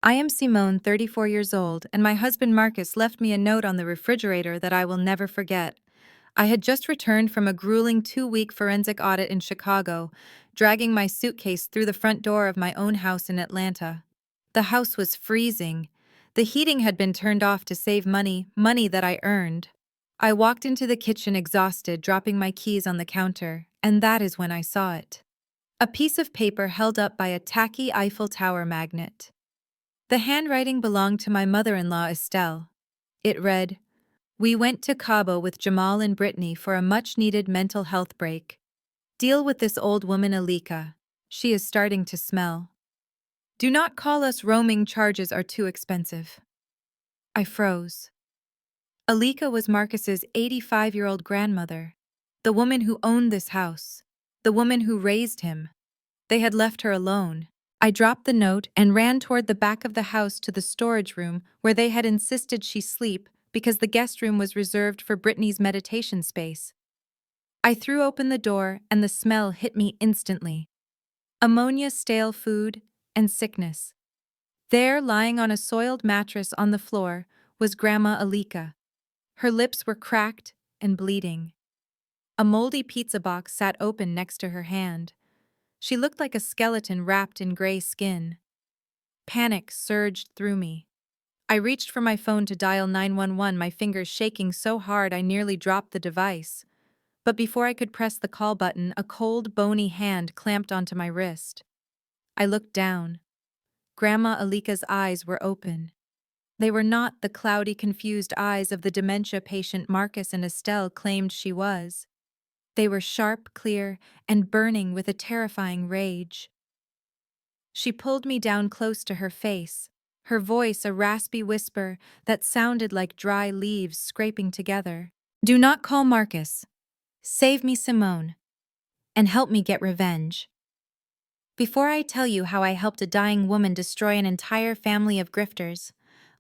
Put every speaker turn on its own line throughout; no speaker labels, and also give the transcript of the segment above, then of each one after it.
I am Simone, 34 years old, and my husband Marcus left me a note on the refrigerator that I will never forget. I had just returned from a grueling 2-week forensic audit in Chicago, dragging my suitcase through the front door of my own house in Atlanta. The house was freezing. The heating had been turned off to save money that I earned. I walked into the kitchen exhausted, dropping my keys on the counter, and that is when I saw it. A piece of paper held up by a tacky Eiffel Tower magnet. The handwriting belonged to my mother-in-law Estelle. It read, "We went to Cabo with Jamal and Brittany for a much-needed mental health break. Deal with this old woman Alika. She is starting to smell. Do not call us roaming, charges are too expensive." I froze. Alika was Marcus's 85-year-old grandmother, the woman who owned this house, the woman who raised him. They had left her alone. I dropped the note and ran toward the back of the house to the storage room where they had insisted she sleep because the guest room was reserved for Brittany's meditation space. I threw open the door and the smell hit me instantly. Ammonia, stale food, and sickness. There, lying on a soiled mattress on the floor, was Grandma Alika. Her lips were cracked and bleeding. A moldy pizza box sat open next to her hand. She looked like a skeleton wrapped in gray skin. Panic surged through me. I reached for my phone to dial 911, my fingers shaking so hard I nearly dropped the device. But before I could press the call button, a cold, bony hand clamped onto my wrist. I looked down. Grandma Alika's eyes were open. They were not the cloudy, confused eyes of the dementia patient Marcus and Estelle claimed she was. They were sharp, clear, and burning with a terrifying rage. She pulled me down close to her face, her voice a raspy whisper that sounded like dry leaves scraping together. "Do not call Marcus. Save me, Simone, and help me get revenge. Before I tell you how I helped a dying woman destroy an entire family of grifters,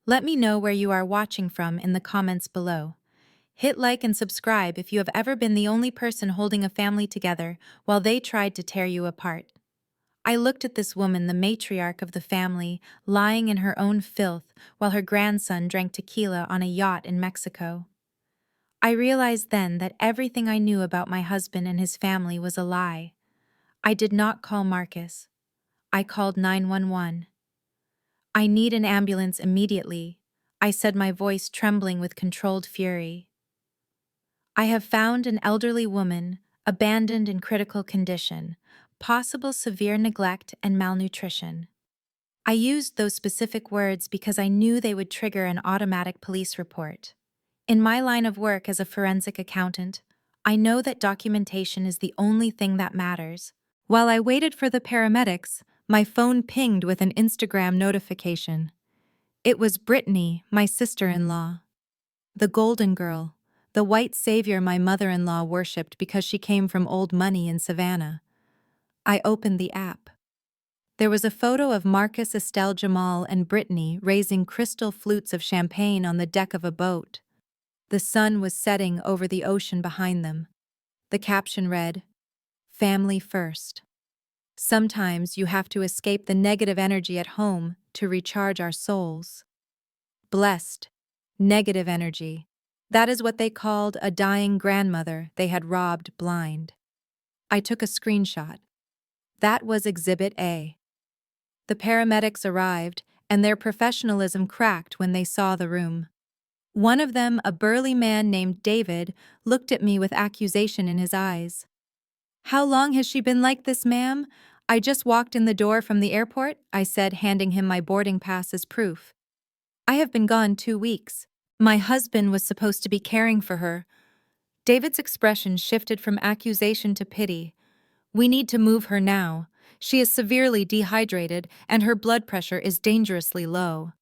let me know where you are watching from in the comments below. Hit like and subscribe if you have ever been the only person holding a family together while they tried to tear you apart." I looked at this woman, the matriarch of the family, lying in her own filth while her grandson drank tequila on a yacht in Mexico. I realized then that everything I knew about my husband and his family was a lie. I did not call Marcus. I called 911. "I need an ambulance immediately," I said, my voice trembling with controlled fury. "I have found an elderly woman, abandoned in critical condition, possible severe neglect and malnutrition." I used those specific words because I knew they would trigger an automatic police report. In my line of work as a forensic accountant, I know that documentation is the only thing that matters. While I waited for the paramedics, my phone pinged with an Instagram notification. It was Brittany, my sister-in-law. The golden girl, the white savior my mother-in-law worshipped because she came from old money in Savannah. I opened the app. There was a photo of Marcus, Estelle, Jamal, and Brittany raising crystal flutes of champagne on the deck of a boat. The sun was setting over the ocean behind them. The caption read, "Family first. Sometimes you have to escape the negative energy at home to recharge our souls." Blessed. Negative energy. That is what they called a dying grandmother they had robbed blind. I took a screenshot. That was Exhibit A. The paramedics arrived, and their professionalism cracked when they saw the room. One of them, a burly man named David, looked at me with accusation in his eyes. "How long has she been like this, ma'am?" "I just walked in the door from the airport," I said, handing him my boarding pass as proof. "I have been gone 2 weeks. My husband was supposed to be caring for her." David's expression shifted from accusation to pity. "We need to move her now. She is severely dehydrated and her blood pressure is dangerously low."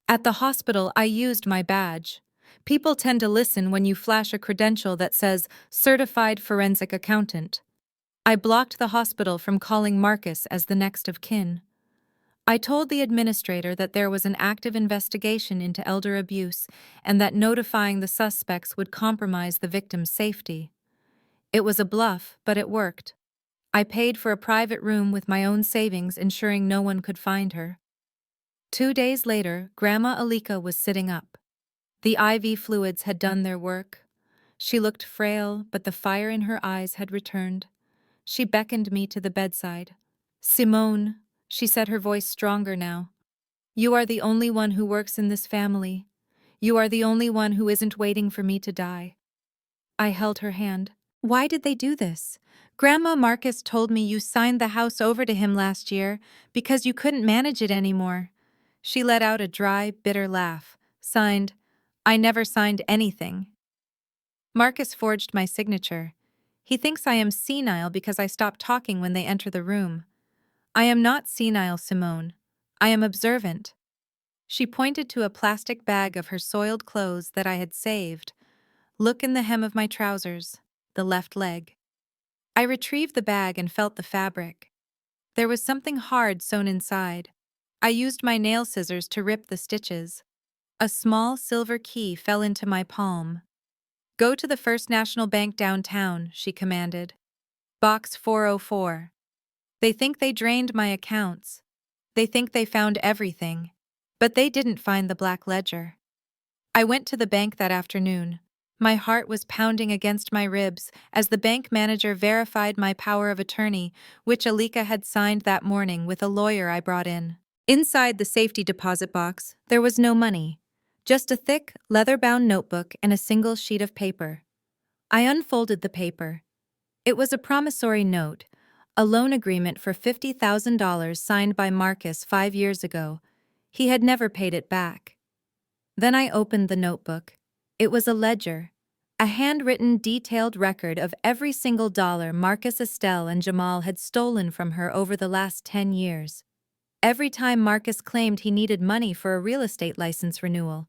At the hospital, I used my badge. People tend to listen when you flash a credential that says Certified Forensic Accountant. I blocked the hospital from calling Marcus as the next of kin. I told the administrator that there was an active investigation into elder abuse and that notifying the suspects would compromise the victim's safety. It was a bluff, but it worked. I paid for a private room with my own savings, ensuring no one could find her. 2 days later, Grandma Alika was sitting up. The IV fluids had done their work. She looked frail, but the fire in her eyes had returned. She beckoned me to the bedside. "Simone," she said, her voice stronger now. "You are the only one who works in this family. You are the only one who isn't waiting for me to die." I held her hand. "Why did they do this? Grandma Marcus told me you signed the house over to him last year because you couldn't manage it anymore." She let out a dry, bitter laugh. Signed, "I never signed anything. Marcus forged my signature. He thinks I am senile because I stop talking when they enter the room. I am not senile, Simone. I am observant." She pointed to a plastic bag of her soiled clothes that I had saved. "Look in the hem of my trousers, the left leg." I retrieved the bag and felt the fabric. There was something hard sewn inside. I used my nail scissors to rip the stitches. A small silver key fell into my palm. "Go to the First National Bank downtown," she commanded. "Box 404. They think they drained my accounts. They think they found everything. But they didn't find the black ledger." I went to the bank that afternoon. My heart was pounding against my ribs as the bank manager verified my power of attorney, which Alika had signed that morning with a lawyer I brought in. Inside the safety deposit box, there was no money, just a thick, leather-bound notebook and a single sheet of paper. I unfolded the paper. It was a promissory note, a loan agreement for $50,000 signed by Marcus 5 years ago. He had never paid it back. Then I opened the notebook. It was a ledger, a handwritten, detailed record of every single dollar Marcus, Estelle, and Jamal had stolen from her over the last 10 years. Every time Marcus claimed he needed money for a real estate license renewal.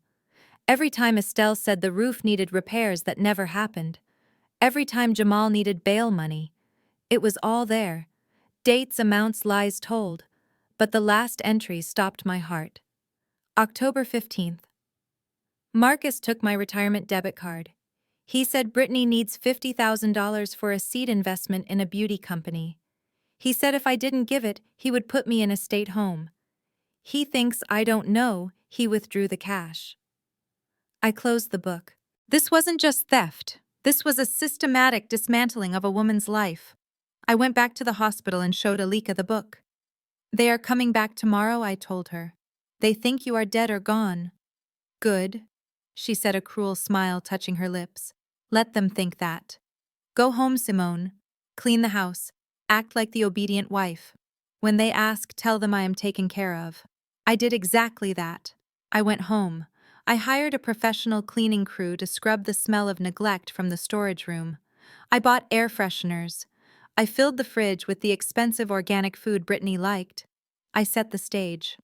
Every time Estelle said the roof needed repairs that never happened. Every time Jamal needed bail money. It was all there. Dates, amounts, lies told. But the last entry stopped my heart. October 15th. Marcus took my retirement debit card. He said Brittany needs $50,000 for a seed investment in a beauty company. He said if I didn't give it, he would put me in a state home. He thinks I don't know he withdrew the cash. I closed the book. This wasn't just theft. This was a systematic dismantling of a woman's life. I went back to the hospital and showed Alika the book. "They are coming back tomorrow," I told her. "They think you are dead or gone." "Good," she said, a cruel smile touching her lips. "Let them think that. Go home, Simone. Clean the house. Act like the obedient wife. When they ask, tell them I am taken care of." I did exactly that. I went home. I hired a professional cleaning crew to scrub the smell of neglect from the storage room. I bought air fresheners. I filled the fridge with the expensive organic food Brittany liked. I set the stage.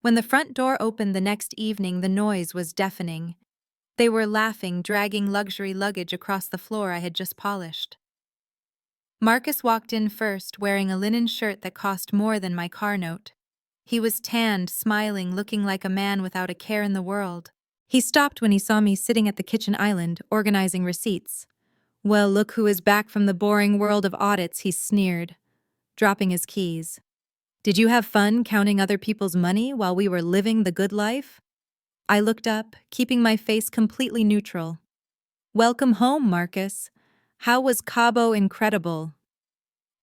When the front door opened the next evening, the noise was deafening. They were laughing, dragging luxury luggage across the floor I had just polished. Marcus walked in first, wearing a linen shirt that cost more than my car note. He was tanned, smiling, looking like a man without a care in the world. He stopped when he saw me sitting at the kitchen island, organizing receipts. "Well, look who is back from the boring world of audits," he sneered, dropping his keys. "Did you have fun counting other people's money while we were living the good life?" I looked up, keeping my face completely neutral. "Welcome home, Marcus. How was Cabo? Incredible."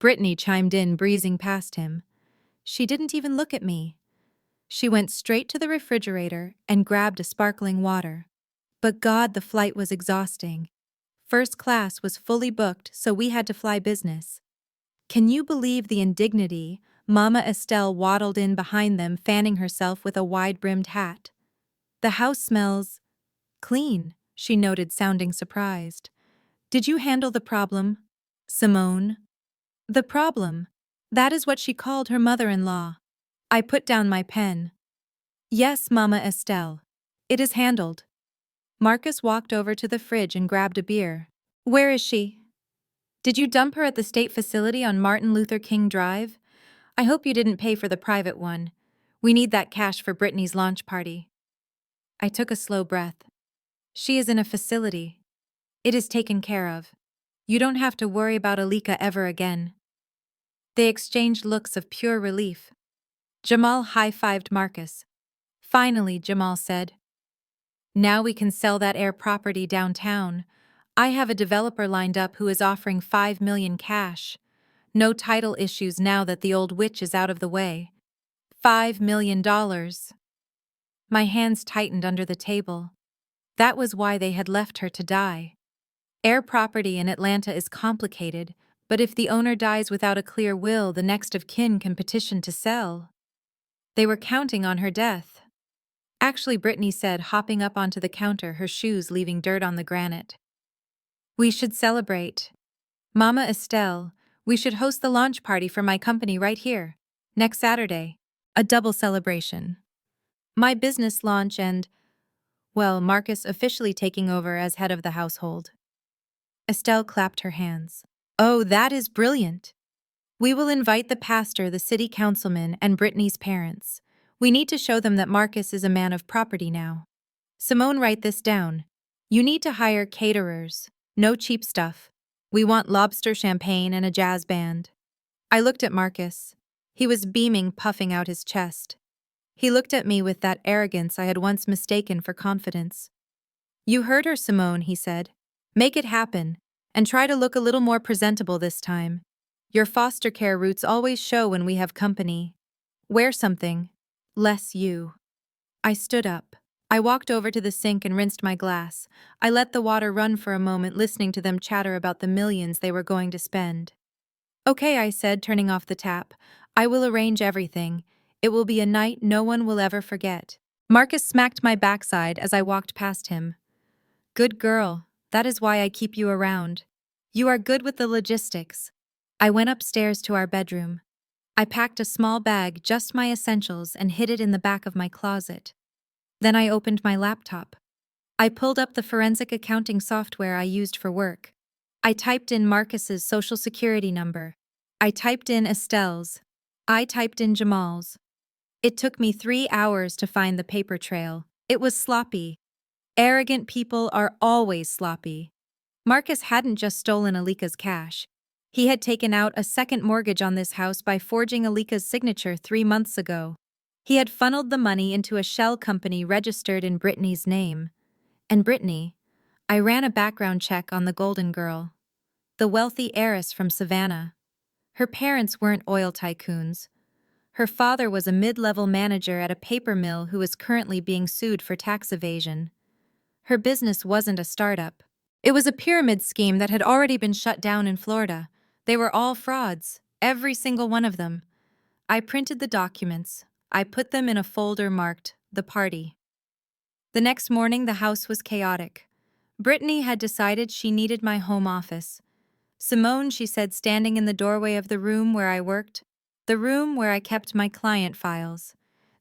Brittany chimed in, breezing past him. She didn't even look at me. She went straight to the refrigerator and grabbed a sparkling water. But God, the flight was exhausting. First class was fully booked, so we had to fly business. Can you believe the indignity? Mama Estelle waddled in behind them, fanning herself with a wide-brimmed hat. "The house smells clean," she noted, sounding surprised. "Did you handle the problem, Simone?" The problem. That is what she called her mother-in-law. I put down my pen. "Yes, Mama Estelle. It is handled." Marcus walked over to the fridge and grabbed a beer. "Where is she? Did you dump her at the state facility on Martin Luther King Drive? I hope you didn't pay for the private one. We need that cash for Brittany's launch party." I took a slow breath. "She is in a facility. It is taken care of. You don't have to worry about Alika ever again." They exchanged looks of pure relief. Jamal high-fived Marcus. Finally, Jamal said. Now we can sell that air property downtown. I have a developer lined up who is offering $5 million cash. No title issues now that the old witch is out of the way. $5 million. My hands tightened under the table. That was why they had left her to die. Air property in Atlanta is complicated, but if the owner dies without a clear will, the next of kin can petition to sell. They were counting on her death. Actually, Brittany said, hopping up onto the counter, her shoes leaving dirt on the granite. We should celebrate. Mama Estelle, we should host the launch party for my company right here, next Saturday. A double celebration. My business launch and, well, Marcus officially taking over as head of the household. Estelle clapped her hands. Oh, that is brilliant. We will invite the pastor, the city councilman, and Brittany's parents. We need to show them that Marcus is a man of property now. Simone, write this down. You need to hire caterers. No cheap stuff. We want lobster champagne and a jazz band. I looked at Marcus. He was beaming, puffing out his chest. He looked at me with that arrogance I had once mistaken for confidence. You heard her, Simone, he said. Make it happen, and try to look a little more presentable this time. Your foster care roots always show when we have company. Wear something. Less you. I stood up. I walked over to the sink and rinsed my glass. I let the water run for a moment, listening to them chatter about the millions they were going to spend. Okay, I said, turning off the tap. I will arrange everything. It will be a night no one will ever forget. Marcus smacked my backside as I walked past him. Good girl. That is why I keep you around. You are good with the logistics. I went upstairs to our bedroom. I packed a small bag, just my essentials, and hid it in the back of my closet. Then I opened my laptop. I pulled up the forensic accounting software I used for work. I typed in Marcus's social security number. I typed in Estelle's. I typed in Jamal's. It took me 3 hours to find the paper trail. It was sloppy. Arrogant people are always sloppy. Marcus hadn't just stolen Alika's cash. He had taken out a second mortgage on this house by forging Alika's signature 3 months ago. He had funneled the money into a shell company registered in Brittany's name. And Brittany, I ran a background check on the Golden Girl, the wealthy heiress from Savannah. Her parents weren't oil tycoons. Her father was a mid-level manager at a paper mill who is currently being sued for tax evasion. Her business wasn't a startup. It was a pyramid scheme that had already been shut down in Florida. They were all frauds, every single one of them. I printed the documents. I put them in a folder marked "The Party." The next morning, the house was chaotic. Brittany had decided she needed my home office. Simone, she said, standing in the doorway of the room where I worked, the room where I kept my client files.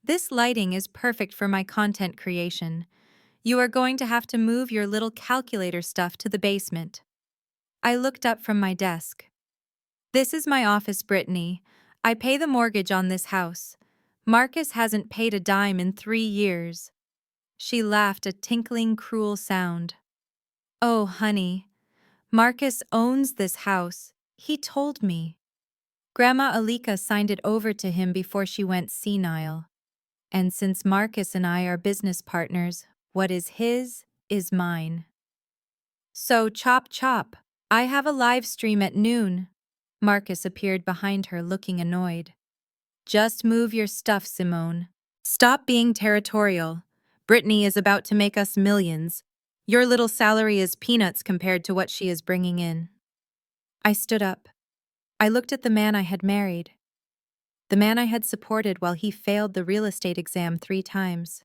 This lighting is perfect for my content creation. You are going to have to move your little calculator stuff to the basement. I looked up from my desk. This is my office, Brittany. I pay the mortgage on this house. Marcus hasn't paid a dime in 3 years. She laughed, a tinkling, cruel sound. Oh, honey. Marcus owns this house. He told me. Grandma Alika signed it over to him before she went senile. And since Marcus and I are business partners, what is his is mine. So chop chop. I have a live stream at noon. Marcus appeared behind her, looking annoyed. Just move your stuff, Simone. Stop being territorial. Brittany is about to make us millions. Your little salary is peanuts compared to what she is bringing in. I stood up. I looked at the man I had married. The man I had supported while he failed the real estate exam 3 times.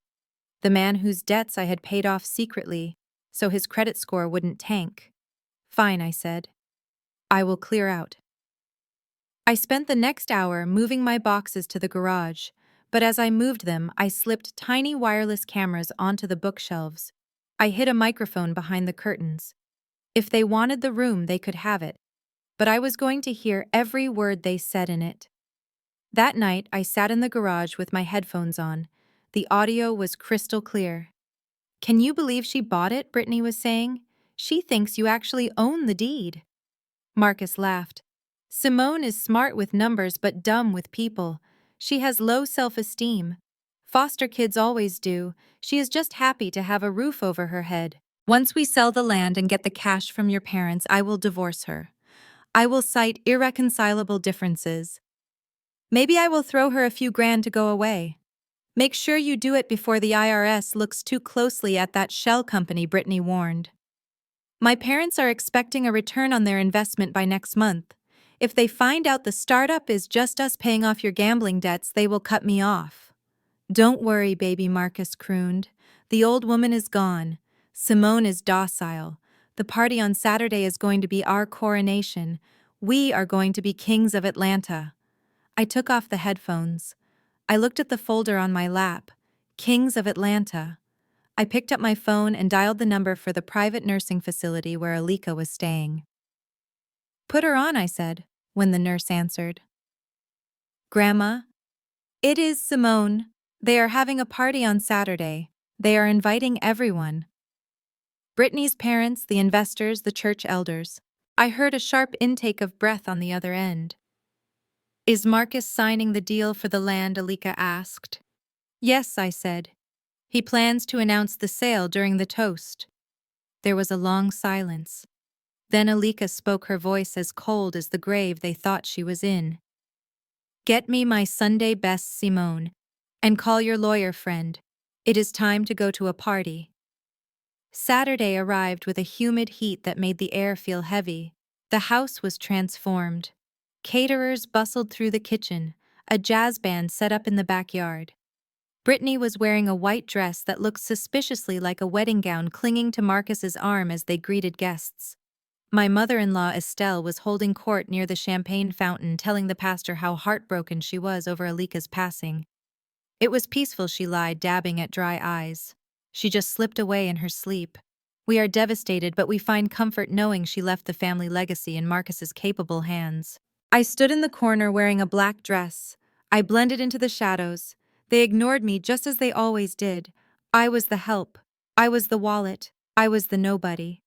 The man whose debts I had paid off secretly, so his credit score wouldn't tank. Fine, I said. I will clear out. I spent the next hour moving my boxes to the garage, but as I moved them, I slipped tiny wireless cameras onto the bookshelves. I hid a microphone behind the curtains. If they wanted the room, they could have it, but I was going to hear every word they said in it. That night, I sat in the garage with my headphones on. The audio was crystal clear. Can you believe she bought it? Brittany was saying. She thinks you actually own the deed. Marcus laughed. Simone is smart with numbers but dumb with people. She has low self-esteem. Foster kids always do. She is just happy to have a roof over her head. Once we sell the land and get the cash from your parents, I will divorce her. I will cite irreconcilable differences. Maybe I will throw her a few grand to go away. Make sure you do it before the IRS looks too closely at that shell company, Brittany warned. My parents are expecting a return on their investment by next month. If they find out the startup is just us paying off your gambling debts, they will cut me off. Don't worry, baby, Marcus crooned. The old woman is gone. Simone is docile. The party on Saturday is going to be our coronation. We are going to be kings of Atlanta. I took off the headphones. I looked at the folder on my lap. Kings of Atlanta. I picked up my phone and dialed the number for the private nursing facility where Alika was staying. Put her on, I said, when the nurse answered. Grandma? It is Simone. They are having a party on Saturday. They are inviting everyone. Brittany's parents, the investors, the church elders. I heard a sharp intake of breath on the other end. Is Marcus signing the deal for the land? Alika asked. Yes, I said. He plans to announce the sale during the toast. There was a long silence. Then Alika spoke, her voice as cold as the grave they thought she was in. Get me my Sunday best, Simone, and call your lawyer friend. It is time to go to a party. Saturday arrived with a humid heat that made the air feel heavy. The house was transformed. Caterers bustled through the kitchen, a jazz band set up in the backyard. Brittany was wearing a white dress that looked suspiciously like a wedding gown, clinging to Marcus's arm as they greeted guests. My mother-in-law Estelle was holding court near the champagne fountain, telling the pastor how heartbroken she was over Alika's passing. It was peaceful, she lied, dabbing at dry eyes. She just slipped away in her sleep. We are devastated, but we find comfort knowing she left the family legacy in Marcus's capable hands. I stood in the corner wearing a black dress. I blended into the shadows. They ignored me just as they always did. I was the help. I was the wallet. I was the nobody.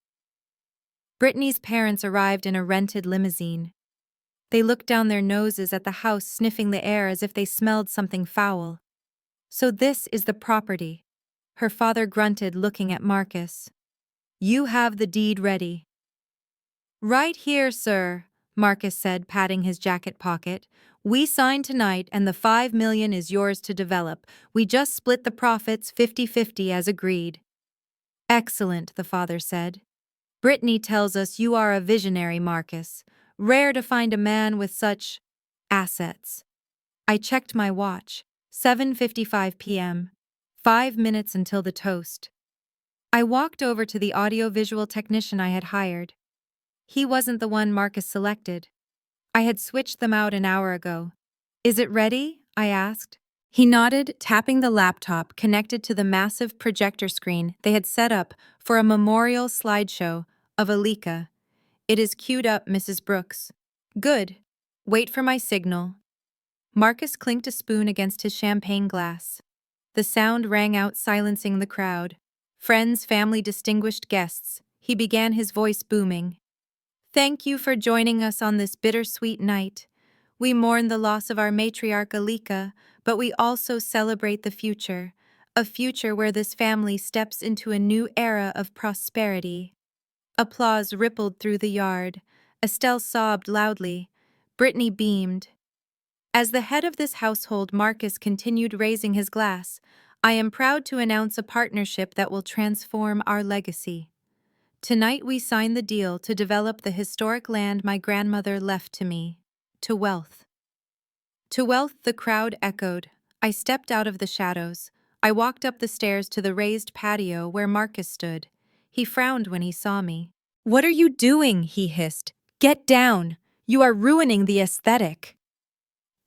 Brittany's parents arrived in a rented limousine. They looked down their noses at the house, sniffing the air as if they smelled something foul. So this is the property. Her father grunted, looking at Marcus. You have the deed ready. Right here, sir, Marcus said, patting his jacket pocket. We signed tonight and the $5 million is yours to develop. We just split the profits 50-50 as agreed. Excellent, the father said. Brittany tells us you are a visionary, Marcus. Rare to find a man with such assets. I checked my watch. 7:55 p.m. 5 minutes until the toast. I walked over to the audio-visual technician I had hired. He wasn't the one Marcus selected. I had switched them out an hour ago. Is it ready? I asked. He nodded, tapping the laptop connected to the massive projector screen they had set up for a memorial slideshow of Alika. It is queued up, Mrs. Brooks. Good. Wait for my signal. Marcus clinked a spoon against his champagne glass. The sound rang out, silencing the crowd. Friends, family, distinguished guests. He began, his voice booming. Thank you for joining us on this bittersweet night. We mourn the loss of our matriarch Alika, but we also celebrate the future, a future where this family steps into a new era of prosperity. Applause rippled through the yard. Estelle sobbed loudly. Brittany beamed. As the head of this household, Marcus continued, raising his glass. I am proud to announce a partnership that will transform our legacy. Tonight we sign the deal to develop the historic land my grandmother left to me. To wealth. To wealth, the crowd echoed. I stepped out of the shadows. I walked up the stairs to the raised patio where Marcus stood. He frowned when he saw me. What are you doing? He hissed. Get down. You are ruining the aesthetic.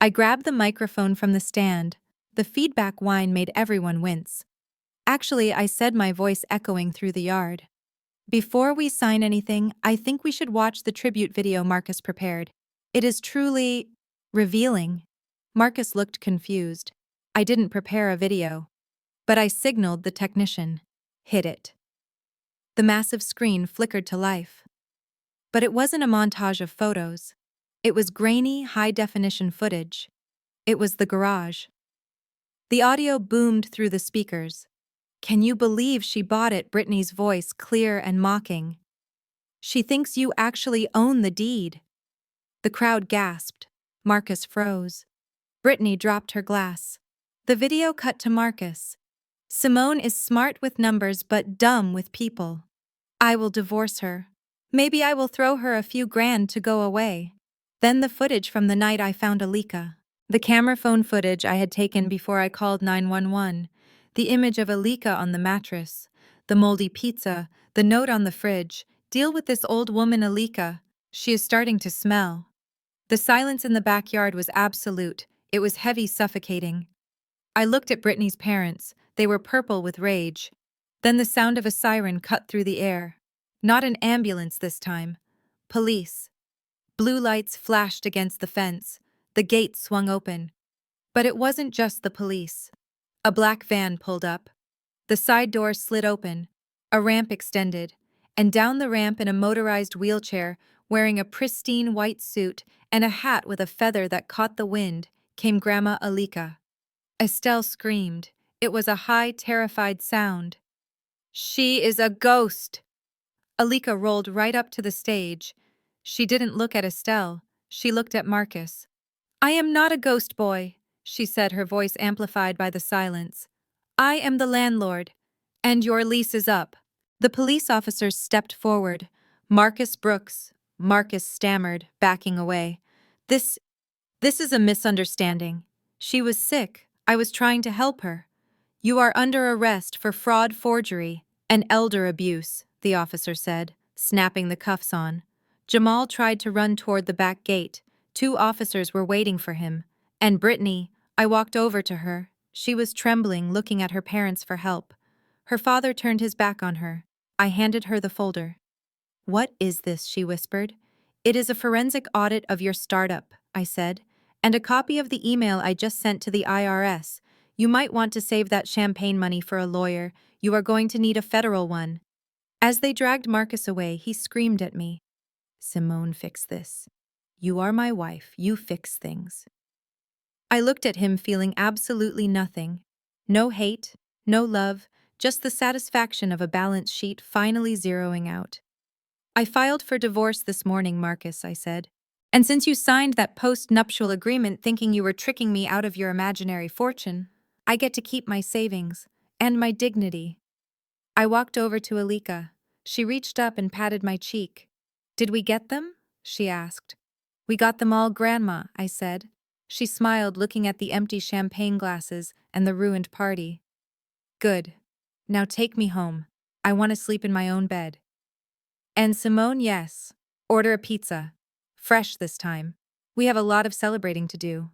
I grabbed the microphone from the stand. The feedback whine made everyone wince. Actually, I said, my voice echoing through the yard. Before we sign anything, I think we should watch the tribute video Marcus prepared. It is truly revealing. Marcus looked confused. I didn't prepare a video. But I signaled the technician. Hit it. The massive screen flickered to life. But it wasn't a montage of photos. It was grainy, high-definition footage. It was the garage. The audio boomed through the speakers. "Can you believe she bought it?" Brittany's voice clear and mocking. "She thinks you actually own the deed." The crowd gasped. Marcus froze. Brittany dropped her glass. The video cut to Marcus. "Simone is smart with numbers but dumb with people. I will divorce her. Maybe I will throw her a few grand to go away." Then the footage from the night I found Alika. The camera phone footage I had taken before I called 911. The image of Alika on the mattress. The moldy pizza. The note on the fridge. "Deal with this old woman, Alika. She is starting to smell." The silence in the backyard was absolute. It was heavy, suffocating. I looked at Brittany's parents. They were purple with rage. Then the sound of a siren cut through the air. Not an ambulance this time. Police. Blue lights flashed against the fence. The gate swung open. But it wasn't just the police. A black van pulled up. The side door slid open. A ramp extended. And down the ramp in a motorized wheelchair, wearing a pristine white suit and a hat with a feather that caught the wind, came Grandma Alika. Estelle screamed. It was a high, terrified sound. "She is a ghost!" Alika rolled right up to the stage. She didn't look at Estelle. She looked at Marcus. "I am not a ghost boy," she said, her voice amplified by the silence. "I am the landlord. And your lease is up." The police officers stepped forward. "Marcus Brooks," Marcus stammered, backing away. This is a misunderstanding. She was sick. I was trying to help her." "You are under arrest for fraud, forgery, and elder abuse," the officer said, snapping the cuffs on. Jamal tried to run toward the back gate. 2 officers were waiting for him. And Brittany, I walked over to her. She was trembling, looking at her parents for help. Her father turned his back on her. I handed her the folder. "What is this?" she whispered. "It is a forensic audit of your startup," I said, "and a copy of the email I just sent to the IRS. You might want to save that champagne money for a lawyer. You are going to need a federal one." As they dragged Marcus away, he screamed at me. "Simone, fix this. You are my wife. You fix things." I looked at him, feeling absolutely nothing. No hate, no love, just the satisfaction of a balance sheet finally zeroing out. "I filed for divorce this morning, Marcus," I said. "And since you signed that post-nuptial agreement thinking you were tricking me out of your imaginary fortune, I get to keep my savings and my dignity." I walked over to Alika. She reached up and patted my cheek. "Did we get them?" she asked. "We got them all, Grandma," I said. She smiled, looking at the empty champagne glasses and the ruined party. "Good. Now take me home. I want to sleep in my own bed." "And Simone, yes. Order a pizza. Fresh this time. We have a lot of celebrating to do."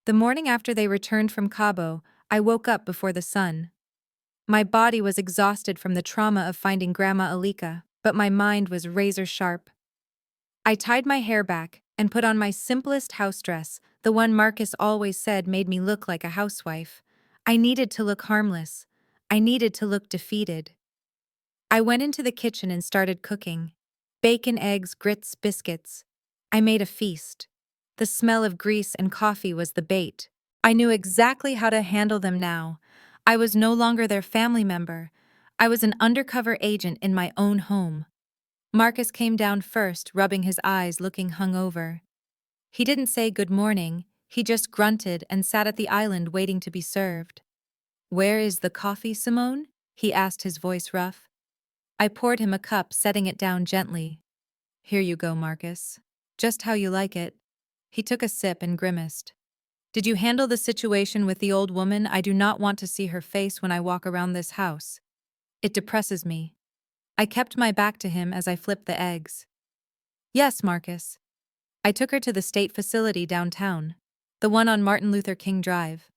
The morning after they returned from Cabo, I woke up before the sun. My body was exhausted from the trauma of finding Grandma Alika, but my mind was razor sharp. I tied my hair back and put on my simplest house dress, the one Marcus always said made me look like a housewife. I needed to look harmless. I needed to look defeated. I went into the kitchen and started cooking. Bacon, eggs, grits, biscuits. I made a feast. The smell of grease and coffee was the bait. I knew exactly how to handle them now. I was no longer their family member. I was an undercover agent in my own home. Marcus came down first, rubbing his eyes, looking hungover. He didn't say good morning. He just grunted and sat at the island waiting to be served. "Where is the coffee, Simone?" he asked, his voice rough. I poured him a cup, setting it down gently. "Here you go, Marcus. Just how you like it." He took a sip and grimaced. "Did you handle the situation with the old woman? I do not want to see her face when I walk around this house. It depresses me." I kept my back to him as I flipped the eggs. "Yes, Marcus. I took her to the state facility downtown, the one on Martin Luther King Drive.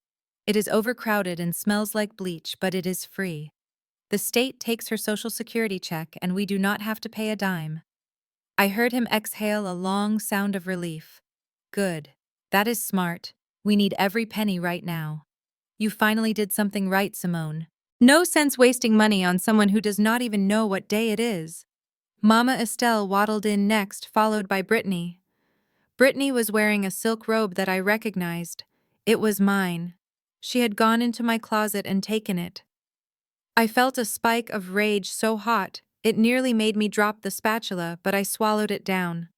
It is overcrowded and smells like bleach, but it is free. The state takes her social security check and we do not have to pay a dime." I heard him exhale a long sound of relief. "Good. That is smart. We need every penny right now. You finally did something right, Simone. No sense wasting money on someone who does not even know what day it is." Mama Estelle waddled in next, followed by Brittany. Brittany was wearing a silk robe that I recognized. It was mine. She had gone into my closet and taken it. I felt a spike of rage so hot, it nearly made me drop the spatula, but I swallowed it down.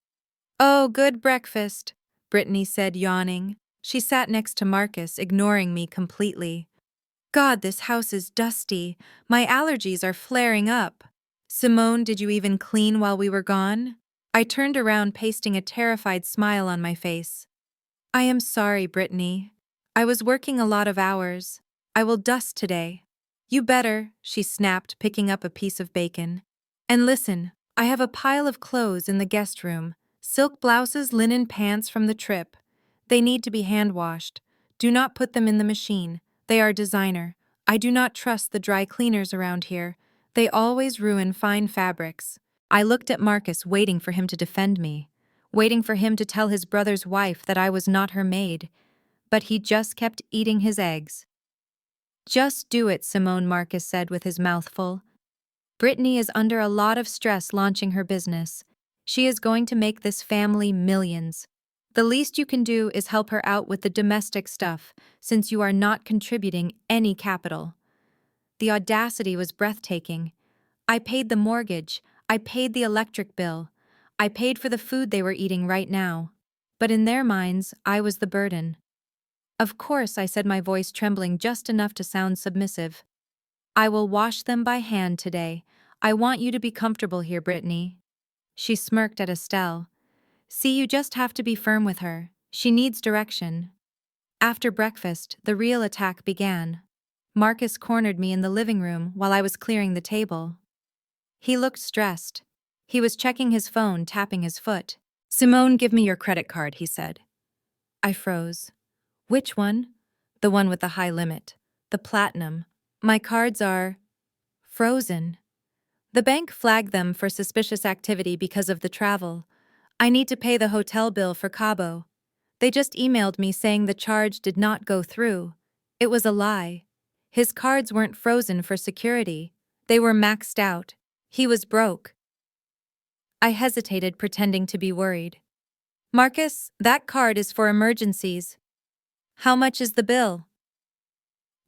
"Oh, good breakfast," Brittany said, yawning. She sat next to Marcus, ignoring me completely. "God, this house is dusty. My allergies are flaring up." "Simone, did you even clean while we were gone?" I turned around, pasting a terrified smile on my face. "I am sorry, Brittany. I was working a lot of hours. I will dust today." "You better," she snapped, picking up a piece of bacon. "And listen, I have a pile of clothes in the guest room. Silk blouses, linen pants from the trip. They need to be hand-washed. Do not put them in the machine. They are designer. I do not trust the dry cleaners around here. They always ruin fine fabrics." I looked at Marcus, waiting for him to defend me, waiting for him to tell his brother's wife that I was not her maid. But he just kept eating his eggs. "Just do it," Simone, Marcus said with his mouth full. "Brittany is under a lot of stress launching her business. She is going to make this family millions. The least you can do is help her out with the domestic stuff, since you are not contributing any capital." The audacity was breathtaking. I paid the mortgage, I paid the electric bill, I paid for the food they were eating right now. But in their minds, I was the burden. "Of course," I said, my voice trembling just enough to sound submissive. "I will wash them by hand today. I want you to be comfortable here, Brittany." She smirked at Estelle. "See, you just have to be firm with her. She needs direction." After breakfast, the real attack began. Marcus cornered me in the living room while I was clearing the table. He looked stressed. He was checking his phone, tapping his foot. "Simone, give me your credit card," he said. I froze. "Which one?" "The one with the high limit. The platinum. My cards are frozen. The bank flagged them for suspicious activity because of the travel. I need to pay the hotel bill for Cabo. They just emailed me saying the charge did not go through. It was a lie. His cards weren't frozen for security. They were maxed out. He was broke." I hesitated, pretending to be worried. "Marcus, that card is for emergencies." "How much is the bill?"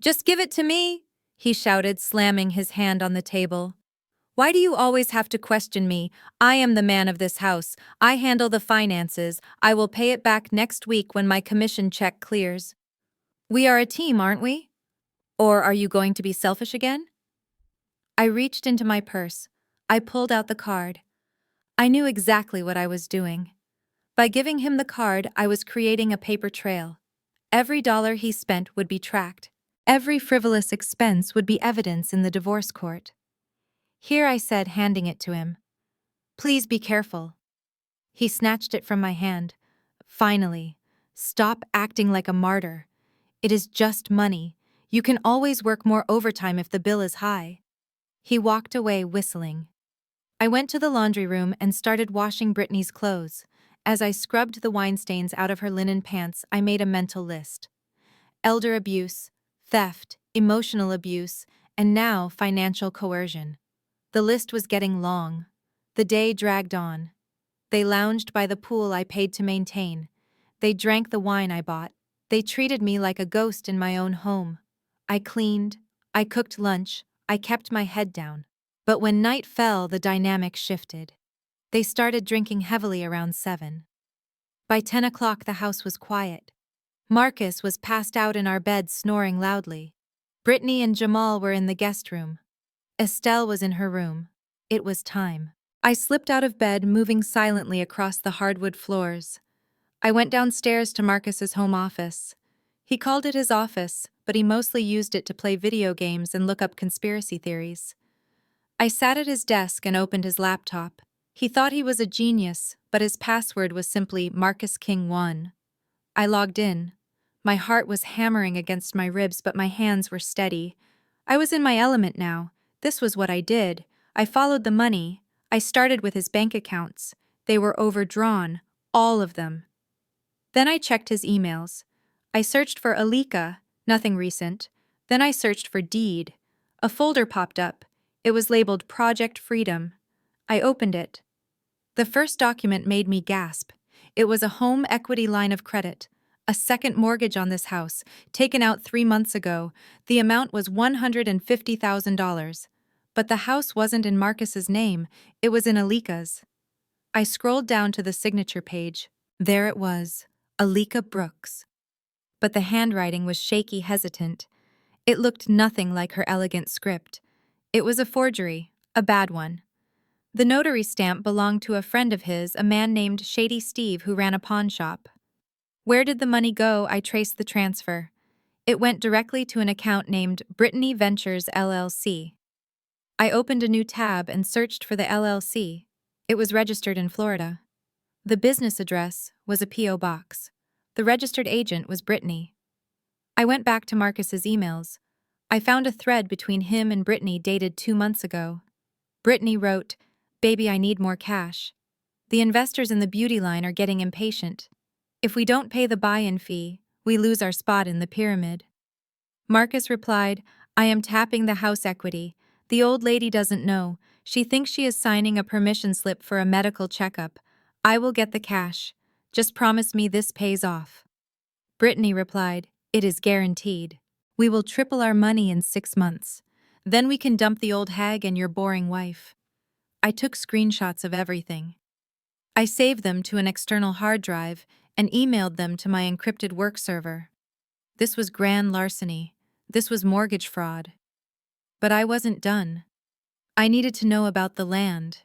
"Just give it to me," he shouted, slamming his hand on the table. "Why do you always have to question me? I am the man of this house. I handle the finances. I will pay it back next week when my commission check clears." "We are a team, aren't we? Or are you going to be selfish again?" I reached into my purse. I pulled out the card. I knew exactly what I was doing. By giving him the card, I was creating a paper trail. Every dollar he spent would be tracked. Every frivolous expense would be evidence in the divorce court. "Here," I said, handing it to him. "Please be careful." He snatched it from my hand. "Finally. Stop acting like a martyr. It is just money. You can always work more overtime if the bill is high." He walked away, whistling. I went to the laundry room and started washing Brittany's clothes. As I scrubbed the wine stains out of her linen pants, I made a mental list. Elder abuse, theft, emotional abuse, and now financial coercion. The list was getting long. The day dragged on. They lounged by the pool I paid to maintain. They drank the wine I bought. They treated me like a ghost in my own home. I cleaned. I cooked lunch. I kept my head down. But when night fell, the dynamic shifted. They started drinking heavily around 7. By 10 o'clock, the house was quiet. Marcus was passed out in our bed, snoring loudly. Brittany and Jamal were in the guest room. Estelle was in her room. It was time. I slipped out of bed, moving silently across the hardwood floors. I went downstairs to Marcus's home office. He called it his office, but he mostly used it to play video games and look up conspiracy theories. I sat at his desk and opened his laptop. He thought he was a genius, but his password was simply Marcus King 1. I logged in. My heart was hammering against my ribs, but my hands were steady. I was in my element now. This was what I did. I followed the money. I started with his bank accounts. They were overdrawn, all of them. Then I checked his emails. I searched for Alika, nothing recent. Then I searched for deed. A folder popped up. It was labeled Project Freedom. I opened it. The first document made me gasp. It was a home equity line of credit. A second mortgage on this house, taken out 3 months ago. The amount was $150,000. But the house wasn't in Marcus's name, it was in Alika's. I scrolled down to the signature page. There it was, Alika Brooks. But the handwriting was shaky, hesitant. It looked nothing like her elegant script. It was a forgery, a bad one. The notary stamp belonged to a friend of his, a man named Shady Steve, who ran a pawn shop. Where did the money go? I traced the transfer. It went directly to an account named Brittany Ventures LLC. I opened a new tab and searched for the LLC. It was registered in Florida. The business address was a P.O. box. The registered agent was Brittany. I went back to Marcus's emails. I found a thread between him and Brittany dated 2 months ago. Brittany wrote, "Baby, I need more cash. The investors in the beauty line are getting impatient. If we don't pay the buy-in fee, we lose our spot in the pyramid." Marcus replied, "I am tapping the house equity. The old lady doesn't know. She thinks she is signing a permission slip for a medical checkup. I will get the cash. Just promise me this pays off." Brittany replied, "It is guaranteed. We will triple our money in 6 months. Then we can dump the old hag and your boring wife." I took screenshots of everything. I saved them to an external hard drive and emailed them to my encrypted work server. This was grand larceny. This was mortgage fraud. But I wasn't done. I needed to know about the land,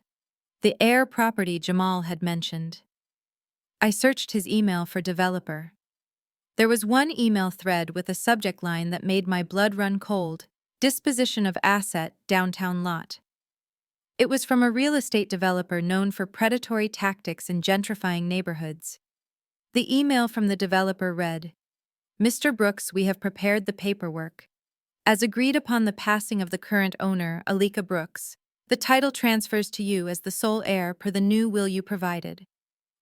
the air property Jamal had mentioned. I searched his email for developer. There was one email thread with a subject line that made my blood run cold: disposition of asset, downtown lot. It was from a real estate developer known for predatory tactics in gentrifying neighborhoods. The email from the developer read, "Mr. Brooks, we have prepared the paperwork. As agreed upon the passing of the current owner, Alika Brooks, the title transfers to you as the sole heir per the new will you provided.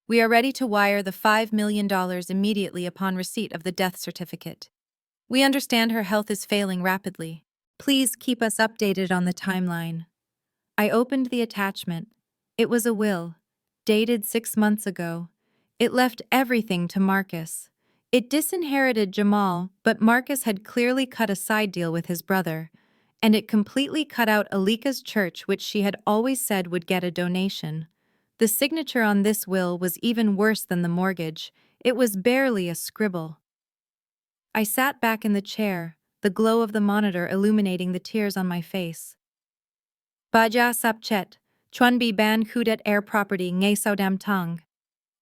We are ready to wire the $5 million immediately upon receipt of the death certificate. We understand her health is failing rapidly. Please keep us updated on the timeline." I opened the attachment. It was a will, dated 6 months ago. It left everything to Marcus. It disinherited Jamal, but Marcus had clearly cut a side deal with his brother, and it completely cut out Alika's church, which she had always said would get a donation. The signature on this will was even worse than the mortgage. It was barely a scribble. I sat back in the chair, the glow of the monitor illuminating the tears on my face. "Baja sapchet, chuan bi ban kudet air property ngay saudam tang."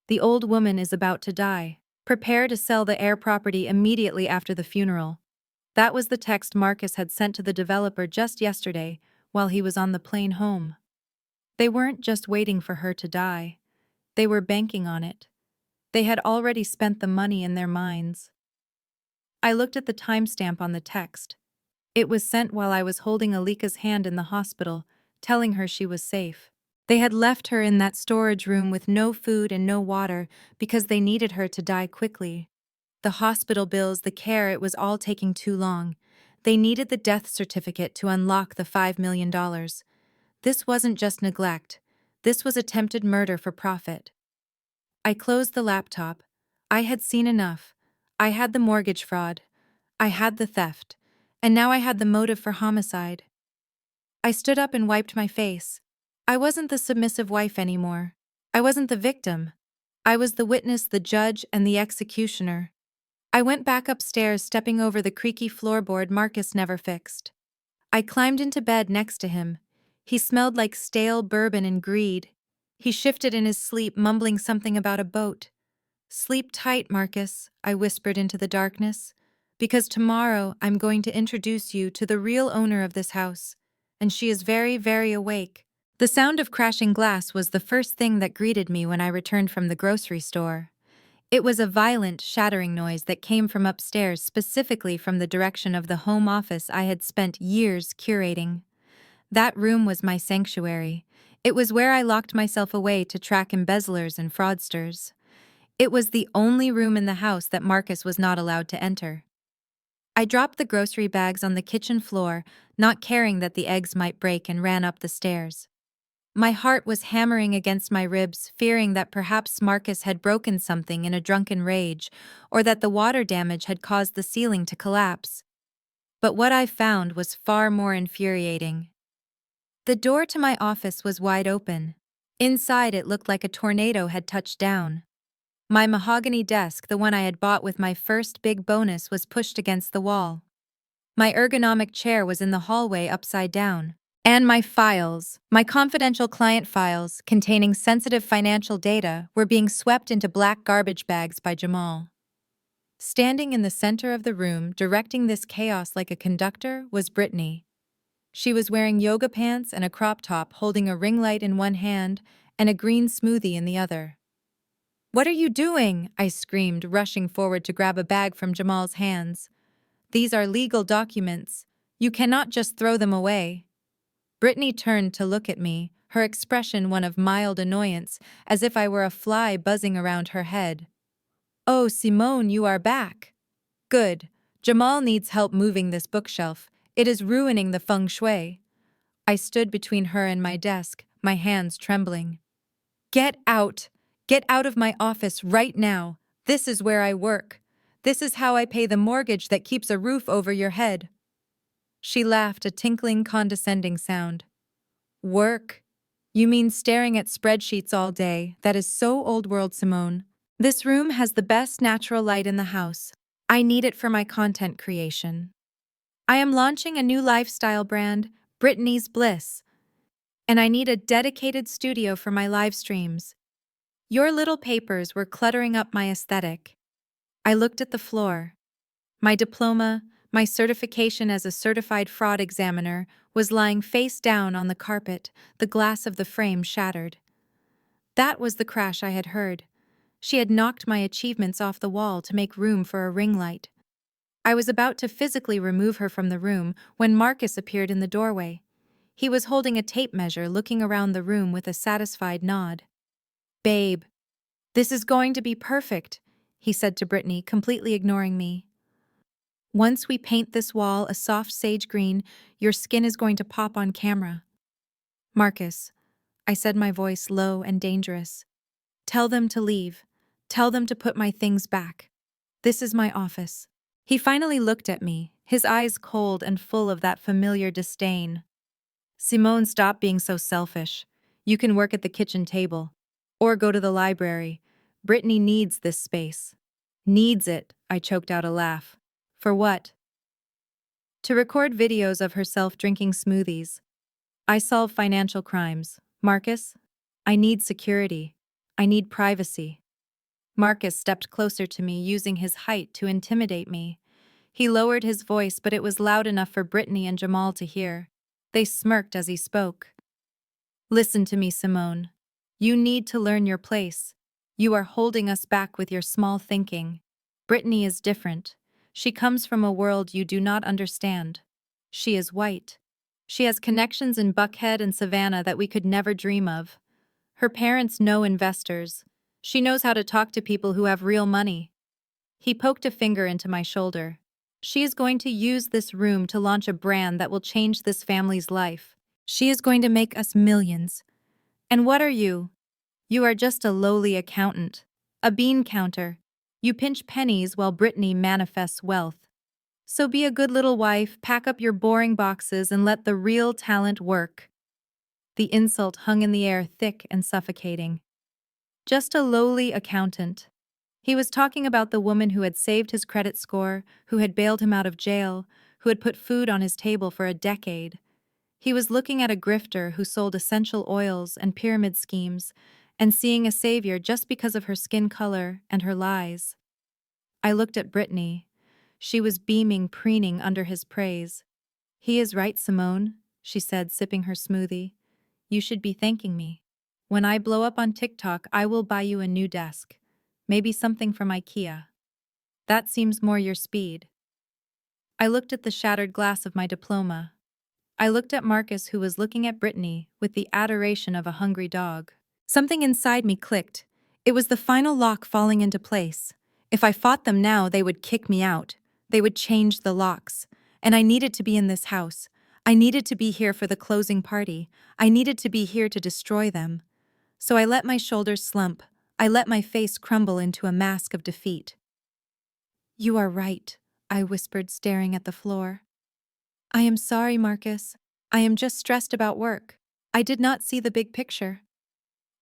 The old woman is about to die. Prepare to sell the air property immediately after the funeral. That was the text Marcus had sent to the developer just yesterday while he was on the plane home. They weren't just waiting for her to die. They were banking on it. They had already spent the money in their minds. I looked at the timestamp on the text. It was sent while I was holding Alika's hand in the hospital, telling her she was safe. They had left her in that storage room with no food and no water because they needed her to die quickly. The hospital bills, the care, it was all taking too long. They needed the death certificate to unlock the $5 million. This wasn't just neglect. This was attempted murder for profit. I closed the laptop. I had seen enough. I had the mortgage fraud. I had the theft. And now I had the motive for homicide. I stood up and wiped my face. I wasn't the submissive wife anymore. I wasn't the victim. I was the witness, the judge, and the executioner. I went back upstairs, stepping over the creaky floorboard Marcus never fixed. I climbed into bed next to him. He smelled like stale bourbon and greed. He shifted in his sleep, mumbling something about a boat. "Sleep tight, Marcus," I whispered into the darkness, "because tomorrow I'm going to introduce you to the real owner of this house, and she is very, very awake." The sound of crashing glass was the first thing that greeted me when I returned from the grocery store. It was a violent, shattering noise that came from upstairs, specifically from the direction of the home office I had spent years curating. That room was my sanctuary. It was where I locked myself away to track embezzlers and fraudsters. It was the only room in the house that Marcus was not allowed to enter. I dropped the grocery bags on the kitchen floor, not caring that the eggs might break, and ran up the stairs. My heart was hammering against my ribs, fearing that perhaps Marcus had broken something in a drunken rage, or that the water damage had caused the ceiling to collapse. But what I found was far more infuriating. The door to my office was wide open. Inside, it looked like a tornado had touched down. My mahogany desk, the one I had bought with my first big bonus, was pushed against the wall. My ergonomic chair was in the hallway upside down. And my files, my confidential client files containing sensitive financial data, were being swept into black garbage bags by Jamal. Standing in the center of the room, directing this chaos like a conductor, was Brittany. She was wearing yoga pants and a crop top, holding a ring light in one hand and a green smoothie in the other. "What are you doing?" I screamed, rushing forward to grab a bag from Jamal's hands. "These are legal documents. You cannot just throw them away." Brittany turned to look at me, her expression one of mild annoyance, as if I were a fly buzzing around her head. "Oh, Simone, you are back. Good. Jamal needs help moving this bookshelf. It is ruining the feng shui." I stood between her and my desk, my hands trembling. "Get out! Get out of my office right now. This is where I work. This is how I pay the mortgage that keeps a roof over your head." She laughed, a tinkling, condescending sound. "Work? You mean staring at spreadsheets all day? That is so old world, Simone. This room has the best natural light in the house. I need it for my content creation. I am launching a new lifestyle brand, Brittany's Bliss, and I need a dedicated studio for my live streams. Your little papers were cluttering up my aesthetic." I looked at the floor. My diploma, my certification as a certified fraud examiner, was lying face down on the carpet, the glass of the frame shattered. That was the crash I had heard. She had knocked my achievements off the wall to make room for a ring light. I was about to physically remove her from the room when Marcus appeared in the doorway. He was holding a tape measure, looking around the room with a satisfied nod. "Babe, this is going to be perfect," he said to Brittany, completely ignoring me. "Once we paint this wall a soft sage green, your skin is going to pop on camera." "Marcus," I said, my voice low and dangerous, "tell them to leave. Tell them to put my things back. This is my office." He finally looked at me, his eyes cold and full of that familiar disdain. "Simone, stop being so selfish. You can work at the kitchen table. Or go to the library. Brittany needs this space." "Needs it," I choked out a laugh. "For what?" "To record videos of herself drinking smoothies. I solve financial crimes. Marcus, I need security. I need privacy." Marcus stepped closer to me, using his height to intimidate me. He lowered his voice, but it was loud enough for Brittany and Jamal to hear. They smirked as he spoke. "Listen to me, Simone. You need to learn your place. You are holding us back with your small thinking. Brittany is different. She comes from a world you do not understand. She is white. She has connections in Buckhead and Savannah that we could never dream of. Her parents know investors. She knows how to talk to people who have real money." He poked a finger into my shoulder. "She is going to use this room to launch a brand that will change this family's life. She is going to make us millions. And what are you? You are just a lowly accountant. A bean counter. You pinch pennies while Brittany manifests wealth. So be a good little wife, pack up your boring boxes, and let the real talent work." The insult hung in the air, thick and suffocating. Just a lowly accountant. He was talking about the woman who had saved his credit score, who had bailed him out of jail, who had put food on his table for a decade. He was looking at a grifter who sold essential oils and pyramid schemes, and seeing a savior just because of her skin color and her lies. I looked at Brittany. She was beaming, preening under his praise. "He is right, Simone," she said, sipping her smoothie. "You should be thanking me. When I blow up on TikTok, I will buy you a new desk. Maybe something from IKEA. That seems more your speed." I looked at the shattered glass of my diploma. I looked at Marcus, who was looking at Brittany with the adoration of a hungry dog. Something inside me clicked. It was the final lock falling into place. If I fought them now, they would kick me out. They would change the locks. And I needed to be in this house. I needed to be here for the closing party. I needed to be here to destroy them. So I let my shoulders slump. I let my face crumble into a mask of defeat. "You are right," I whispered, staring at the floor. "I am sorry, Marcus. I am just stressed about work. I did not see the big picture."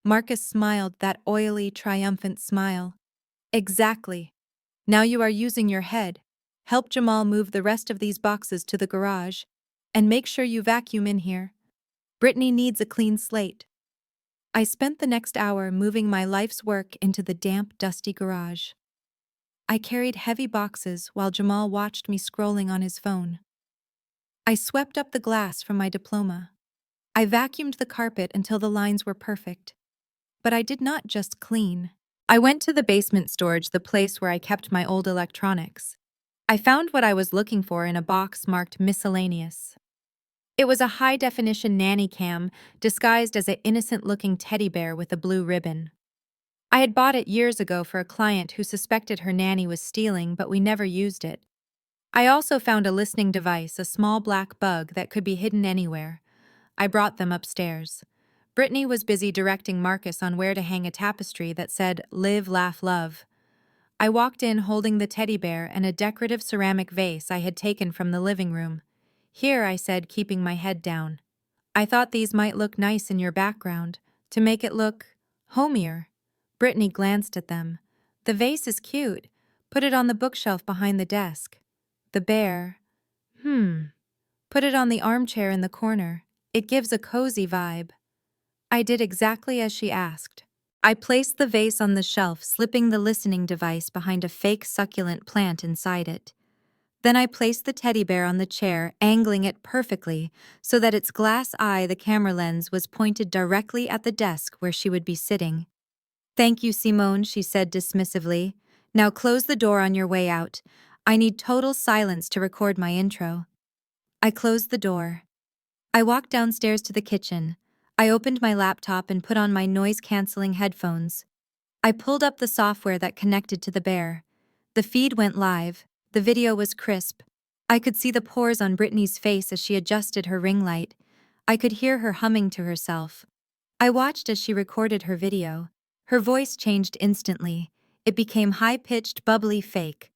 Marcus smiled, that oily, triumphant smile. "Exactly. Now you are using your head. Help Jamal move the rest of these boxes to the garage. And make sure you vacuum in here. Brittany needs a clean slate." I spent the next hour moving my life's work into the damp, dusty garage. I carried heavy boxes while Jamal watched me scrolling on his phone. I swept up the glass from my diploma. I vacuumed the carpet until the lines were perfect. But I did not just clean. I went to the basement storage, the place where I kept my old electronics. I found what I was looking for in a box marked miscellaneous. It was a high-definition nanny cam disguised as an innocent-looking teddy bear with a blue ribbon. I had bought it years ago for a client who suspected her nanny was stealing, but we never used it. I also found a listening device, a small black bug that could be hidden anywhere. I brought them upstairs. Brittany was busy directing Marcus on where to hang a tapestry that said, "Live, laugh, love." I walked in holding the teddy bear and a decorative ceramic vase I had taken from the living room. "Here," I said, keeping my head down. "I thought these might look nice in your background, to make it look homier." Brittany glanced at them. "The vase is cute. Put it on the bookshelf behind the desk." The bear. Put it on the armchair in the corner. It gives a cozy vibe." I did exactly as she asked. I placed the vase on the shelf, slipping the listening device behind a fake succulent plant inside it. Then I placed the teddy bear on the chair, angling it perfectly so that its glass eye, the camera lens, was pointed directly at the desk where she would be sitting. "Thank you, Simone," she said dismissively. "Now close the door on your way out. I need total silence to record my intro." I closed the door. I walked downstairs to the kitchen. I opened my laptop and put on my noise-canceling headphones. I pulled up the software that connected to the bear. The feed went live. The video was crisp. I could see the pores on Brittany's face as she adjusted her ring light. I could hear her humming to herself. I watched as she recorded her video. Her voice changed instantly. It became high-pitched, bubbly fake.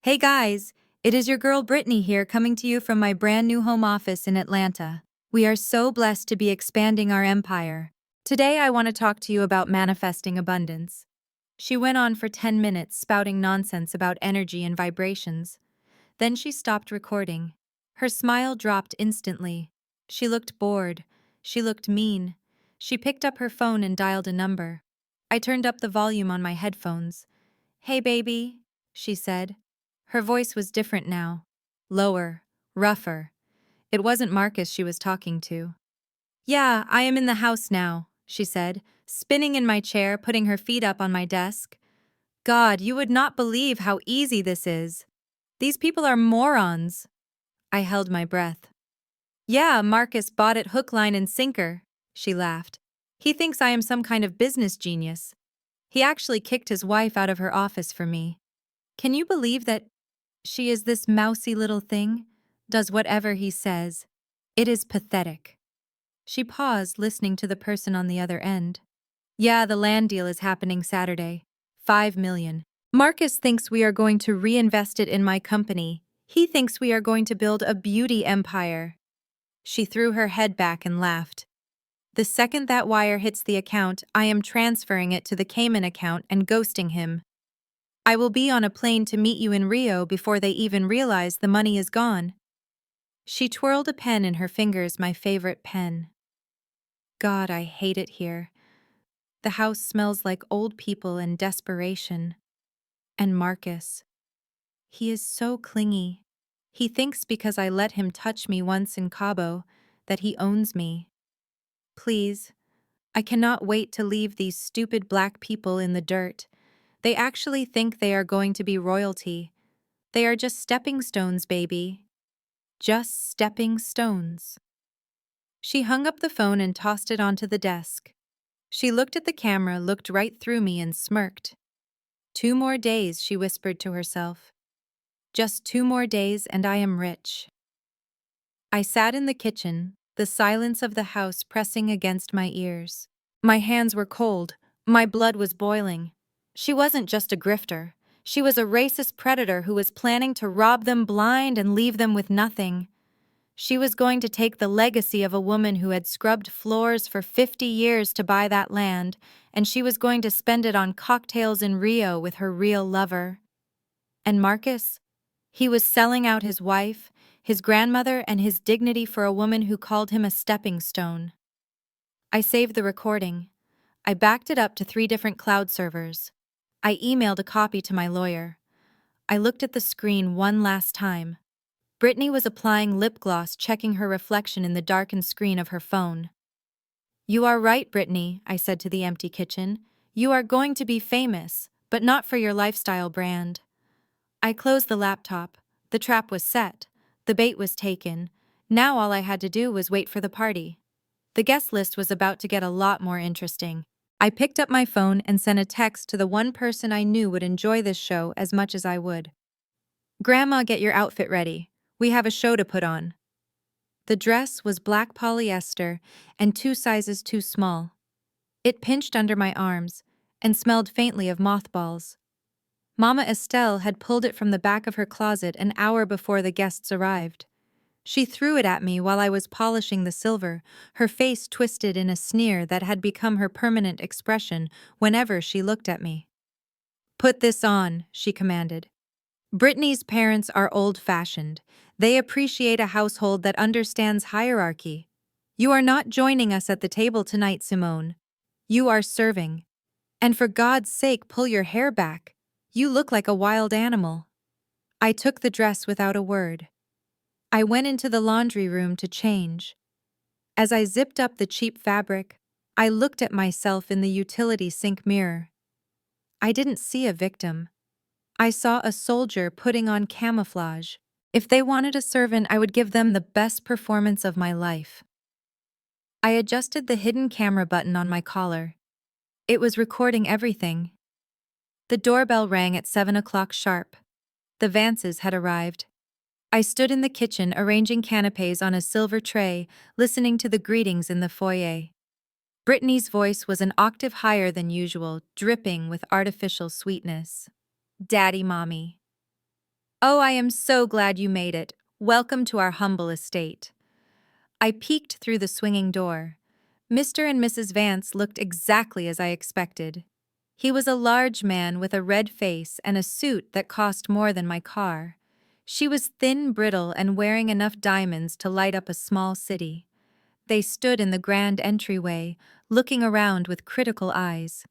"Hey guys, it is your girl Brittany here, coming to you from my brand new home office in Atlanta. We are so blessed to be expanding our empire. Today I want to talk to you about manifesting abundance." She went on for 10 minutes, spouting nonsense about energy and vibrations. Then she stopped recording. Her smile dropped instantly. She looked bored. She looked mean. She picked up her phone and dialed a number. I turned up the volume on my headphones. "Hey baby," she said. Her voice was different now. Lower, rougher. It wasn't Marcus she was talking to. "Yeah, I am in the house now," she said, spinning in my chair, putting her feet up on my desk. "God, you would not believe how easy this is. These people are morons." I held my breath. "Yeah, Marcus bought it hook, line, and sinker," she laughed. "He thinks I am some kind of business genius. He actually kicked his wife out of her office for me. Can you believe that she is this mousy little thing? Does whatever he says. It is pathetic." She paused, listening to the person on the other end. "Yeah, the land deal is happening Saturday. 5 million. Marcus thinks we are going to reinvest it in my company. He thinks we are going to build a beauty empire." She threw her head back and laughed. "The second that wire hits the account, I am transferring it to the Cayman account and ghosting him. I will be on a plane to meet you in Rio before they even realize the money is gone." She twirled a pen in her fingers, my favorite pen. God, I hate it here. The house smells like old people and desperation. And Marcus. He is so clingy. He thinks because I let him touch me once in Cabo that he owns me. Please, I cannot wait to leave these stupid black people in the dirt. They actually think they are going to be royalty. They are just stepping stones, baby. Just stepping stones. She hung up the phone and tossed it onto the desk. She looked at the camera, looked right through me, and smirked. 2 more days, she whispered to herself. Just 2 more days and I am rich. I sat in the kitchen, the silence of the house pressing against my ears. My hands were cold, my blood was boiling. She wasn't just a grifter. She was a racist predator who was planning to rob them blind and leave them with nothing. She was going to take the legacy of a woman who had scrubbed floors for 50 years to buy that land, and she was going to spend it on cocktails in Rio with her real lover. And Marcus? He was selling out his wife, his grandmother, and his dignity for a woman who called him a stepping stone. I saved the recording. I backed it up to 3 different cloud servers. I emailed a copy to my lawyer. I looked at the screen one last time. Brittany was applying lip gloss, checking her reflection in the darkened screen of her phone. "You are right, Brittany," I said to the empty kitchen. "You are going to be famous, but not for your lifestyle brand." I closed the laptop. The trap was set. The bait was taken. Now all I had to do was wait for the party. The guest list was about to get a lot more interesting. I picked up my phone and sent a text to the one person I knew would enjoy this show as much as I would. "Grandma, get your outfit ready. We have a show to put on." The dress was black polyester and 2 sizes too small. It pinched under my arms and smelled faintly of mothballs. Mama Estelle had pulled it from the back of her closet an hour before the guests arrived. She threw it at me while I was polishing the silver, her face twisted in a sneer that had become her permanent expression whenever she looked at me. "Put this on," she commanded. Brittany's parents are old-fashioned. They appreciate a household that understands hierarchy. You are not joining us at the table tonight, Simone. You are serving. And for God's sake, pull your hair back. You look like a wild animal. I took the dress without a word. I went into the laundry room to change. As I zipped up the cheap fabric, I looked at myself in the utility sink mirror. I didn't see a victim. I saw a soldier putting on camouflage. If they wanted a servant, I would give them the best performance of my life. I adjusted the hidden camera button on my collar. It was recording everything. The doorbell rang at 7 o'clock sharp. The Vances had arrived. I stood in the kitchen arranging canapés on a silver tray, listening to the greetings in the foyer. Brittany's voice was an octave higher than usual, dripping with artificial sweetness. "Daddy, Mommy. Oh, I am so glad you made it. Welcome to our humble estate." I peeked through the swinging door. Mr. and Mrs. Vance looked exactly as I expected. He was a large man with a red face and a suit that cost more than my car. She was thin, brittle, and wearing enough diamonds to light up a small city. They stood in the grand entryway, looking around with critical eyes.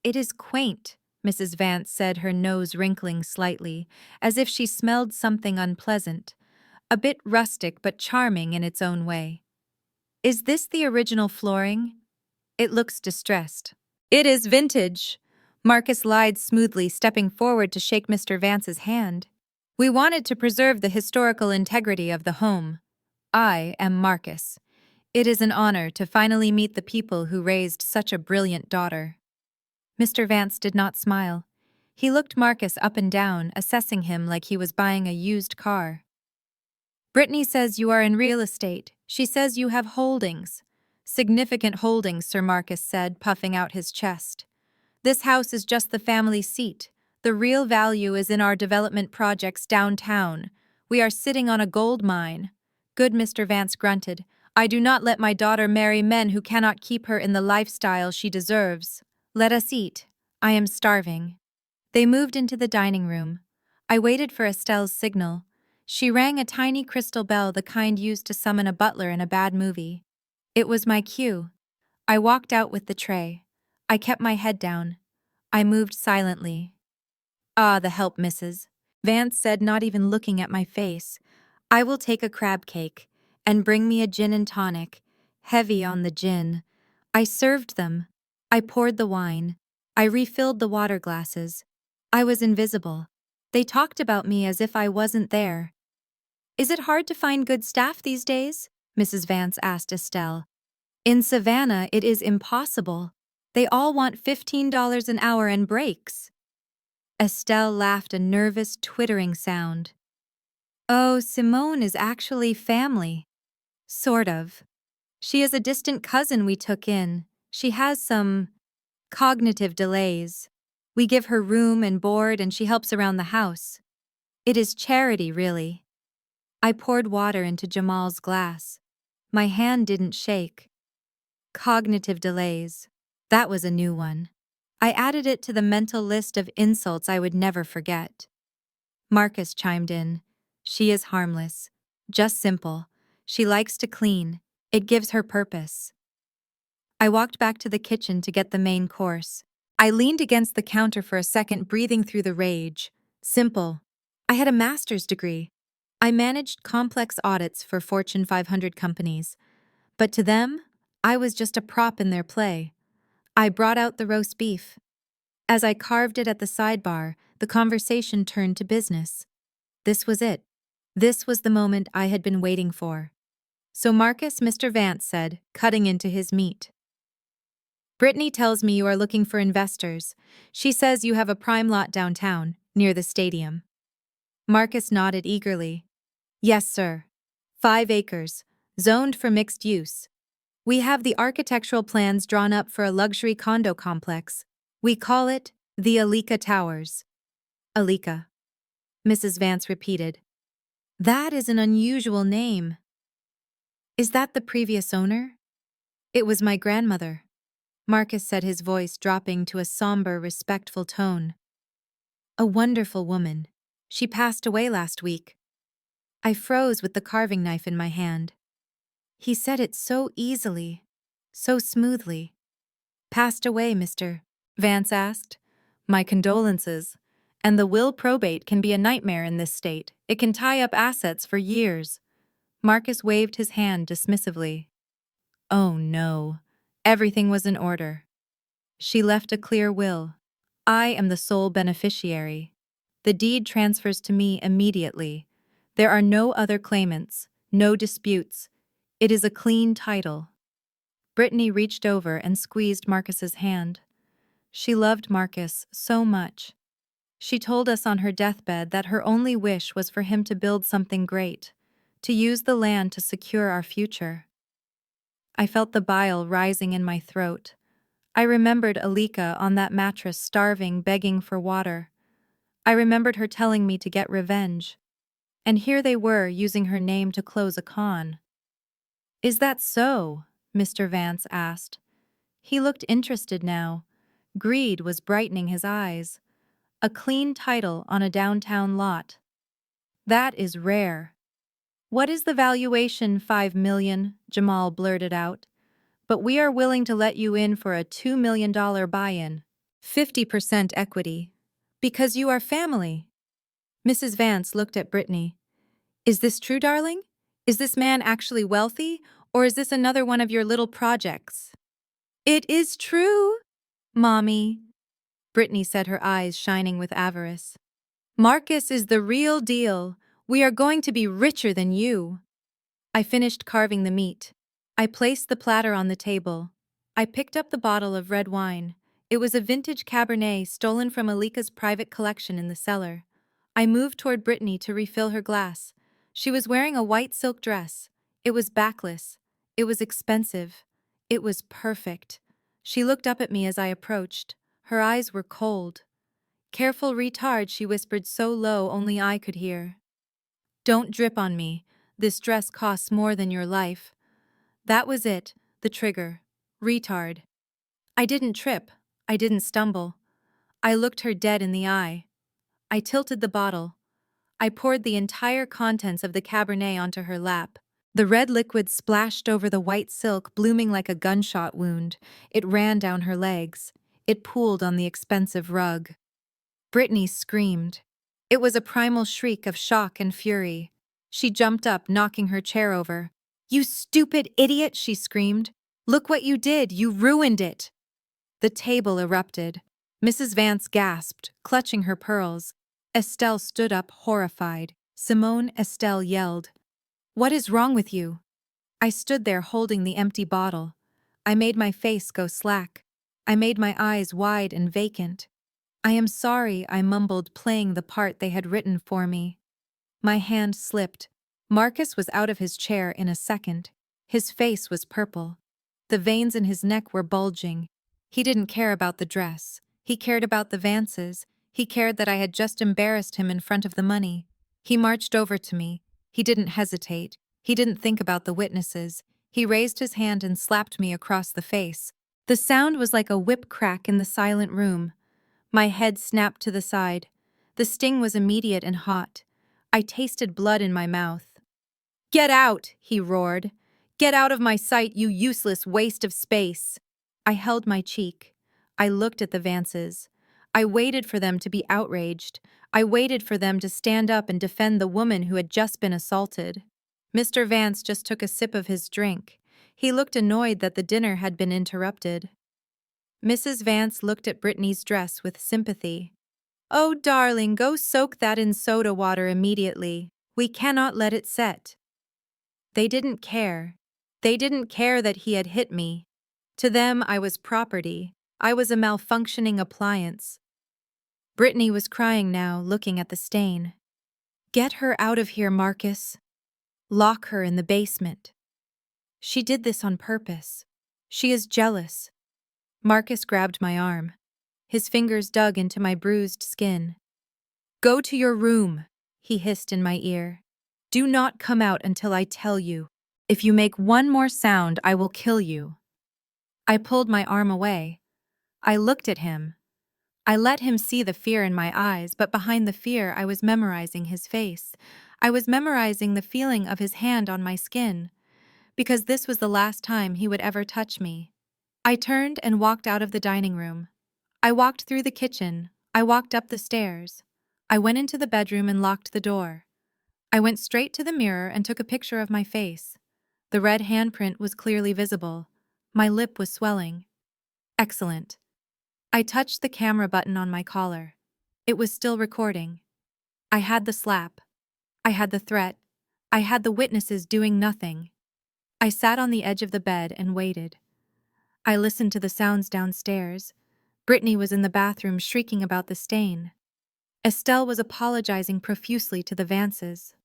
"It is quaint," Mrs. Vance said, her nose wrinkling slightly, as if she smelled something unpleasant. "A bit rustic but charming in its own way." "Is this the original flooring?" "It looks distressed." "It is vintage," Marcus lied smoothly, stepping forward to shake Mr. Vance's hand. "We wanted to preserve the historical integrity of the home. I am Marcus. It is an honor to finally meet the people who raised such a brilliant daughter." Mr. Vance did not smile. He looked Marcus up and down, assessing him like he was buying a used car. "Brittany says you are in real estate. She says you have holdings." "Significant holdings," Sir Marcus said, puffing out his chest. "This house is just the family seat. The real value is in our development projects downtown. We are sitting on a gold mine." "Good," Mr. Vance grunted. "I do not let my daughter marry men who cannot keep her in the lifestyle she deserves. Let us eat. I am starving." They moved into the dining room. I waited for Estelle's signal. She rang a tiny crystal bell, the kind used to summon a butler in a bad movie. It was my cue. I walked out with the tray. I kept my head down. I moved silently. "Ah, the help, Mrs. Vance said, not even looking at my face. "I will take a crab cake, and bring me a gin and tonic. Heavy on the gin." I served them. I poured the wine. I refilled the water glasses. I was invisible. They talked about me as if I wasn't there. "Is it hard to find good staff these days?" Mrs. Vance asked Estelle. "In Savannah, it is impossible. They all want $15 an hour and breaks." Estelle laughed, a nervous, twittering sound. "Oh, Simone is actually family." Sort of. She is a distant cousin we took in. She has some cognitive delays. We give her room and board and she helps around the house. It is charity, really. I poured water into Jamal's glass. My hand didn't shake. Cognitive delays. That was a new one. I added it to the mental list of insults I would never forget. Marcus chimed in. She is harmless. Just simple. She likes to clean. It gives her purpose. I walked back to the kitchen to get the main course. I leaned against the counter for a second, breathing through the rage. Simple. I had a master's degree. I managed complex audits for Fortune 500 companies. But to them, I was just a prop in their play. I brought out the roast beef. As I carved it at the sidebar, the conversation turned to business. This was it. This was the moment I had been waiting for. So Marcus, Mr. Vance said, cutting into his meat. Brittany tells me you are looking for investors. She says you have a prime lot downtown, near the stadium. Marcus nodded eagerly. Yes, sir. 5 acres, zoned for mixed use. We have the architectural plans drawn up for a luxury condo complex. We call it the Alika Towers. Alika. Mrs. Vance repeated. That is an unusual name. Is that the previous owner? It was my grandmother. Marcus said, his voice dropping to a somber, respectful tone. A wonderful woman. She passed away last week. I froze with the carving knife in my hand. He said it so easily, so smoothly. Passed away, Mr. Vance asked. My condolences. And the will probate can be a nightmare in this state. It can tie up assets for years. Marcus waved his hand dismissively. Oh no. Everything was in order. She left a clear will. I am the sole beneficiary. The deed transfers to me immediately. There are no other claimants, no disputes. It is a clean title. Brittany reached over and squeezed Marcus's hand. She loved Marcus so much. She told us on her deathbed that her only wish was for him to build something great, to use the land to secure our future. I felt the bile rising in my throat. I remembered Alika on that mattress, starving, begging for water. I remembered her telling me to get revenge. And here they were, using her name to close a con. Is that so? Mr. Vance asked. He looked interested now. Greed was brightening his eyes. A clean title on a downtown lot. That is rare. What is the valuation? 5 million, Jamal blurted out. But we are willing to let you in for a $2 million buy-in. 50% equity. Because you are family. Mrs. Vance looked at Brittany. Is this true, darling? Is this man actually wealthy, or is this another one of your little projects? It is true, Mommy, Brittany said, her eyes shining with avarice. Marcus is the real deal. We are going to be richer than you. I finished carving the meat. I placed the platter on the table. I picked up the bottle of red wine. It was a vintage Cabernet stolen from Alika's private collection in the cellar. I moved toward Brittany to refill her glass. She was wearing a white silk dress. It was backless. It was expensive. It was perfect. She looked up at me as I approached. Her eyes were cold. Careful, retard, she whispered so low only I could hear. Don't drip on me. This dress costs more than your life. That was it, the trigger. Retard. I didn't trip. I didn't stumble. I looked her dead in the eye. I tilted the bottle. I poured the entire contents of the Cabernet onto her lap. The red liquid splashed over the white silk, blooming like a gunshot wound. It ran down her legs. It pooled on the expensive rug. Brittany screamed. It was a primal shriek of shock and fury. She jumped up, knocking her chair over. You stupid idiot, she screamed. Look what you did. You ruined it. The table erupted. Mrs. Vance gasped, clutching her pearls. Estelle stood up, horrified. Simone, Estelle yelled. What is wrong with you? I stood there holding the empty bottle. I made my face go slack. I made my eyes wide and vacant. I am sorry, I mumbled, playing the part they had written for me. My hand slipped. Marcus was out of his chair in a second. His face was purple. The veins in his neck were bulging. He didn't care about the dress. He cared about the Vances. He cared that I had just embarrassed him in front of the money. He marched over to me. He didn't hesitate. He didn't think about the witnesses. He raised his hand and slapped me across the face. The sound was like a whip crack in the silent room. My head snapped to the side. The sting was immediate and hot. I tasted blood in my mouth. "Get out!" he roared. "Get out of my sight, you useless waste of space!" I held my cheek. I looked at the Vances. I waited for them to be outraged. I waited for them to stand up and defend the woman who had just been assaulted. Mr. Vance just took a sip of his drink. He looked annoyed that the dinner had been interrupted. Mrs. Vance looked at Brittany's dress with sympathy. "Oh, darling, go soak that in soda water immediately. We cannot let it set." They didn't care. They didn't care that he had hit me. To them, I was property. I was a malfunctioning appliance. Brittany was crying now, looking at the stain. "Get her out of here, Marcus. Lock her in the basement. She did this on purpose. She is jealous." Marcus grabbed my arm. His fingers dug into my bruised skin. "Go to your room," he hissed in my ear. "Do not come out until I tell you. If you make one more sound, I will kill you." I pulled my arm away. I looked at him. I let him see the fear in my eyes, but behind the fear I was memorizing his face. I was memorizing the feeling of his hand on my skin, because this was the last time he would ever touch me. I turned and walked out of the dining room. I walked through the kitchen. I walked up the stairs. I went into the bedroom and locked the door. I went straight to the mirror and took a picture of my face. The red handprint was clearly visible. My lip was swelling. Excellent. I touched the camera button on my collar. It was still recording. I had the slap. I had the threat. I had the witnesses doing nothing. I sat on the edge of the bed and waited. I listened to the sounds downstairs. Brittany was in the bathroom shrieking about the stain. Estelle was apologizing profusely to the Vances.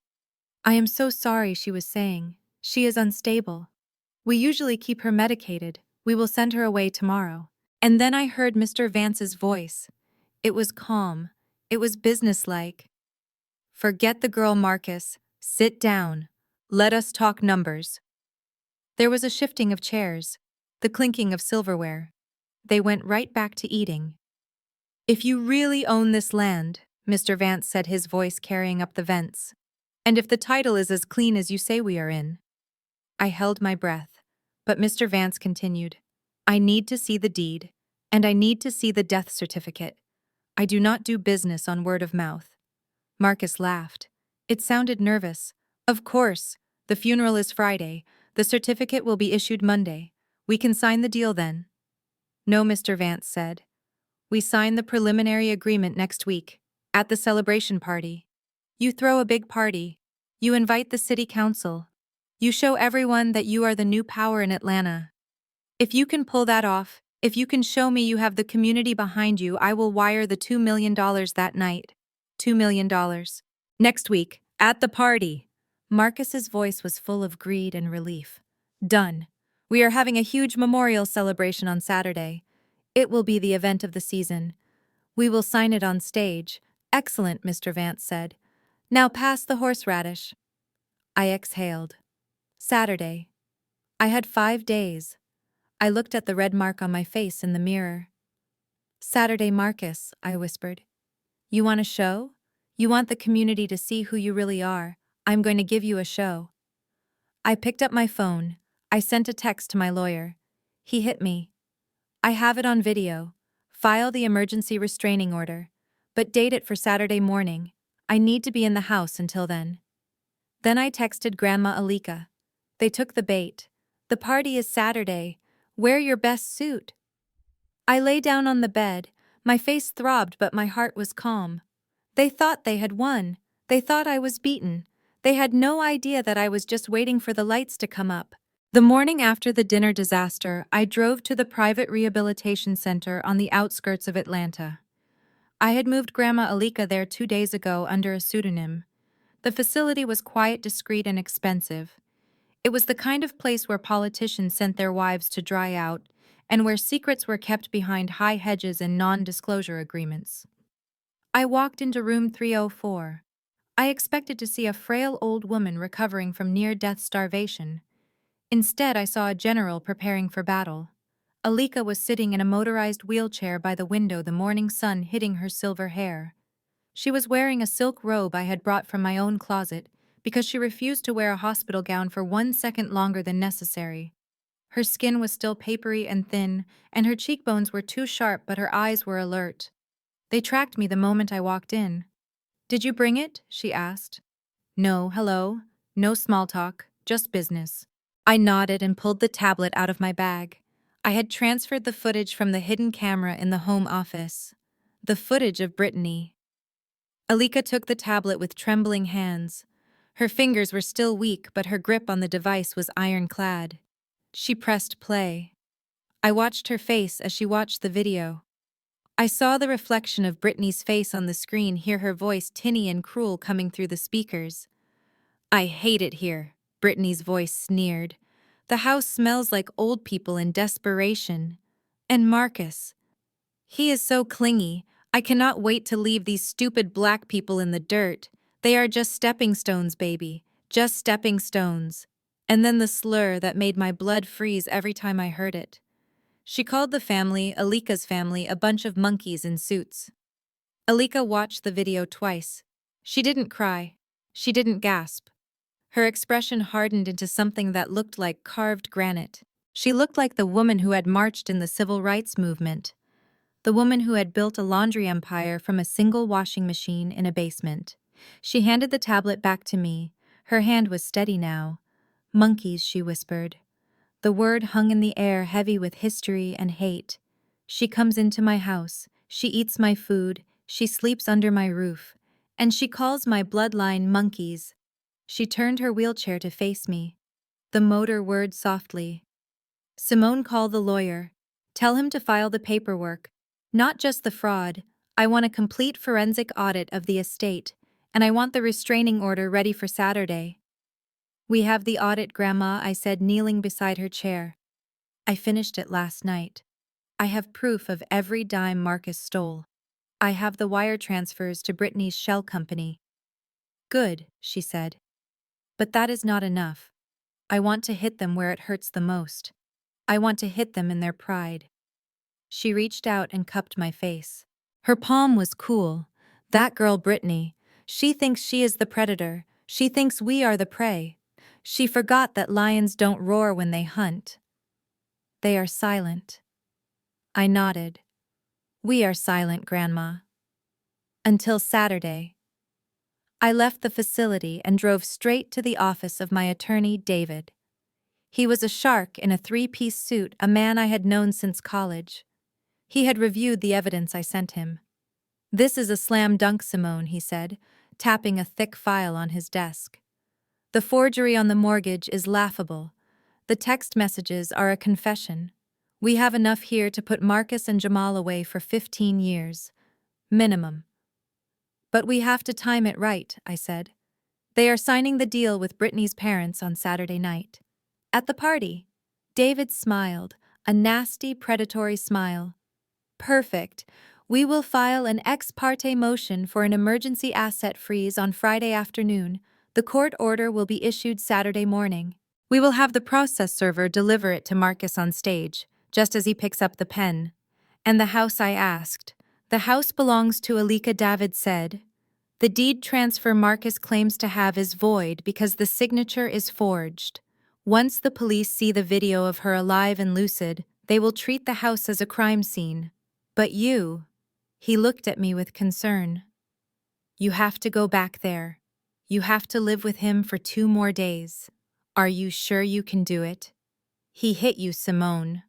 "I am so sorry," she was saying. "She is unstable. We usually keep her medicated. We will send her away tomorrow." And then I heard Mr. Vance's voice. It was calm. It was businesslike. "Forget the girl, Marcus. Sit down. Let us talk numbers." There was a shifting of chairs, the clinking of silverware. They went right back to eating. "If you really own this land," Mr. Vance said, his voice carrying up the vents, "and if the title is as clean as you say we are in." I held my breath, but Mr. Vance continued, "I need to see the deed, and I need to see the death certificate. I do not do business on word of mouth." Marcus laughed. It sounded nervous. "Of course. The funeral is Friday. The certificate will be issued Monday. We can sign the deal then." "No," Mr. Vance said. "We sign the preliminary agreement next week, at the celebration party. You throw a big party. You invite the city council. You show everyone that you are the new power in Atlanta. If you can pull that off, if you can show me you have the community behind you, I will wire the $2 million that night. $2 million. Next week, at the party." Marcus's voice was full of greed and relief. "Done. We are having a huge memorial celebration on Saturday. It will be the event of the season. We will sign it on stage." "Excellent," Mr. Vance said. "Now pass the horseradish." I exhaled. Saturday. I had 5 days. I looked at the red mark on my face in the mirror. "Saturday, Marcus," I whispered. "You want a show? You want the community to see who you really are? I'm going to give you a show." I picked up my phone. I sent a text to my lawyer. He hit me. "I have it on video. File the emergency restraining order, but date it for Saturday morning. I need to be in the house until then." Then I texted Grandma Alika. They took the bait. "The party is Saturday. Wear your best suit." I lay down on the bed. My face throbbed, but my heart was calm. They thought they had won. They thought I was beaten. They had no idea that I was just waiting for the lights to come up. The morning after the dinner disaster, I drove to the private rehabilitation center on the outskirts of Atlanta. I had moved Grandma Alika there 2 days ago under a pseudonym. The facility was quiet, discreet, and expensive. It was the kind of place where politicians sent their wives to dry out, and where secrets were kept behind high hedges and non-disclosure agreements. I walked into room 304. I expected to see a frail old woman recovering from near-death starvation. Instead, I saw a general preparing for battle. Alika was sitting in a motorized wheelchair by the window, the morning sun hitting her silver hair. She was wearing a silk robe I had brought from my own closet because she refused to wear a hospital gown for 1 second longer than necessary. Her skin was still papery and thin, and her cheekbones were too sharp, but her eyes were alert. They tracked me the moment I walked in. "Did you bring it?" she asked. "No, hello. No small talk, just business." I nodded and pulled the tablet out of my bag. I had transferred the footage from the hidden camera in the home office. The footage of Brittany. Alika took the tablet with trembling hands. Her fingers were still weak, but her grip on the device was ironclad. She pressed play. I watched her face as she watched the video. I saw the reflection of Brittany's face on the screen, hear her voice tinny and cruel coming through the speakers. "I hate it here," Brittany's voice sneered. "The house smells like old people in desperation. And Marcus. He is so clingy. I cannot wait to leave these stupid black people in the dirt. They are just stepping stones, baby. Just stepping stones." And then the slur that made my blood freeze every time I heard it. She called the family, Alika's family, a bunch of monkeys in suits. Alika watched the video twice. She didn't cry. She didn't gasp. Her expression hardened into something that looked like carved granite. She looked like the woman who had marched in the civil rights movement. The woman who had built a laundry empire from a single washing machine in a basement. She handed the tablet back to me. Her hand was steady now. "Monkeys," she whispered. The word hung in the air, heavy with history and hate. "She comes into my house. She eats my food. She sleeps under my roof. And she calls my bloodline monkeys." She turned her wheelchair to face me. The motor whirred softly. "Simone, call the lawyer. Tell him to file the paperwork. Not just the fraud. I want a complete forensic audit of the estate, and I want the restraining order ready for Saturday." "We have the audit, Grandma," I said, kneeling beside her chair. "I finished it last night. I have proof of every dime Marcus stole. I have the wire transfers to Brittany's shell company." "Good," she said. "But that is not enough. I want to hit them where it hurts the most. I want to hit them in their pride." She reached out and cupped my face. Her palm was cool. "That girl Brittany, she thinks she is the predator. She thinks we are the prey. She forgot that lions don't roar when they hunt. They are silent." I nodded. "We are silent, Grandma. Until Saturday." I left the facility and drove straight to the office of my attorney, David. He was a shark in a three-piece suit, a man I had known since college. He had reviewed the evidence I sent him. "This is a slam dunk, Simone," he said, tapping a thick file on his desk. "The forgery on the mortgage is laughable. The text messages are a confession. We have enough here to put Marcus and Jamal away for 15 years. Minimum." "But we have to time it right," I said. "They are signing the deal with Brittany's parents on Saturday night." At the party, David smiled, a nasty, predatory smile. "Perfect. We will file an ex parte motion for an emergency asset freeze on Friday afternoon. The court order will be issued Saturday morning. We will have the process server deliver it to Marcus on stage, just as he picks up the pen." "And the house?" I asked. "The house belongs to Alika," David said. "The deed transfer Marcus claims to have is void because the signature is forged. Once the police see the video of her alive and lucid, they will treat the house as a crime scene. But you," he looked at me with concern, "you have to go back there. You have to live with him for 2 more days. Are you sure you can do it? He hit you, Simone."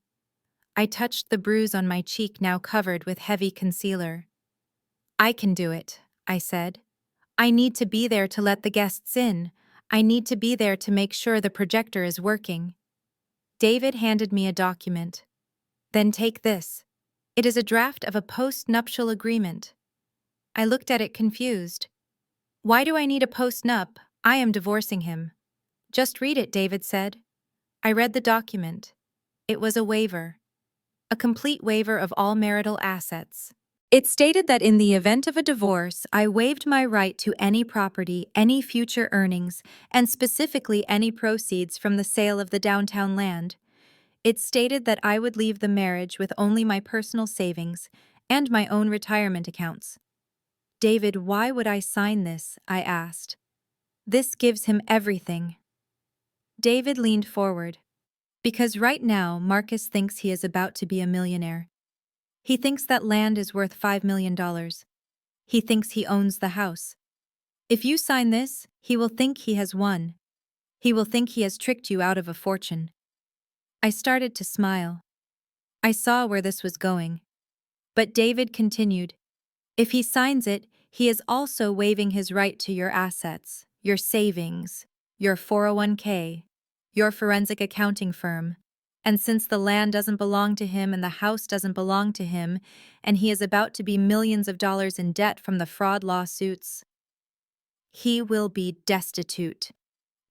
I touched the bruise on my cheek, now covered with heavy concealer. "I can do it," I said. "I need to be there to let the guests in. I need to be there to make sure the projector is working." David handed me a document. "Then take this. It is a draft of a post-nuptial agreement." I looked at it confused. "Why do I need a post-nup? I am divorcing him." Just read it, David said. I read the document. It was a waiver. A complete waiver of all marital assets. It stated that in the event of a divorce, I waived my right to any property, any future earnings, and specifically any proceeds from the sale of the downtown land. It stated that I would leave the marriage with only my personal savings and my own retirement accounts. David, why would I sign this? I asked. This gives him everything. David leaned forward. Because right now, Marcus thinks he is about to be a millionaire. He thinks that land is worth $5 million. He thinks he owns the house. If you sign this, he will think he has won. He will think he has tricked you out of a fortune. I started to smile. I saw where this was going. But David continued. If he signs it, he is also waiving his right to your assets, your savings, your 401k, your forensic accounting firm. And since the land doesn't belong to him and the house doesn't belong to him, and he is about to be millions of dollars in debt from the fraud lawsuits, he will be destitute,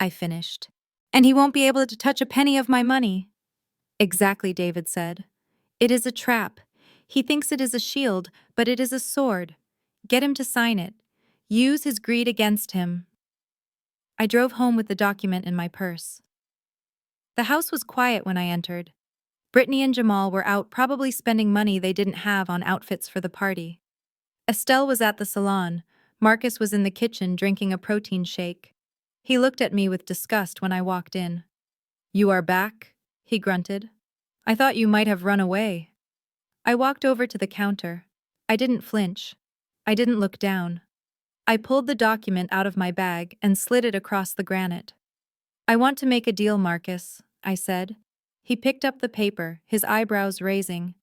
I finished. And he won't be able to touch a penny of my money. Exactly, David said. It is a trap. He thinks it is a shield, but it is a sword. Get him to sign it. Use his greed against him. I drove home with the document in my purse. The house was quiet when I entered. Brittany and Jamal were out probably spending money they didn't have on outfits for the party. Estelle was at the salon. Marcus was in the kitchen drinking a protein shake. He looked at me with disgust when I walked in. You are back? He grunted. I thought you might have run away. I walked over to the counter. I didn't flinch. I didn't look down. I pulled the document out of my bag and slid it across the granite. I want to make a deal, Marcus, I said. He picked up the paper, his eyebrows raising.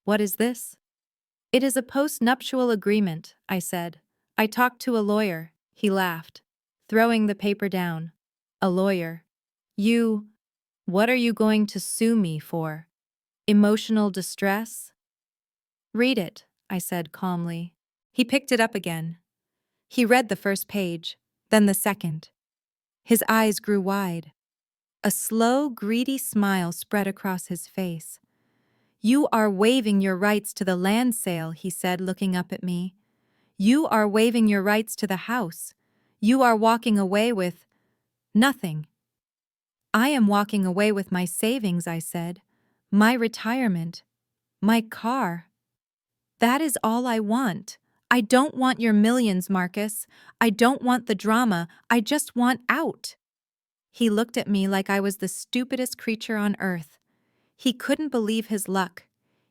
What is this? It is a post-nuptial agreement, I said. I talked to a lawyer, he laughed, throwing the paper down. A lawyer. What are you going to sue me for? Emotional distress? Read it, I said calmly. He picked it up again. He read the first page, then the second. His eyes grew wide. A slow, greedy smile spread across his face. You are waiving your rights to the land sale, he said, looking up at me. You are waiving your rights to the house. You are walking away with nothing. I am walking away with my savings, I said. My retirement. My car. That is all I want. I don't want your millions, Marcus. I don't want the drama. I just want out. He looked at me like I was the stupidest creature on earth. He couldn't believe his luck.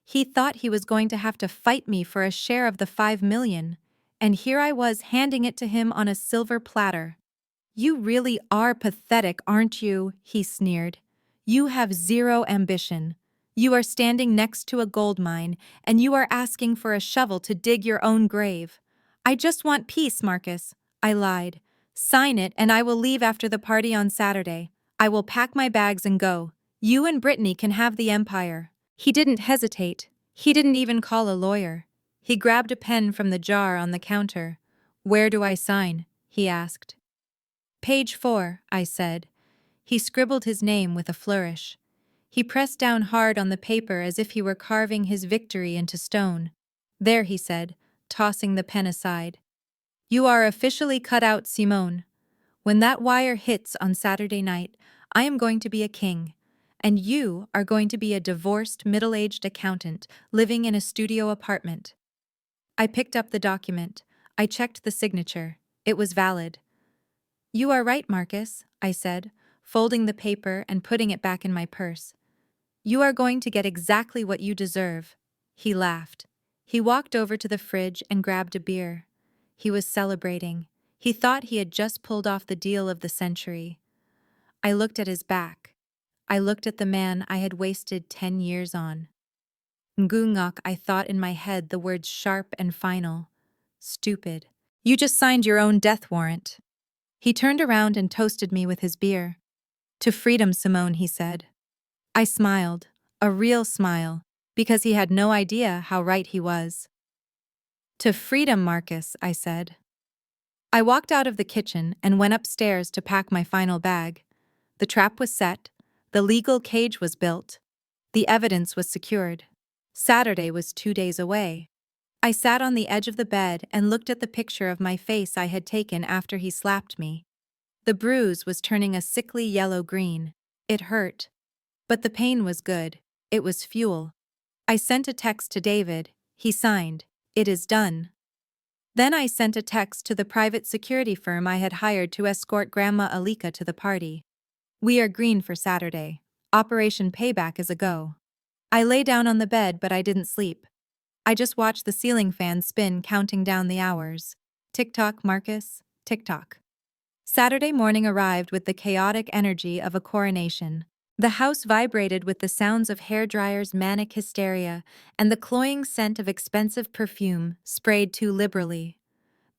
He thought he was going to have to fight me for a share of the $5 million, and here I was handing it to him on a silver platter. You really are pathetic, aren't you? He sneered. You have zero ambition. You are standing next to a gold mine, and you are asking for a shovel to dig your own grave. I just want peace, Marcus, I lied. Sign it, and I will leave after the party on Saturday. I will pack my bags and go. You and Brittany can have the empire. He didn't hesitate. He didn't even call a lawyer. He grabbed a pen from the jar on the counter. Where do I sign? He asked. Page 4, I said. He scribbled his name with a flourish. He pressed down hard on the paper as if he were carving his victory into stone. There, he said, tossing the pen aside. You are officially cut out, Simone. When that wire hits on Saturday night, I am going to be a king, and you are going to be a divorced, middle-aged accountant living in a studio apartment. I picked up the document. I checked the signature. It was valid. You are right, Marcus, I said, folding the paper and putting it back in my purse. You are going to get exactly what you deserve. He laughed. He walked over to the fridge and grabbed a beer. He was celebrating. He thought he had just pulled off the deal of the century. I looked at his back. I looked at the man I had wasted 10 years on. Ngungok, I thought in my head the words sharp and final. Stupid. You just signed your own death warrant. He turned around and toasted me with his beer. To freedom, Simone, he said. I smiled, a real smile, because he had no idea how right he was. To freedom, Marcus, I said. I walked out of the kitchen and went upstairs to pack my final bag. The trap was set, the legal cage was built, the evidence was secured. Saturday was 2 days away. I sat on the edge of the bed and looked at the picture of my face I had taken after he slapped me. The bruise was turning a sickly yellow-green. It hurt. But the pain was good. It was fuel. I sent a text to David. He signed, "It is done." Then I sent a text to the private security firm I had hired to escort Grandma Alika to the party. "We are green for Saturday. Operation Payback is a go." I lay down on the bed, but I didn't sleep. I just watched the ceiling fan spin, counting down the hours. Tick-tock, Marcus, tick-tock. Saturday morning arrived with the chaotic energy of a coronation. The house vibrated with the sounds of hairdryers' manic hysteria and the cloying scent of expensive perfume sprayed too liberally.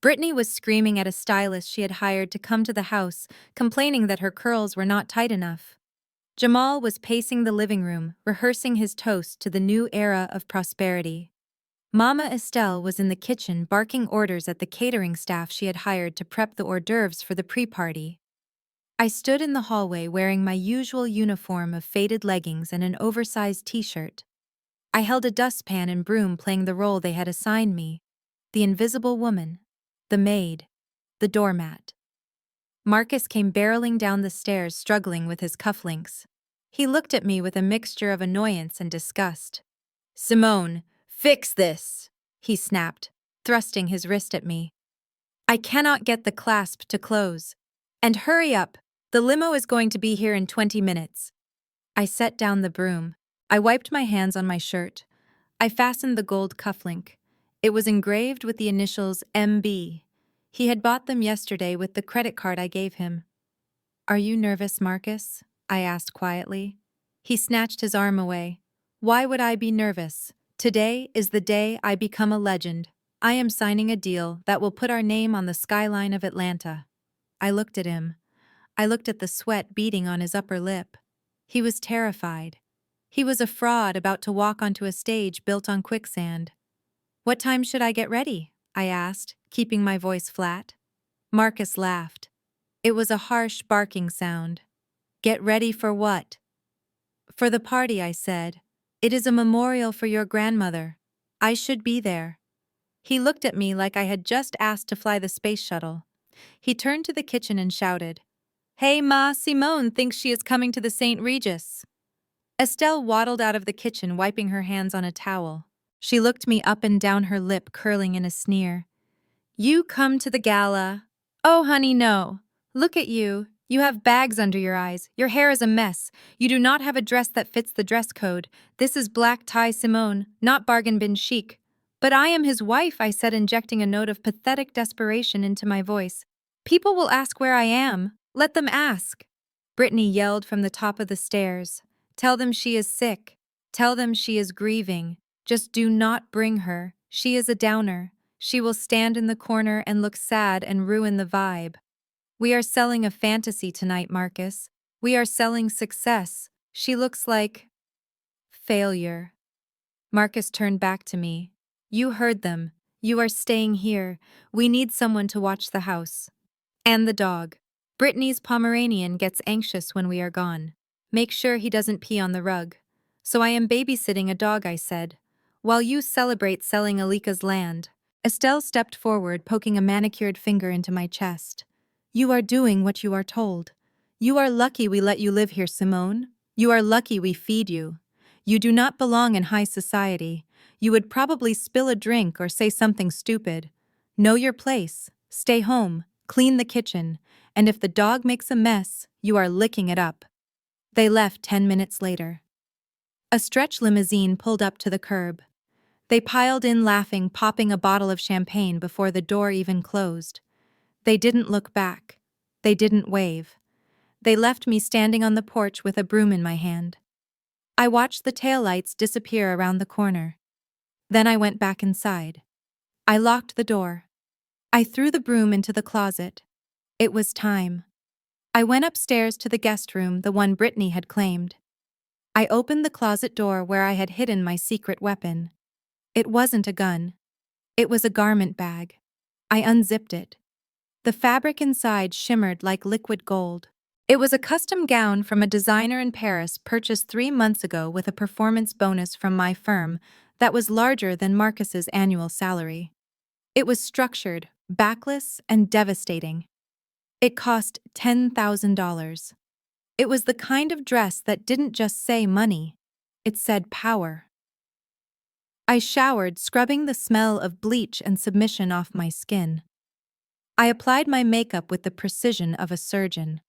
Brittany was screaming at a stylist she had hired to come to the house, complaining that her curls were not tight enough. Jamal was pacing the living room, rehearsing his toast to the new era of prosperity. Mama Estelle was in the kitchen barking orders at the catering staff she had hired to prep the hors d'oeuvres for the pre-party. I stood in the hallway wearing my usual uniform of faded leggings and an oversized t-shirt. I held a dustpan and broom, playing the role they had assigned me: the invisible woman, the maid, the doormat. Marcus came barreling down the stairs, struggling with his cufflinks. He looked at me with a mixture of annoyance and disgust. "Simone, fix this," he snapped, thrusting his wrist at me. "I cannot get the clasp to close. And hurry up, the limo is going to be here in 20 minutes. I set down the broom. I wiped my hands on my shirt. I fastened the gold cufflink. It was engraved with the initials MB. He had bought them yesterday with the credit card I gave him. "Are you nervous, Marcus?" I asked quietly. He snatched his arm away. "Why would I be nervous? Today is the day I become a legend. I am signing a deal that will put our name on the skyline of Atlanta." I looked at him. I looked at the sweat beading on his upper lip. He was terrified. He was a fraud about to walk onto a stage built on quicksand. "What time should I get ready?" I asked, keeping my voice flat. Marcus laughed. It was a harsh, barking sound. "Get ready for what?" "For the party," I said. "It is a memorial for your grandmother. I should be there." He looked at me like I had just asked to fly the space shuttle. He turned to the kitchen and shouted, "Hey Ma, Simone thinks she is coming to the St. Regis." Estelle waddled out of the kitchen, wiping her hands on a towel. She looked me up and down, her lip curling in a sneer. "You come to the gala?" "Oh, honey, no. Look at you. You have bags under your eyes. Your hair is a mess. You do not have a dress that fits the dress code. This is black tie Simone, not bargain bin chic." "But I am his wife," I said, injecting a note of pathetic desperation into my voice. "People will ask where I am. Let them ask." Brittany yelled from the top of the stairs. "Tell them she is sick. Tell them she is grieving. Just do not bring her. She is a downer. She will stand in the corner and look sad and ruin the vibe." "We are selling a fantasy tonight, Marcus. We are selling success. She looks like failure." Marcus turned back to me. "You heard them. You are staying here. We need someone to watch the house. And the dog. Brittany's Pomeranian gets anxious when we are gone. Make sure he doesn't pee on the rug." "So I am babysitting a dog," I said, "while you celebrate selling Alika's land." Estelle stepped forward, poking a manicured finger into my chest. "You are doing what you are told. You are lucky we let you live here, Simone. You are lucky we feed you. You do not belong in high society. You would probably spill a drink or say something stupid. Know your place. Stay home. Clean the kitchen. And if the dog makes a mess, you are licking it up." They left 10 minutes later. A stretch limousine pulled up to the curb. They piled in laughing, popping a bottle of champagne before the door even closed. They didn't look back. They didn't wave. They left me standing on the porch with a broom in my hand. I watched the taillights disappear around the corner. Then I went back inside. I locked the door. I threw the broom into the closet. It was time. I went upstairs to the guest room, the one Brittany had claimed. I opened the closet door where I had hidden my secret weapon. It wasn't a gun. It was a garment bag. I unzipped it. The fabric inside shimmered like liquid gold. It was a custom gown from a designer in Paris purchased 3 months ago with a performance bonus from my firm that was larger than Marcus's annual salary. It was structured, backless, and devastating. It cost $10,000. It was the kind of dress that didn't just say money, it said power. I showered, scrubbing the smell of bleach and submission off my skin. I applied my makeup with the precision of a surgeon.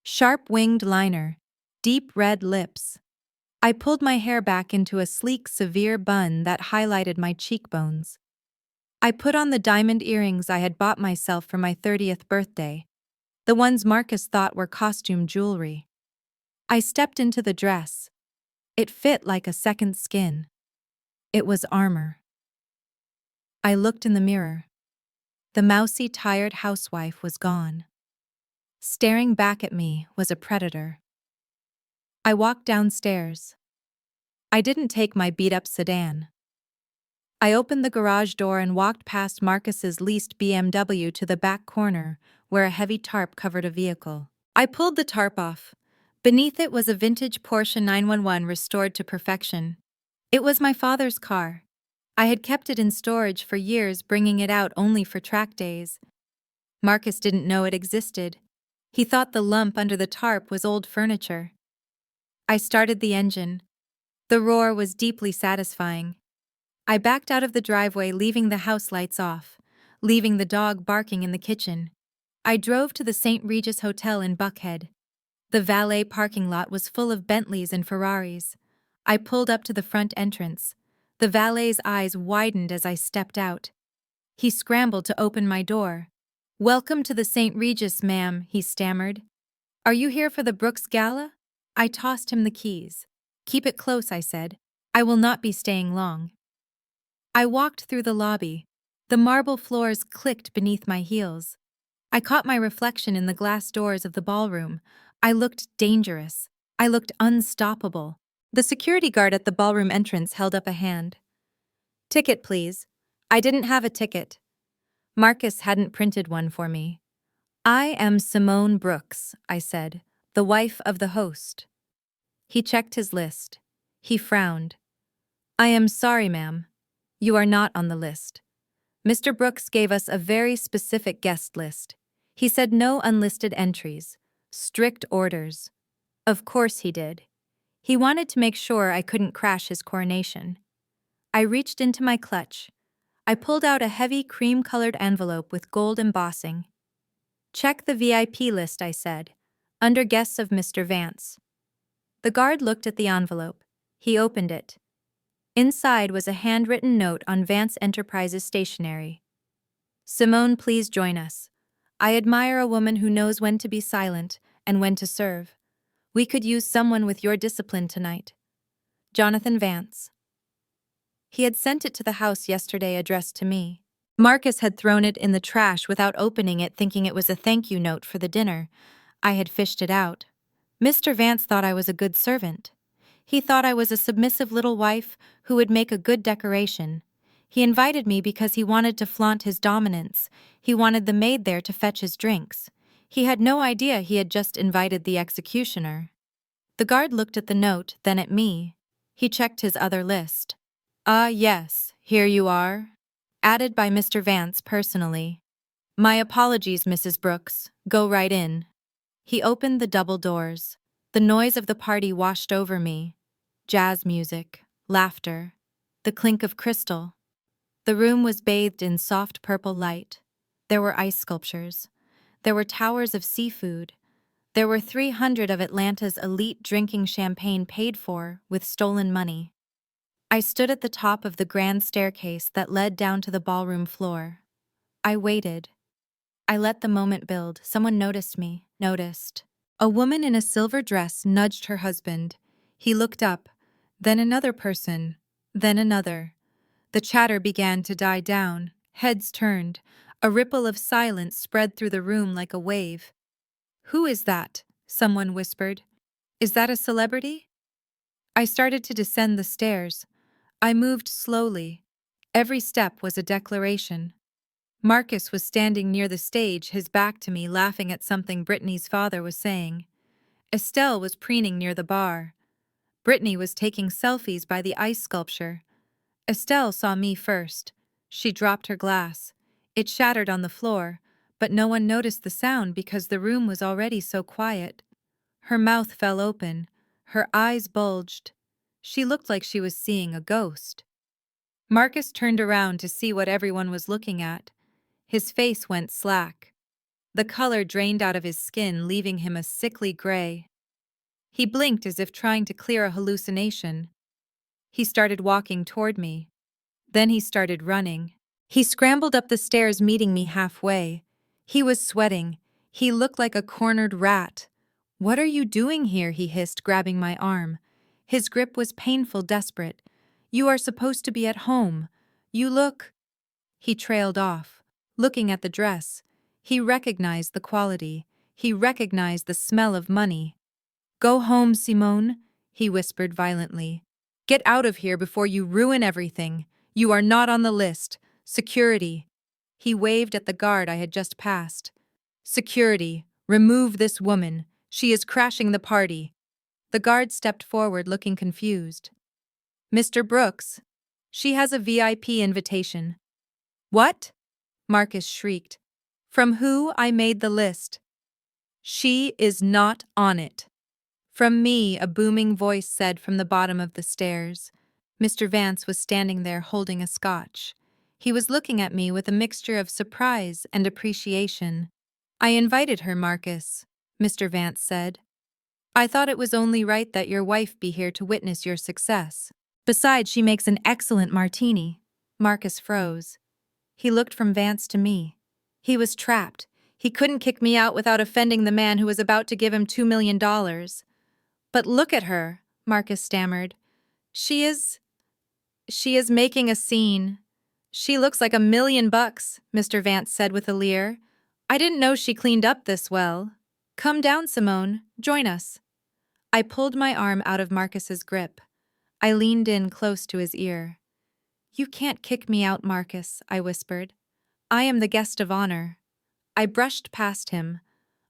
Sharp winged liner, deep red lips. I pulled my hair back into a sleek, severe bun that highlighted my cheekbones. I put on the diamond earrings I had bought myself for my 30th birthday, the ones Marcus thought were costume jewelry. I stepped into the dress. It fit like a second skin. It was armor. I looked in the mirror. The mousy, tired housewife was gone. Staring back at me was a predator. I walked downstairs. I didn't take my beat-up sedan. I opened the garage door and walked past Marcus's leased BMW to the back corner, where a heavy tarp covered a vehicle. I pulled the tarp off. Beneath it was a vintage Porsche 911 restored to perfection. It was my father's car. I had kept it in storage for years, bringing it out only for track days. Marcus didn't know it existed. He thought the lump under the tarp was old furniture. I started the engine. The roar was deeply satisfying. I backed out of the driveway, leaving the house lights off, leaving the dog barking in the kitchen. I drove to the St. Regis Hotel in Buckhead. The valet parking lot was full of Bentleys and Ferraris. I pulled up to the front entrance. The valet's eyes widened as I stepped out. He scrambled to open my door. "Welcome to the St. Regis, ma'am," he stammered. "Are you here for the Brooks Gala?" I tossed him the keys. "Keep it close," I said. "I will not be staying long." I walked through the lobby. The marble floors clicked beneath my heels. I caught my reflection in the glass doors of the ballroom. I looked dangerous. I looked unstoppable. The security guard at the ballroom entrance held up a hand. "Ticket, please." I didn't have a ticket. Marcus hadn't printed one for me. "I am Simone Brooks," I said, "the wife of the host." He checked his list. He frowned. "I am sorry, ma'am. You are not on the list. Mr. Brooks gave us a very specific guest list. He said no unlisted entries. Strict orders. Of course he did. He wanted to make sure I couldn't crash his coronation." I reached into my clutch. I pulled out a heavy cream-colored envelope with gold embossing. "Check the VIP list," I said, "under guests of Mr. Vance." The guard looked at the envelope. He opened it. Inside was a handwritten note on Vance Enterprises stationery. "Simone, please join us. I admire a woman who knows when to be silent and when to serve. We could use someone with your discipline tonight. Jonathan Vance." He had sent it to the house yesterday, addressed to me. Marcus had thrown it in the trash without opening it, thinking it was a thank you note for the dinner. I had fished it out. Mr. Vance thought I was a good servant. He thought I was a submissive little wife who would make a good decoration. He invited me because he wanted to flaunt his dominance. He wanted the maid there to fetch his drinks. He had no idea he had just invited the executioner. The guard looked at the note, then at me. He checked his other list. "Ah, yes, here you are. Added by Mr. Vance personally. My apologies, Mrs. Brooks. Go right in." He opened the double doors. The noise of the party washed over me. Jazz music, laughter, the clink of crystal. The room was bathed in soft purple light. There were ice sculptures. There were towers of seafood. There were 300 of Atlanta's elite drinking champagne paid for with stolen money. I stood at the top of the grand staircase that led down to the ballroom floor. I waited. I let the moment build. Someone noticed me. Noticed. A woman in a silver dress nudged her husband. He looked up. Then another person. Then another. The chatter began to die down. Heads turned. A ripple of silence spread through the room like a wave. "Who is that?" someone whispered. "Is that a celebrity?" I started to descend the stairs. I moved slowly. Every step was a declaration. Marcus was standing near the stage, his back to me, laughing at something Brittany's father was saying. Estelle was preening near the bar. Brittany was taking selfies by the ice sculpture. Estelle saw me first. She dropped her glass. It shattered on the floor, but no one noticed the sound because the room was already so quiet. Her mouth fell open. Her eyes bulged. She looked like she was seeing a ghost. Marcus turned around to see what everyone was looking at. His face went slack. The color drained out of his skin, leaving him a sickly gray. He blinked as if trying to clear a hallucination. He started walking toward me. Then he started running. He scrambled up the stairs, meeting me halfway. He was sweating. He looked like a cornered rat. "What are you doing here?" he hissed, grabbing my arm. His grip was painful, desperate. "You are supposed to be at home. You look—" He trailed off, looking at the dress. He recognized the quality. He recognized the smell of money. "Go home, Simone," he whispered violently. "Get out of here before you ruin everything. You are not on the list. Security." He waved at the guard I had just passed. "Security, remove this woman. She is crashing the party." The guard stepped forward, looking confused. "Mr. Brooks, she has a VIP invitation." "What?" Marcus shrieked. "From who I made the list. She is not on it." "From me," a booming voice said from the bottom of the stairs. Mr. Vance was standing there holding a scotch. He was looking at me with a mixture of surprise and appreciation. "I invited her, Marcus," Mr. Vance said. "I thought it was only right that your wife be here to witness your success. Besides, she makes an excellent martini." Marcus froze. He looked from Vance to me. He was trapped. He couldn't kick me out without offending the man who was about to give him $2 million. "But look at her," Marcus stammered. She is making a scene." "She looks like $1 million, Mr. Vance said with a leer. "I didn't know she cleaned up this well. Come down, Simone. Join us." I pulled my arm out of Marcus's grip. I leaned in close to his ear. "You can't kick me out, Marcus," I whispered. "I am the guest of honor." I brushed past him.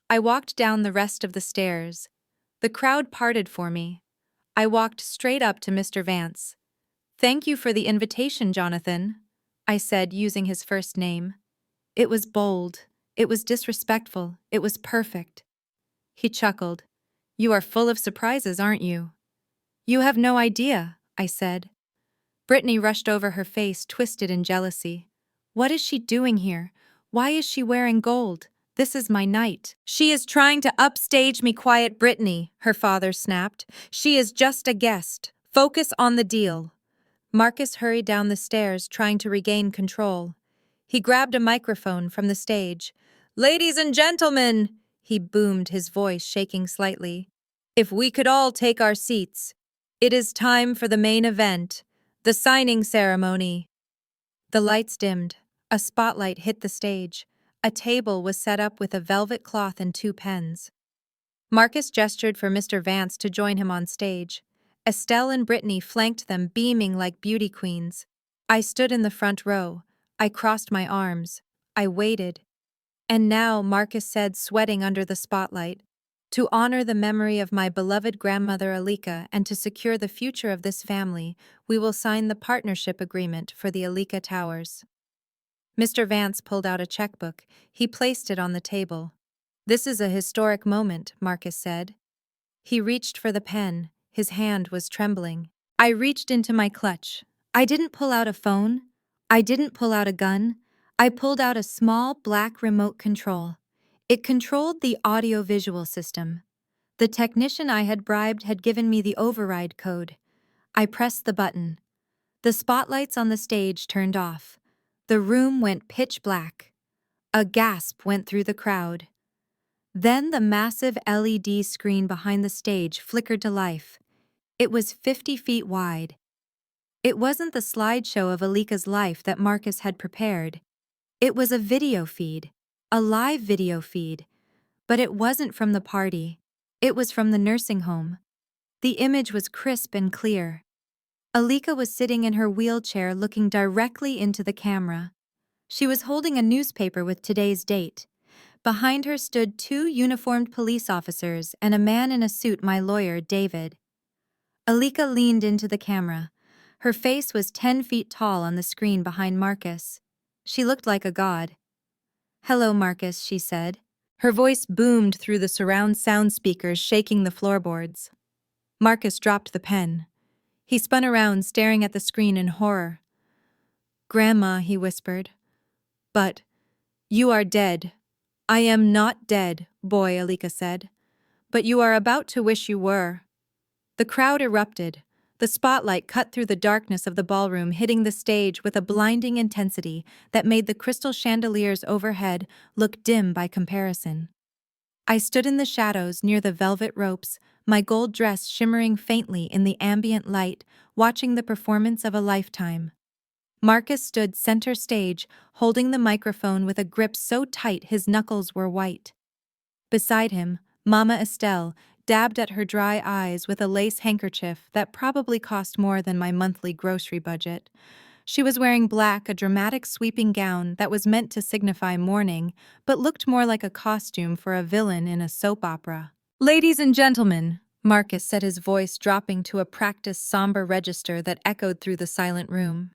I walked down the rest of the stairs. The crowd parted for me. I walked straight up to Mr. Vance. "Thank you for the invitation, Jonathan," I said, using his first name. It was bold. It was disrespectful. It was perfect. He chuckled. "You are full of surprises, aren't you?" "You have no idea," I said. Brittany rushed over, her face twisted in jealousy. "What is she doing here? Why is she wearing gold? This is my night." "She is trying to upstage me." "Quiet, Brittany," her father snapped. "She is just a guest. Focus on the deal." Marcus hurried down the stairs, trying to regain control. He grabbed a microphone from the stage. "Ladies and gentlemen," he boomed, his voice shaking slightly, "if we could all take our seats. It is time for the main event, the signing ceremony." The lights dimmed. A spotlight hit the stage. A table was set up with a velvet cloth and 2 pens. Marcus gestured for Mr. Vance to join him on stage. Estelle and Brittany flanked them, beaming like beauty queens. I stood in the front row. I crossed my arms. I waited. "And now," Marcus said, sweating under the spotlight, "to honor the memory of my beloved grandmother Alika and to secure the future of this family, we will sign the partnership agreement for the Alika Towers." Mr. Vance pulled out a checkbook. He placed it on the table. "This is a historic moment," Marcus said. He reached for the pen. His hand was trembling. I reached into my clutch. I didn't pull out a phone. I didn't pull out a gun. I pulled out a small black remote control. It controlled the audio-visual system. The technician I had bribed had given me the override code. I pressed the button. The spotlights on the stage turned off. The room went pitch black. A gasp went through the crowd. Then the massive LED screen behind the stage flickered to life. It was 50 feet wide. It wasn't the slideshow of Alika's life that Marcus had prepared. It was a video feed, a live video feed. But it wasn't from the party. It was from the nursing home. The image was crisp and clear. Alika was sitting in her wheelchair looking directly into the camera. She was holding a newspaper with today's date. Behind her stood two uniformed police officers and a man in a suit, my lawyer, David. Alika leaned into the camera. Her face was 10 feet tall on the screen behind Marcus. She looked like a god. "Hello, Marcus," she said. Her voice boomed through the surround sound speakers, shaking the floorboards. Marcus dropped the pen. He spun around, staring at the screen in horror. "Grandma," he whispered. "But you are dead." "I am not dead, boy," Alika said. "But you are about to wish you were." The crowd erupted. The spotlight cut through the darkness of the ballroom, hitting the stage with a blinding intensity that made the crystal chandeliers overhead look dim by comparison. I stood in the shadows near the velvet ropes, my gold dress shimmering faintly in the ambient light, watching the performance of a lifetime. Marcus stood center stage, holding the microphone with a grip so tight his knuckles were white. Beside him, Mama Estelle dabbed at her dry eyes with a lace handkerchief that probably cost more than my monthly grocery budget. She was wearing black, a dramatic sweeping gown that was meant to signify mourning, but looked more like a costume for a villain in a soap opera. "Ladies and gentlemen," Marcus said, his voice dropping to a practiced somber register that echoed through the silent room.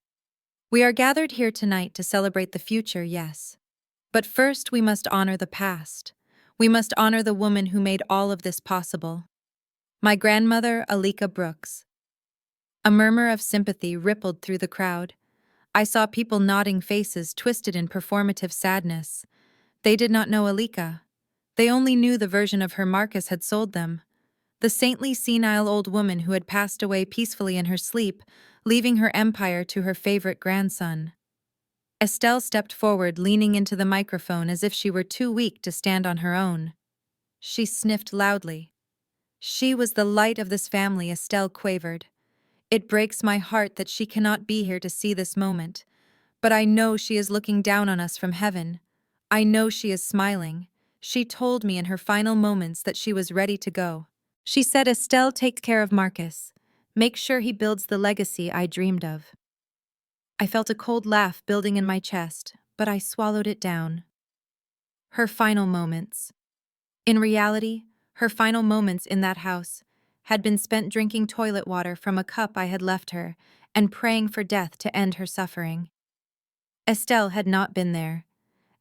"We are gathered here tonight to celebrate the future, yes. But first we must honor the past. We must honor the woman who made all of this possible. My grandmother, Alika Brooks." A murmur of sympathy rippled through the crowd. I saw people nodding, faces twisted in performative sadness. They did not know Alika. They only knew the version of her Marcus had sold them. The saintly, senile old woman who had passed away peacefully in her sleep, leaving her empire to her favorite grandson. Estelle stepped forward, leaning into the microphone as if she were too weak to stand on her own. She sniffed loudly. "She was the light of this family," Estelle quavered. "It breaks my heart that she cannot be here to see this moment. But I know she is looking down on us from heaven. I know she is smiling. She told me in her final moments that she was ready to go. She said, 'Estelle, take care of Marcus. Make sure he builds the legacy I dreamed of.'" I felt a cold laugh building in my chest, but I swallowed it down. Her final moments. In reality, her final moments in that house had been spent drinking toilet water from a cup I had left her and praying for death to end her suffering. Estelle had not been there.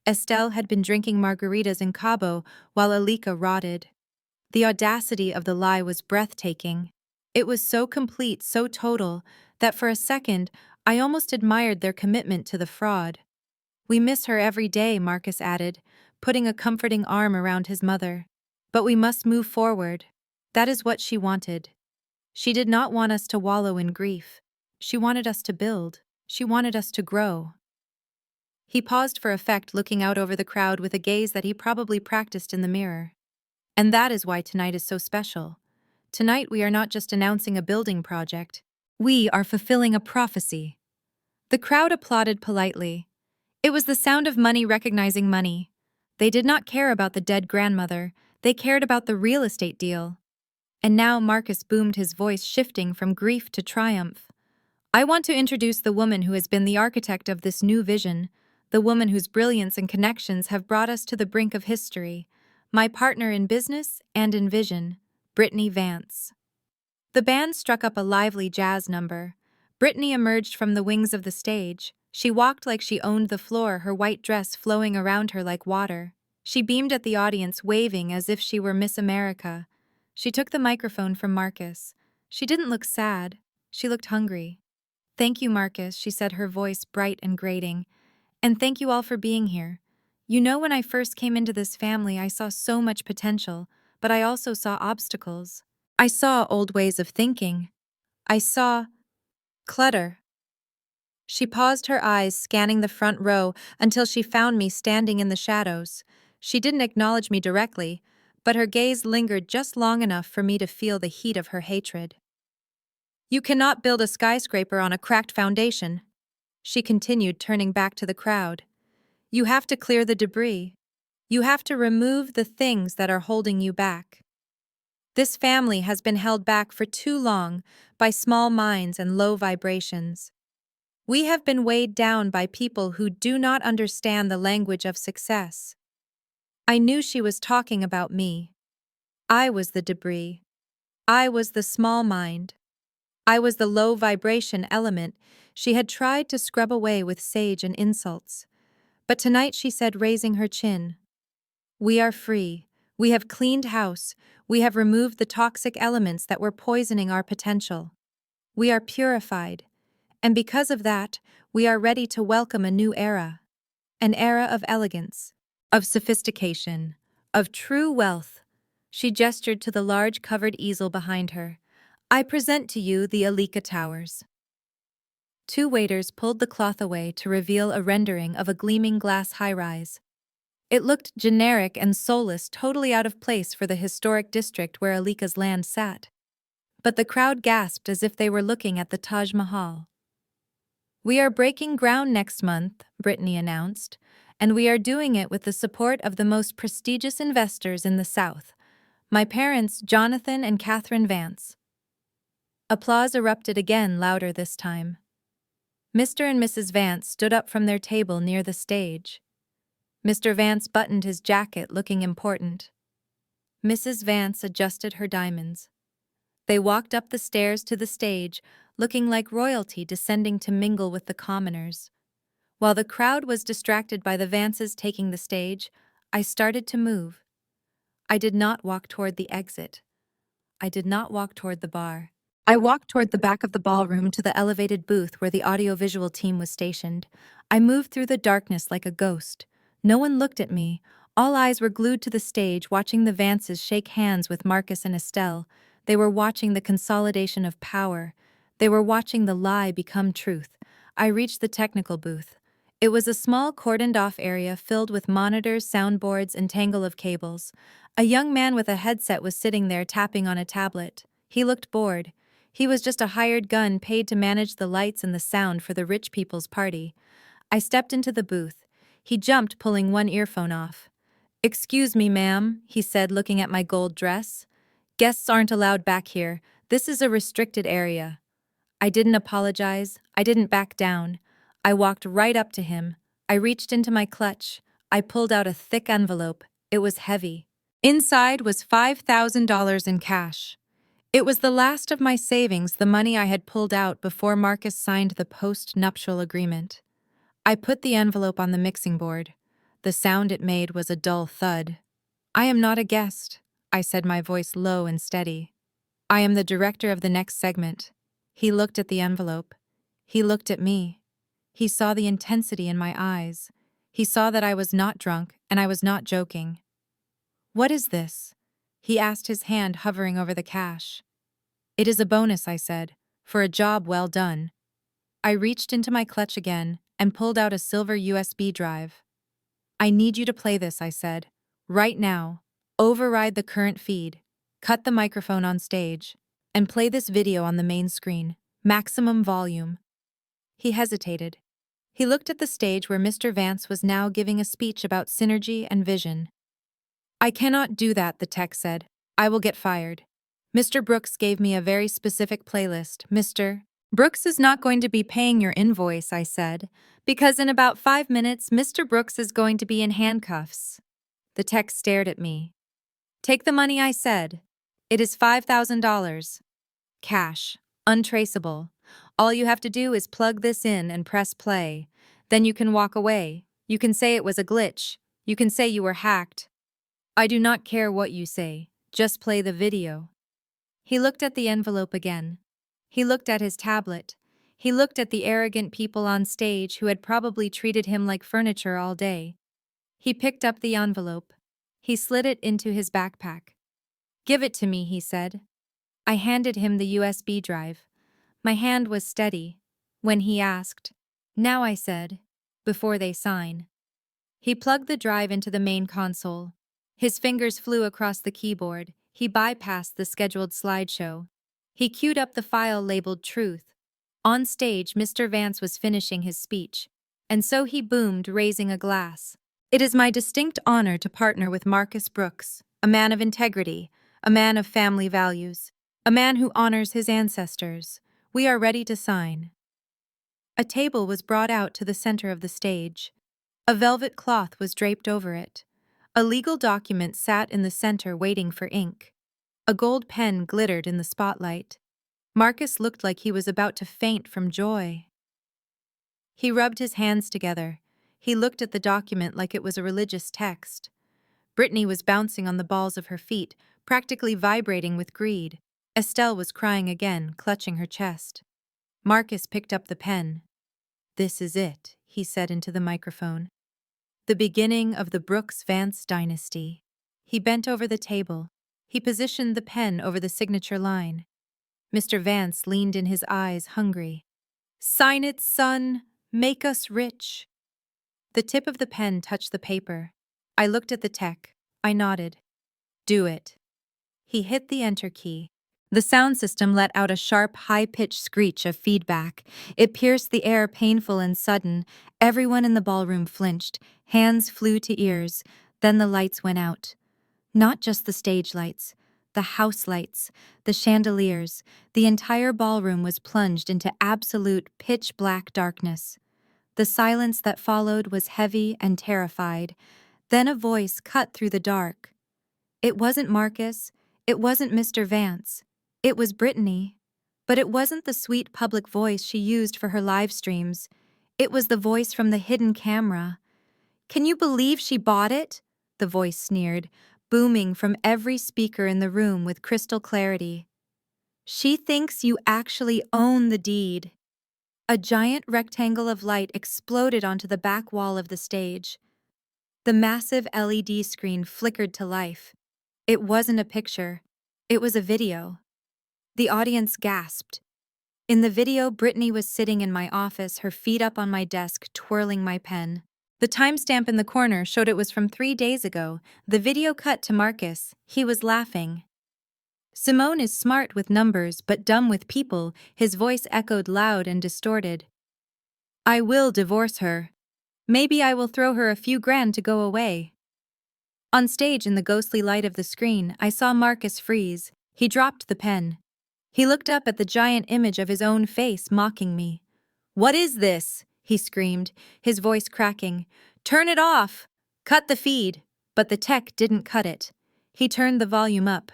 Estelle had been drinking margaritas in Cabo while Alika rotted. The audacity of the lie was breathtaking. It was so complete, so total, that for a second I almost admired their commitment to the fraud. "We miss her every day," Marcus added, putting a comforting arm around his mother. "But we must move forward." That is what she wanted. She did not want us to wallow in grief. She wanted us to build. She wanted us to grow. He paused for effect, looking out over the crowd with a gaze that he probably practiced in the mirror. "And that is why tonight is so special. Tonight we are not just announcing a building project. We are fulfilling a prophecy." The crowd applauded politely. It was the sound of money recognizing money. They did not care about the dead grandmother. They cared about the real estate deal. And now Marcus boomed, his voice shifting from grief to triumph. "I want to introduce the woman who has been the architect of this new vision, the woman whose brilliance and connections have brought us to the brink of history, my partner in business and in vision, Brittany Vance." The band struck up a lively jazz number. Brittany emerged from the wings of the stage. She walked like she owned the floor, her white dress flowing around her like water. She beamed at the audience, waving as if she were Miss America. She took the microphone from Marcus. She didn't look sad. She looked hungry. "Thank you, Marcus," she said, her voice bright and grating. "And thank you all for being here. You know, when I first came into this family, I saw so much potential, but I also saw obstacles. I saw old ways of thinking. I saw clutter." She paused, her eyes scanning the front row until she found me standing in the shadows. She didn't acknowledge me directly, but her gaze lingered just long enough for me to feel the heat of her hatred. "You cannot build a skyscraper on a cracked foundation," she continued, turning back to the crowd. "You have to clear the debris. You have to remove the things that are holding you back. This family has been held back for too long by small minds and low vibrations. We have been weighed down by people who do not understand the language of success. I knew she was talking about me. I was the debris. I was the small mind. I was the low vibration element she had tried to scrub away with sage and insults. But tonight she said, raising her chin, "We are free. We have cleaned house. We have removed the toxic elements that were poisoning our potential. We are purified. And because of that, we are ready to welcome a new era. An era of elegance, of sophistication, of true wealth." She gestured to the large covered easel behind her. "I present to you the Alika Towers." Two waiters pulled the cloth away to reveal a rendering of a gleaming glass high-rise. It looked generic and soulless, totally out of place for the historic district where Alika's land sat. But the crowd gasped as if they were looking at the Taj Mahal. "We are breaking ground next month," Brittany announced, "and we are doing it with the support of the most prestigious investors in the South, my parents, Jonathan and Catherine Vance." Applause erupted again, louder this time. Mr. and Mrs. Vance stood up from their table near the stage. Mr. Vance buttoned his jacket, looking important. Mrs. Vance adjusted her diamonds. They walked up the stairs to the stage, looking like royalty descending to mingle with the commoners. While the crowd was distracted by the Vances taking the stage, I started to move. I did not walk toward the exit. I did not walk toward the bar. I walked toward the back of the ballroom to the elevated booth where the audiovisual team was stationed. I moved through the darkness like a ghost. No one looked at me. All eyes were glued to the stage, watching the Vances shake hands with Marcus and Estelle. They were watching the consolidation of power. They were watching the lie become truth. I reached the technical booth. It was a small cordoned-off area filled with monitors, soundboards, and tangle of cables. A young man with a headset was sitting there tapping on a tablet. He looked bored. He was just a hired gun paid to manage the lights and the sound for the rich people's party. I stepped into the booth. He jumped, pulling one earphone off. "Excuse me, ma'am," he said, looking at my gold dress. "Guests aren't allowed back here. This is a restricted area." I didn't apologize. I didn't back down. I walked right up to him. I reached into my clutch. I pulled out a thick envelope. It was heavy. Inside was $5,000 in cash. It was the last of my savings, the money I had pulled out before Marcus signed the post-nuptial agreement. I put the envelope on the mixing board. The sound it made was a dull thud. "I am not a guest," I said, my voice low and steady. "I am the director of the next segment." He looked at the envelope. He looked at me. He saw the intensity in my eyes. He saw that I was not drunk and I was not joking. "What is this?" he asked, his hand hovering over the cash. "It is a bonus," I said, "for a job well done." I reached into my clutch again and pulled out a silver USB drive. "I need you to play this," I said. "Right now. Override the current feed. Cut the microphone on stage. And play this video on the main screen. Maximum volume." He hesitated. He looked at the stage where Mr. Vance was now giving a speech about synergy and vision. "I cannot do that," the tech said. "I will get fired. Mr. Brooks gave me a very specific playlist. Mr. Brooks is not going to be paying your invoice," I said, "because in about 5 minutes, Mr. Brooks is going to be in handcuffs." The tech stared at me. "Take the money," I said. "It is $5,000. Cash. Untraceable. All you have to do is plug this in and press play. Then you can walk away. You can say it was a glitch. You can say you were hacked. I do not care what you say. Just play the video." He looked at the envelope again. He looked at his tablet. He looked at the arrogant people on stage who had probably treated him like furniture all day. He picked up the envelope. He slid it into his backpack. "Give it to me," he said. I handed him the USB drive. My hand was steady. When he asked, "Now," I said, "before they sign." He plugged the drive into the main console. His fingers flew across the keyboard. He bypassed the scheduled slideshow. He queued up the file labeled Truth. On stage, Mr. Vance was finishing his speech. And so he boomed, raising a glass. "It is my distinct honor to partner with Marcus Brooks, a man of integrity, a man of family values, a man who honors his ancestors. We are ready to sign." A table was brought out to the center of the stage. A velvet cloth was draped over it. A legal document sat in the center waiting for ink. A gold pen glittered in the spotlight. Marcus looked like he was about to faint from joy. He rubbed his hands together. He looked at the document like it was a religious text. Brittany was bouncing on the balls of her feet, practically vibrating with greed. Estelle was crying again, clutching her chest. Marcus picked up the pen. "This is it," he said into the microphone. "The beginning of the Brooks-Vance dynasty." He bent over the table. He positioned the pen over the signature line. Mr. Vance leaned in, his eyes hungry. "Sign it, son. Make us rich." The tip of the pen touched the paper. I looked at the tech. I nodded. "Do it." He hit the enter key. The sound system let out a sharp, high-pitched screech of feedback. It pierced the air, painful and sudden. Everyone in the ballroom flinched. Hands flew to ears. Then the lights went out. Not just the stage lights, the house lights, the chandeliers. The entire ballroom was plunged into absolute pitch-black darkness. The silence that followed was heavy and terrified. Then a voice cut through the dark. It wasn't Marcus. It wasn't Mr. Vance. It was Brittany. But it wasn't the sweet public voice she used for her live streams. It was the voice from the hidden camera. "Can you believe she bought it?" the voice sneered, booming from every speaker in the room with crystal clarity. "She thinks you actually own the deed." A giant rectangle of light exploded onto the back wall of the stage. The massive LED screen flickered to life. It wasn't a picture. It was a video. The audience gasped. In the video, Brittany was sitting in my office, her feet up on my desk, twirling my pen. The timestamp in the corner showed it was from 3 days ago. The video cut to Marcus. He was laughing. "Simone is smart with numbers, but dumb with people," his voice echoed loud and distorted. "I will divorce her. Maybe I will throw her a few grand to go away." On stage, in the ghostly light of the screen, I saw Marcus freeze. He dropped the pen. He looked up at the giant image of his own face, mocking me. "What is this?" he screamed, his voice cracking. "Turn it off! Cut the feed!" But the tech didn't cut it. He turned the volume up.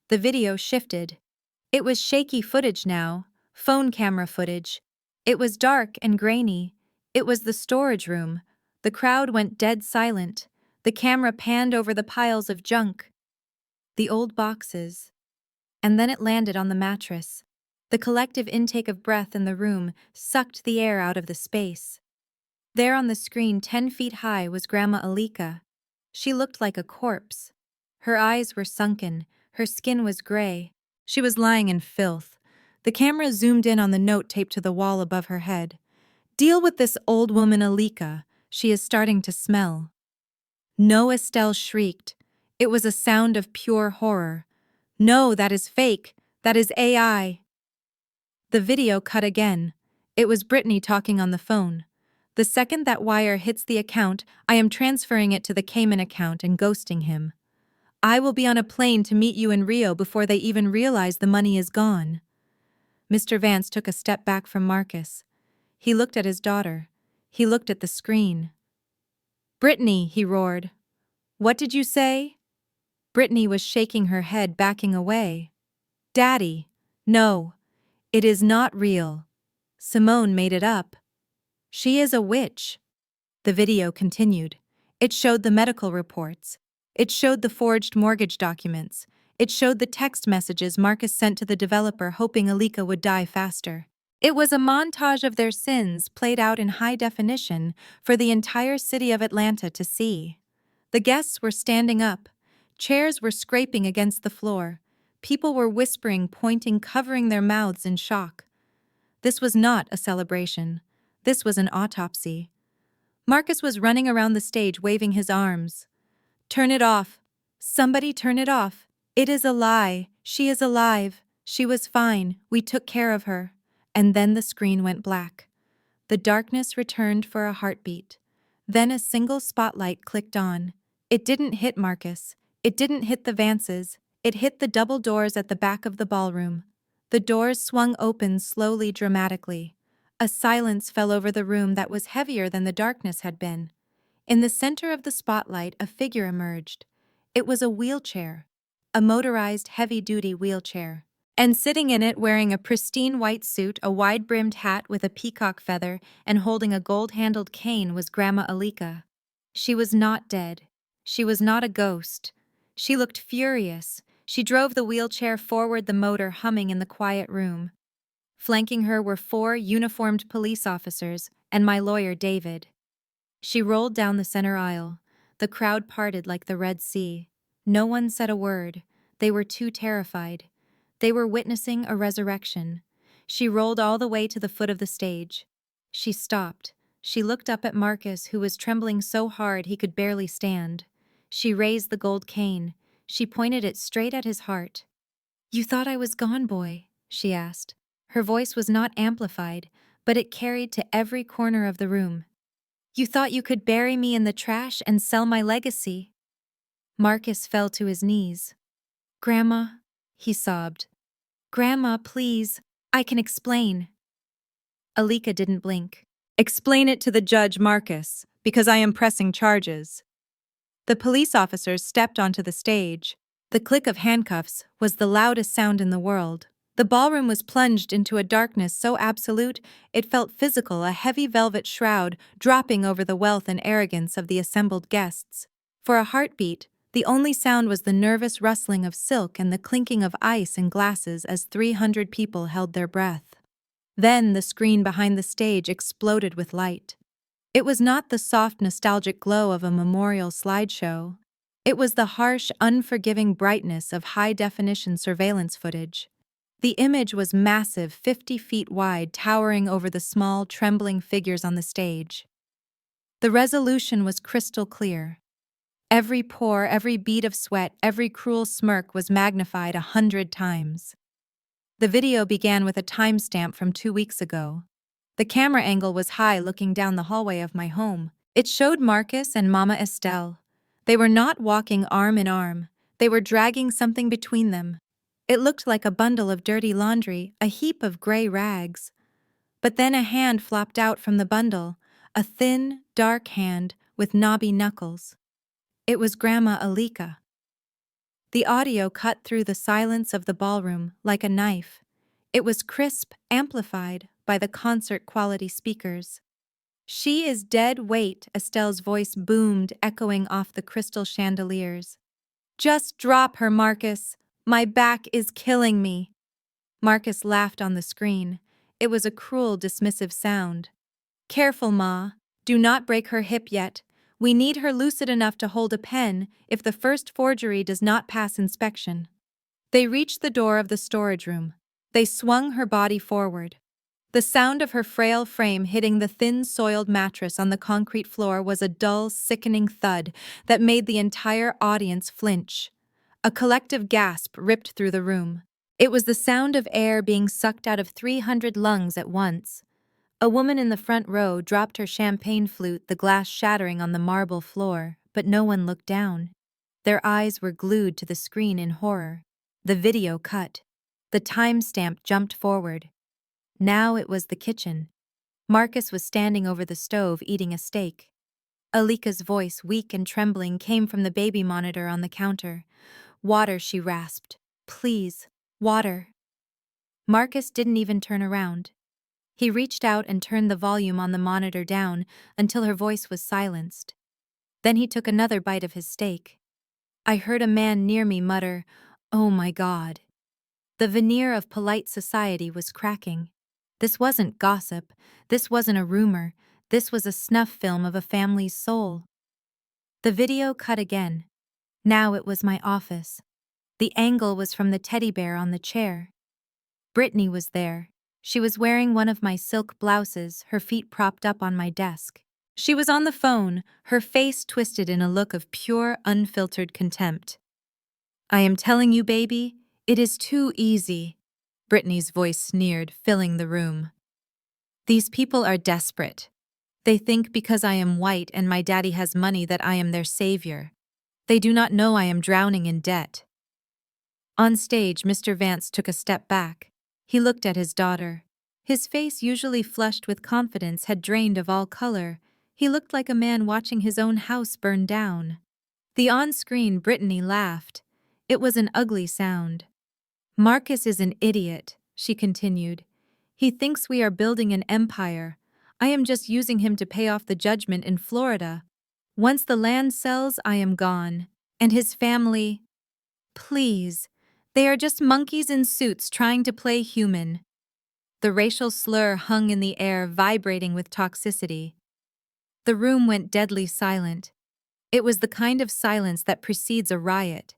The video shifted. It was shaky footage now, phone camera footage. It was dark and grainy. It was the storage room. The crowd went dead silent. The camera panned over the piles of junk. The old boxes. And then it landed on the mattress. The collective intake of breath in the room sucked the air out of the space. There on the screen, 10 feet high, was Grandma Alika. She looked like a corpse. Her eyes were sunken. Her skin was gray. She was lying in filth. The camera zoomed in on the note taped to the wall above her head. "Deal with this old woman, Alika. She is starting to smell." "No," Estelle shrieked. It was a sound of pure horror. "No, that is fake. That is AI." The video cut again. It was Brittany talking on the phone. "The second that wire hits the account, I am transferring it to the Cayman account and ghosting him. I will be on a plane to meet you in Rio before they even realize the money is gone." Mr. Vance took a step back from Marcus. He looked at his daughter. He looked at the screen. "Brittany," he roared. "What did you say?" Brittany was shaking her head, backing away. "Daddy, no. It is not real. Simone made it up. She is a witch." The video continued. It showed the medical reports. It showed the forged mortgage documents. It showed the text messages Marcus sent to the developer hoping Alika would die faster. It was a montage of their sins played out in high definition for the entire city of Atlanta to see. The guests were standing up. Chairs were scraping against the floor. People were whispering, pointing, covering their mouths in shock. This was not a celebration. This was an autopsy. Marcus was running around the stage waving his arms. "Turn it off. Somebody turn it off. It is a lie. She is alive. She was fine. We took care of her." And then the screen went black. The darkness returned for a heartbeat. Then a single spotlight clicked on. It didn't hit Marcus. It didn't hit the Vances. It hit the double doors at the back of the ballroom. The doors swung open slowly, dramatically. A silence fell over the room that was heavier than the darkness had been. In the center of the spotlight, a figure emerged. It was a wheelchair, a motorized heavy-duty wheelchair. And sitting in it wearing a pristine white suit, a wide-brimmed hat with a peacock feather, and holding a gold-handled cane was Grandma Alika. She was not dead. She was not a ghost. She looked furious. She drove the wheelchair forward, the motor humming in the quiet room. Flanking her were 4 uniformed police officers and my lawyer, David. She rolled down the center aisle. The crowd parted like the Red Sea. No one said a word. They were too terrified. They were witnessing a resurrection. She rolled all the way to the foot of the stage. She stopped. She looked up at Marcus, who was trembling so hard he could barely stand. She raised the gold cane. She pointed it straight at his heart. "You thought I was gone, boy?" she asked. Her voice was not amplified, but it carried to every corner of the room. "You thought you could bury me in the trash and sell my legacy?" Marcus fell to his knees. "Grandma," he sobbed. "Grandma, please, I can explain." Alika didn't blink. "Explain it to the judge, Marcus, because I am pressing charges." The police officers stepped onto the stage. The click of handcuffs was the loudest sound in the world. The ballroom was plunged into a darkness so absolute it felt physical, a heavy velvet shroud dropping over the wealth and arrogance of the assembled guests. For a heartbeat, the only sound was the nervous rustling of silk and the clinking of ice in glasses as 300 people held their breath. Then the screen behind the stage exploded with light. It was not the soft, nostalgic glow of a memorial slideshow. It was the harsh, unforgiving brightness of high-definition surveillance footage. The image was massive, 50 feet wide, towering over the small, trembling figures on the stage. The resolution was crystal clear. Every pore, every bead of sweat, every cruel smirk was magnified 100 times. The video began with a timestamp from 2 weeks ago. The camera angle was high, looking down the hallway of my home. It showed Marcus and Mama Estelle. They were not walking arm in arm. They were dragging something between them. It looked like a bundle of dirty laundry, a heap of gray rags. But then a hand flopped out from the bundle, a thin, dark hand with knobby knuckles. It was Grandma Alika. The audio cut through the silence of the ballroom like a knife. It was crisp, amplified by the concert-quality speakers. "She is dead, wait," Estelle's voice boomed, echoing off the crystal chandeliers. "Just drop her, Marcus. My back is killing me." Marcus laughed on the screen. It was a cruel, dismissive sound. "Careful, Ma. Do not break her hip yet. We need her lucid enough to hold a pen if the first forgery does not pass inspection." They reached the door of the storage room. They swung her body forward. The sound of her frail frame hitting the thin, soiled mattress on the concrete floor was a dull, sickening thud that made the entire audience flinch. A collective gasp ripped through the room. It was the sound of air being sucked out of 300 lungs at once. A woman in the front row dropped her champagne flute, the glass shattering on the marble floor, but no one looked down. Their eyes were glued to the screen in horror. The video cut. The timestamp jumped forward. Now it was the kitchen. Marcus was standing over the stove eating a steak. Alika's voice, weak and trembling, came from the baby monitor on the counter. "Water," she rasped. "Please, water." Marcus didn't even turn around. He reached out and turned the volume on the monitor down until her voice was silenced. Then he took another bite of his steak. I heard a man near me mutter, "Oh my God." The veneer of polite society was cracking. This wasn't gossip. This wasn't a rumor. This was a snuff film of a family's soul. The video cut again. Now it was my office. The angle was from the teddy bear on the chair. Brittany was there. She was wearing one of my silk blouses, her feet propped up on my desk. She was on the phone, her face twisted in a look of pure, unfiltered contempt. "I am telling you, baby, it is too easy," Brittany's voice sneered, filling the room. "These people are desperate. They think because I am white and my daddy has money that I am their savior. They do not know I am drowning in debt." On stage, Mr. Vance took a step back. He looked at his daughter. His face, usually flushed with confidence, had drained of all color. He looked like a man watching his own house burn down. The on-screen Brittany laughed. It was an ugly sound. "Marcus is an idiot," she continued. "He thinks we are building an empire. I am just using him to pay off the judgment in Florida. Once the land sells, I am gone. And his family? Please. They are just monkeys in suits trying to play human." The racial slur hung in the air, vibrating with toxicity. The room went deadly silent. It was the kind of silence that precedes a riot.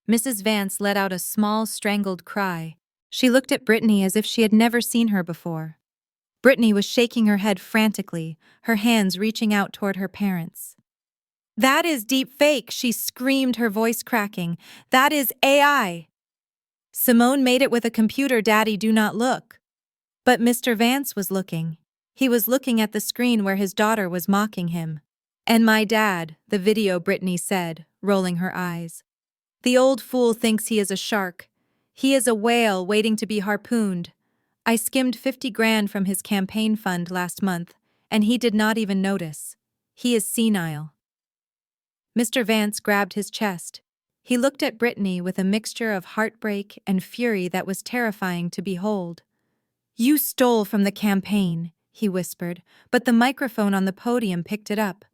Mrs. Vance let out a small, strangled cry. She looked at Brittany as if she had never seen her before. Brittany was shaking her head frantically, her hands reaching out toward her parents. "That is deep fake," she screamed, her voice cracking. "That is AI. Simone made it with a computer, Daddy, do not look." But Mr. Vance was looking. He was looking at the screen where his daughter was mocking him. "And my dad," the video, Brittany said, rolling her eyes. "The old fool thinks he is a shark. He is a whale waiting to be harpooned. I skimmed 50 grand from his campaign fund last month, and he did not even notice. He is senile." Mr. Vance grabbed his chest. He looked at Brittany with a mixture of heartbreak and fury that was terrifying to behold. "You stole from the campaign," he whispered, but the microphone on the podium picked it up.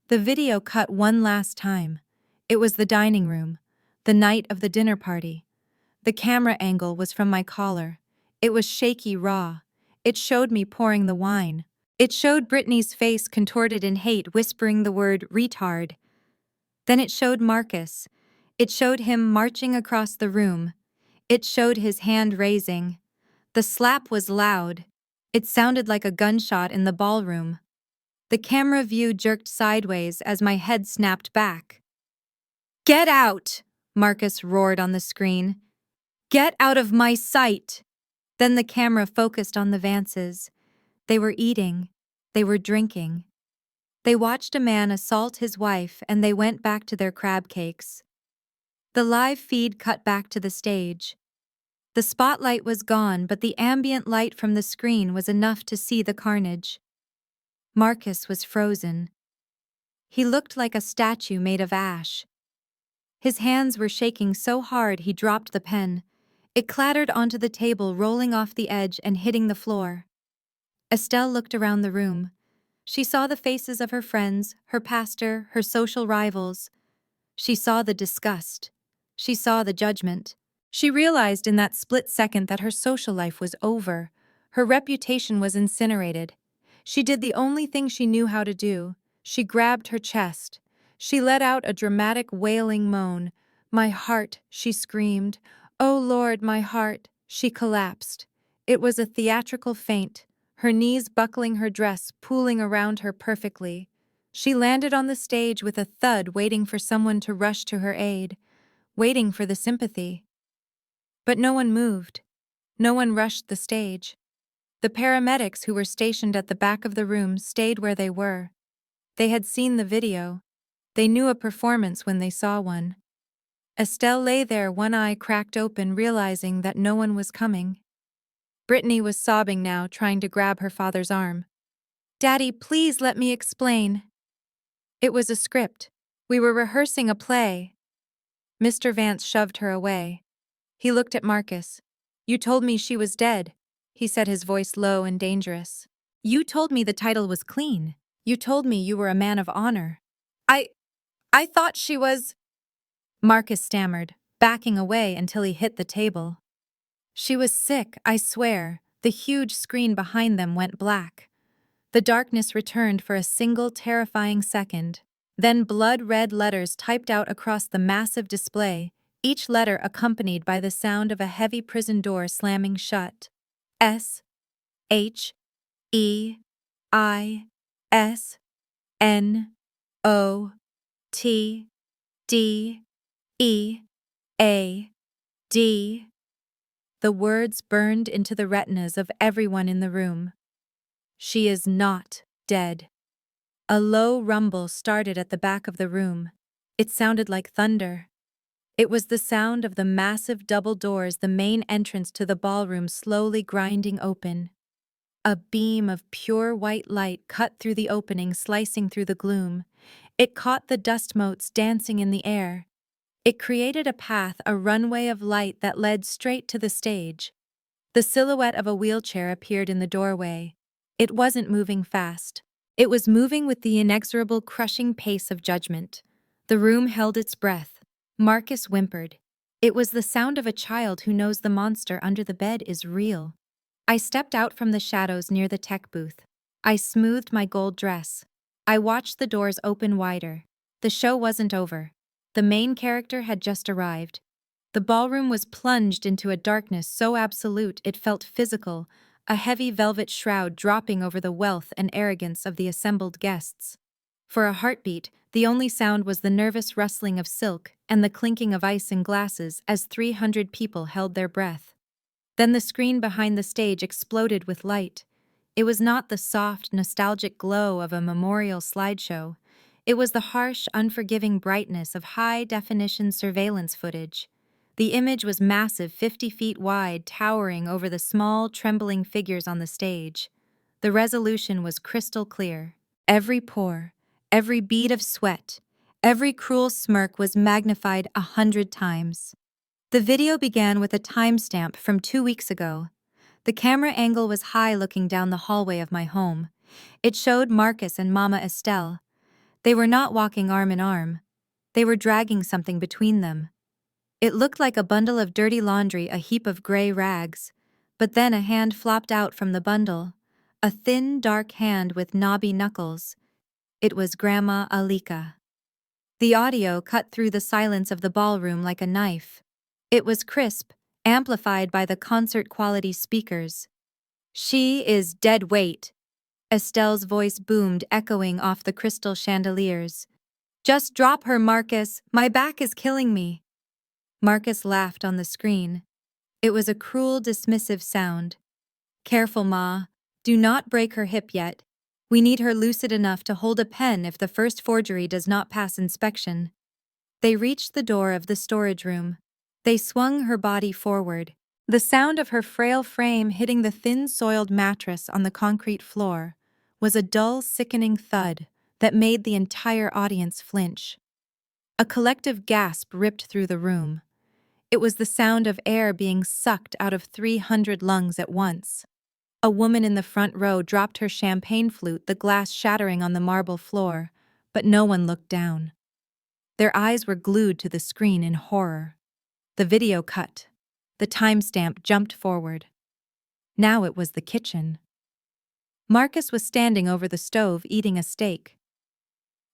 The video cut one last time. It was the dining room, the night of the dinner party. The camera angle was from my collar. It was shaky raw. It showed me pouring the wine. It showed Brittany's face contorted in hate, whispering the word retard. Then it showed Marcus. It showed him marching across the room. It showed his hand raising. The slap was loud. It sounded like a gunshot in the ballroom. The camera view jerked sideways as my head snapped back. "Get out!" Marcus roared on the screen. "Get out of my sight!" Then the camera focused on the Vances. They were eating. They were drinking. They watched a man assault his wife, and they went back to their crab cakes. The live feed cut back to the stage. The spotlight was gone, but the ambient light from the screen was enough to see the carnage. Marcus was frozen. He looked like a statue made of ash. His hands were shaking so hard he dropped the pen. It clattered onto the table, rolling off the edge and hitting the floor. Estelle looked around the room. She saw the faces of her friends, her pastor, her social rivals. She saw the disgust. She saw the judgment. She realized in that split second that her social life was over. Her reputation was incinerated. She did the only thing she knew how to do. She grabbed her chest. She let out a dramatic wailing moan. "My heart," she screamed. "Oh Lord, my heart." She collapsed. It was a theatrical faint, her knees buckling her dress, pooling around her perfectly. She landed on the stage with a thud, waiting for someone to rush to her aid, waiting for the sympathy. But no one moved. No one rushed the stage. The paramedics who were stationed at the back of the room stayed where they were. They had seen the video. They knew a performance when they saw one. Estelle lay there, one eye cracked open, realizing that no one was coming. Brittany was sobbing now, trying to grab her father's arm. "Daddy, please let me explain." "It was a script. We were rehearsing a play." Mr. Vance shoved her away. He looked at Marcus. "You told me she was dead," he said, his voice low and dangerous. "You told me the title was clean. You told me you were a man of honor." I thought she was..." Marcus stammered, backing away until he hit the table. "She was sick, I swear." The huge screen behind them went black. The darkness returned for a single terrifying second. Then blood-red letters typed out across the massive display, each letter accompanied by the sound of a heavy prison door slamming shut. S. H. E. I. S. N. O. T. D. E. A. D. The words burned into the retinas of everyone in the room. She is not dead. A low rumble started at the back of the room. It sounded like thunder. It was the sound of the massive double doors, the main entrance to the ballroom, slowly grinding open. A beam of pure white light cut through the opening, slicing through the gloom. It caught the dust motes dancing in the air. It created a path, a runway of light that led straight to the stage. The silhouette of a wheelchair appeared in the doorway. It wasn't moving fast. It was moving with the inexorable, crushing pace of judgment. The room held its breath. Marcus whimpered. It was the sound of a child who knows the monster under the bed is real. I stepped out from the shadows near the tech booth. I smoothed my gold dress. I watched the doors open wider. The show wasn't over. The main character had just arrived. The ballroom was plunged into a darkness so absolute it felt physical, a heavy velvet shroud dropping over the wealth and arrogance of the assembled guests. For a heartbeat, the only sound was the nervous rustling of silk and the clinking of ice in glasses as 300 people held their breath. Then the screen behind the stage exploded with light. It was not the soft, nostalgic glow of a memorial slideshow. It was the harsh, unforgiving brightness of high-definition surveillance footage. The image was massive, 50 feet wide, towering over the small, trembling figures on the stage. The resolution was crystal clear. Every pore, every bead of sweat, every cruel smirk was magnified 100 times. The video began with a timestamp from 2 weeks ago. The camera angle was high, looking down the hallway of my home. It showed Marcus and Mama Estelle. They were not walking arm in arm. They were dragging something between them. It looked like a bundle of dirty laundry, a heap of gray rags. But then a hand flopped out from the bundle. A thin, dark hand with knobby knuckles. It was Grandma Alika. The audio cut through the silence of the ballroom like a knife. It was crisp, amplified by the concert-quality speakers. "She is dead weight," Estelle's voice boomed, echoing off the crystal chandeliers. "Just drop her, Marcus. My back is killing me." Marcus laughed on the screen. It was a cruel, dismissive sound. "Careful, Ma. Do not break her hip yet. We need her lucid enough to hold a pen if the first forgery does not pass inspection." They reached the door of the storage room. They swung her body forward. The sound of her frail frame hitting the thin, soiled mattress on the concrete floor was a dull, sickening thud that made the entire audience flinch. A collective gasp ripped through the room. It was the sound of air being sucked out of 300 lungs at once. A woman in the front row dropped her champagne flute, the glass shattering on the marble floor, but no one looked down. Their eyes were glued to the screen in horror. The video cut. The timestamp jumped forward. Now it was the kitchen. Marcus was standing over the stove eating a steak.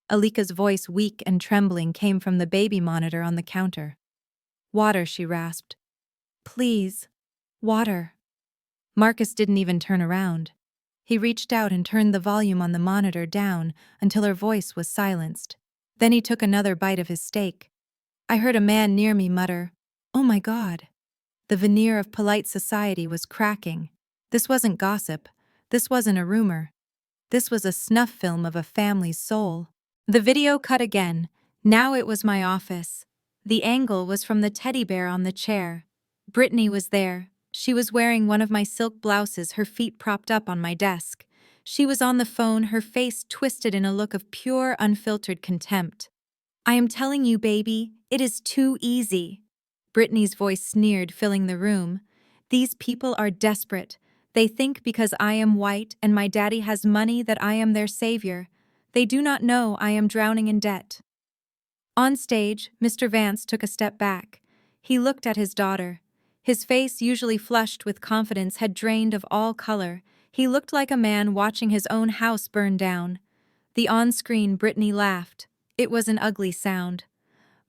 Alika's voice, weak and trembling, came from the baby monitor on the counter. "Water," she rasped. "Please, water." Marcus didn't even turn around. He reached out and turned the volume on the monitor down until her voice was silenced. Then he took another bite of his steak. I heard a man near me mutter, "Oh my God." The veneer of polite society was cracking. This wasn't gossip. This wasn't a rumor. This was a snuff film of a family's soul. The video cut again. Now it was my office. The angle was from the teddy bear on the chair. Brittany was there. She was wearing one of my silk blouses, her feet propped up on my desk. She was on the phone, her face twisted in a look of pure, unfiltered contempt. "I am telling you, baby, it is too easy." Brittany's voice sneered, filling the room. "These people are desperate. They think because I am white and my daddy has money that I am their savior. They do not know I am drowning in debt." On stage, Mr. Vance took a step back. He looked at his daughter. His face, usually flushed with confidence, had drained of all color. He looked like a man watching his own house burn down. The on-screen Brittany laughed. It was an ugly sound.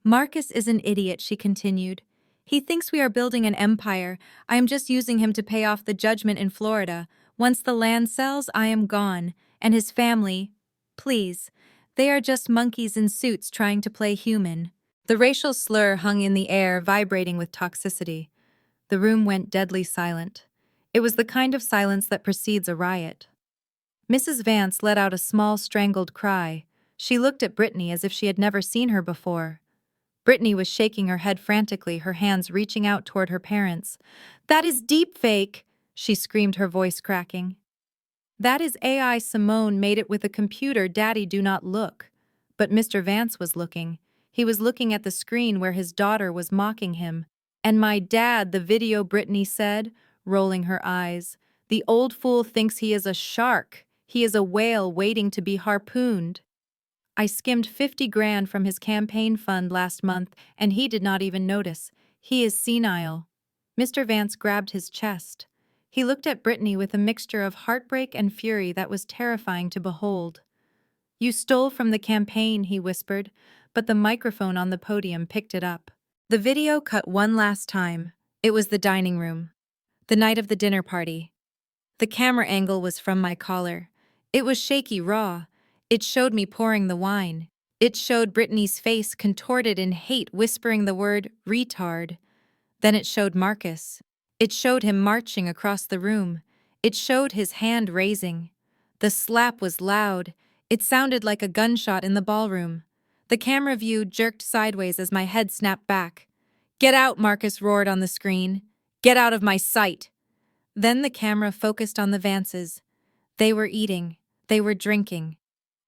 "Marcus is an idiot," she continued. "He thinks we are building an empire. I am just using him to pay off the judgment in Florida. Once the land sells, I am gone. And his family, please, they are just monkeys in suits trying to play human." The racial slur hung in the air, vibrating with toxicity. The room went deadly silent. It was the kind of silence that precedes a riot. Mrs. Vance let out a small, strangled cry. She looked at Brittany as if she had never seen her before. Brittany was shaking her head frantically, her hands reaching out toward her parents. "That is deepfake," she screamed, her voice cracking. That is AI. Simone made it with a computer. Daddy, do not look. But Mr. Vance was looking. He was looking at the screen where his daughter was mocking him. And my dad, the video, Brittany said, rolling her eyes. The old fool thinks he is a shark. He is a whale waiting to be harpooned. I skimmed 50 grand from his campaign fund last month, and he did not even notice. He is senile. Mr. Vance grabbed his chest. He looked at Brittany with a mixture of heartbreak and fury that was terrifying to behold. You stole from the campaign, he whispered, but the microphone on the podium picked it up. The video cut one last time. It was the dining room. The night of the dinner party. The camera angle was from my collar. It was shaky, raw. It showed me pouring the wine. It showed Brittany's face contorted in hate, whispering the word retard. Then it showed Marcus. It showed him marching across the room. It showed his hand raising. The slap was loud. It sounded like a gunshot in the ballroom. The camera view jerked sideways as my head snapped back. "Get out," Marcus roared on the screen. "Get out of my sight." Then the camera focused on the Vances. They were eating. They were drinking.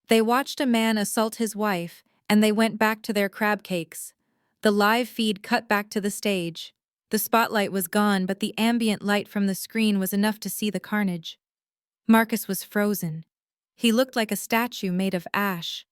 They watched a man assault his wife, and they went back to their crab cakes. The live feed cut back to the stage. The spotlight was gone, but the ambient light from the screen was enough to see the carnage. Marcus was frozen. He looked like a statue made of ash.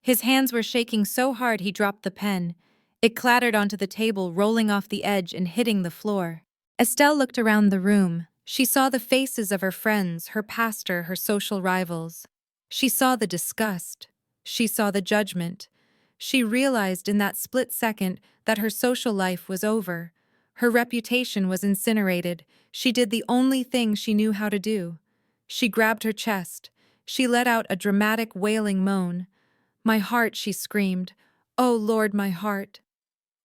His hands were shaking so hard he dropped the pen. It clattered onto the table, rolling off the edge and hitting the floor. Estelle looked around the room. She saw the faces of her friends, her pastor, her social rivals. She saw the disgust. She saw the judgment. She realized in that split second that her social life was over. Her reputation was incinerated. She did the only thing she knew how to do. She grabbed her chest. She let out a dramatic wailing moan. "My heart," she screamed. "Oh, Lord, my heart."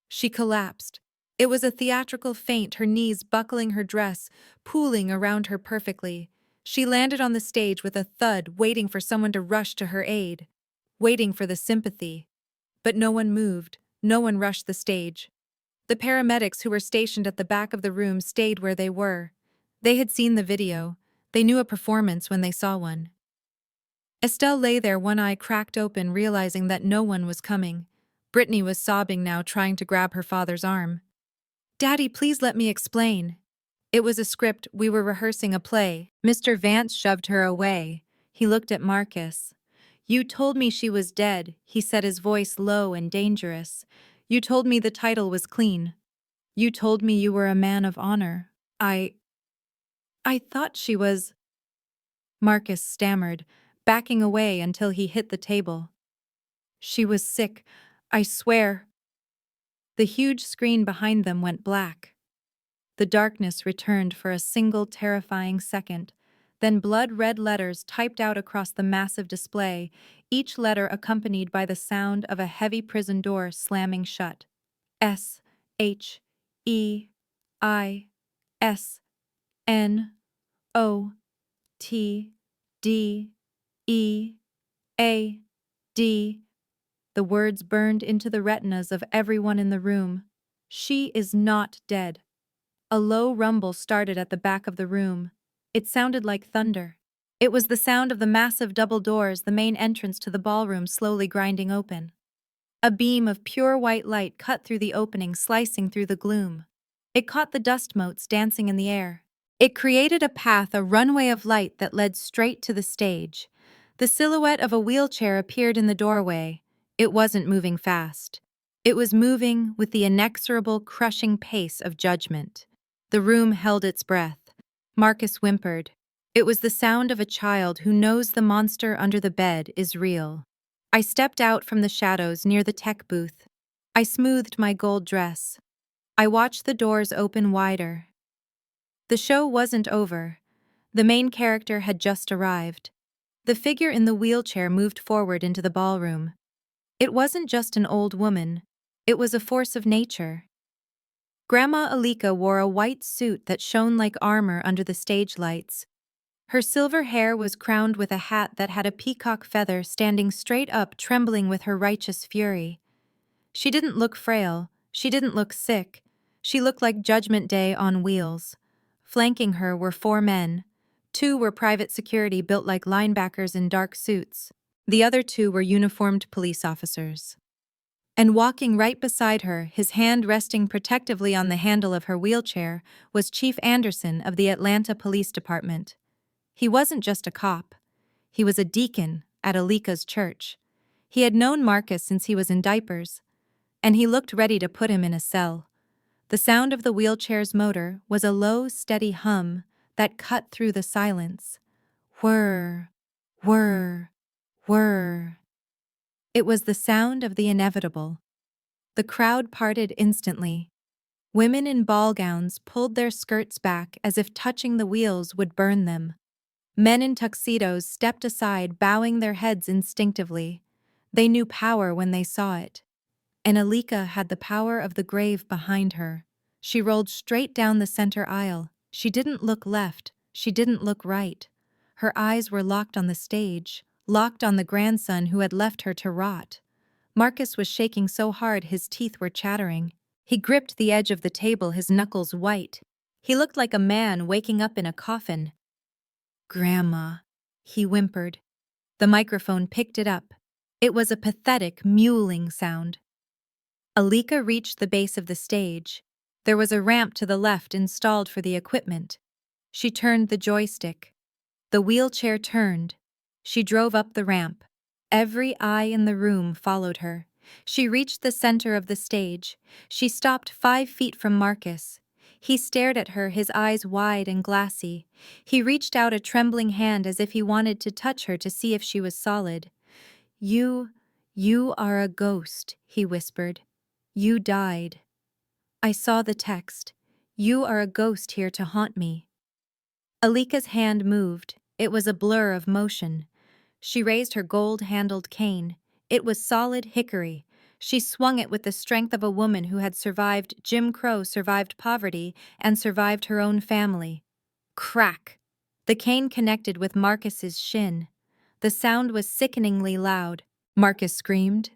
She collapsed. It was a theatrical faint, her knees buckling her dress, pooling around her perfectly. She landed on the stage with a thud, waiting for someone to rush to her aid, waiting for the sympathy. But no one moved. No one rushed the stage. The paramedics who were stationed at the back of the room stayed where they were. They had seen the video. They knew a performance when they saw one. Estelle lay there, one eye cracked open, realizing that no one was coming. Brittany was sobbing now, trying to grab her father's arm. "Daddy, please let me explain." It was a script. We were rehearsing a play. Mr. Vance shoved her away. He looked at Marcus. "You told me she was dead," he said, his voice low and dangerous. "You told me the title was clean. You told me you were a man of honor. I thought she was—" Marcus stammered, backing away until he hit the table. "She was sick, I swear." The huge screen behind them went black. The darkness returned for a single terrifying second. Then blood-red letters typed out across the massive display, each letter accompanied by the sound of a heavy prison door slamming shut. S-H-E-I-S-N-O-T-D-E-A-D. The words burned into the retinas of everyone in the room. She is not dead. A low rumble started at the back of the room. It sounded like thunder. It was the sound of the massive double doors, the main entrance to the ballroom, slowly grinding open. A beam of pure white light cut through the opening, slicing through the gloom. It caught the dust motes dancing in the air. It created a path, a runway of light that led straight to the stage. The silhouette of a wheelchair appeared in the doorway. It wasn't moving fast. It was moving with the inexorable, crushing pace of judgment. The room held its breath. Marcus whimpered. It was the sound of a child who knows the monster under the bed is real. I stepped out from the shadows near the tech booth. I smoothed my gold dress. I watched the doors open wider. The show wasn't over. The main character had just arrived. The figure in the wheelchair moved forward into the ballroom. It wasn't just an old woman. It was a force of nature. Grandma Alika wore a white suit that shone like armor under the stage lights. Her silver hair was crowned with a hat that had a peacock feather standing straight up, trembling with her righteous fury. She didn't look frail. She didn't look sick. She looked like Judgment Day on wheels. Flanking her were 4 men. Two were private security built like linebackers in dark suits. The other two were uniformed police officers. And walking right beside her, his hand resting protectively on the handle of her wheelchair, was Chief Anderson of the Atlanta Police Department. He wasn't just a cop. He was a deacon at Alika's church. He had known Marcus since he was in diapers, and he looked ready to put him in a cell. The sound of the wheelchair's motor was a low, steady hum that cut through the silence. Whir, whir, whir. It was the sound of the inevitable. The crowd parted instantly. Women in ball gowns pulled their skirts back as if touching the wheels would burn them. Men in tuxedos stepped aside, bowing their heads instinctively. They knew power when they saw it. And Alika had the power of the grave behind her. She rolled straight down the center aisle. She didn't look left. She didn't look right. Her eyes were locked on the stage, locked on the grandson who had left her to rot. Marcus was shaking so hard his teeth were chattering. He gripped the edge of the table, his knuckles white. He looked like a man waking up in a coffin. "Grandma," he whimpered. The microphone picked it up. It was a pathetic, mewling sound. Alika reached the base of the stage. There was a ramp to the left installed for the equipment. She turned the joystick. The wheelchair turned. She drove up the ramp. Every eye in the room followed her. She reached the center of the stage. She stopped 5 feet from Marcus. He stared at her, his eyes wide and glassy. He reached out a trembling hand as if he wanted to touch her to see if she was solid. You are a ghost," he whispered. "You died. I saw the text. You are a ghost here to haunt me." Alika's hand moved. It was a blur of motion. She raised her gold-handled cane. It was solid hickory. She swung it with the strength of a woman who had survived Jim Crow, survived poverty, and survived her own family. Crack! The cane connected with Marcus's shin. The sound was sickeningly loud. Marcus screamed.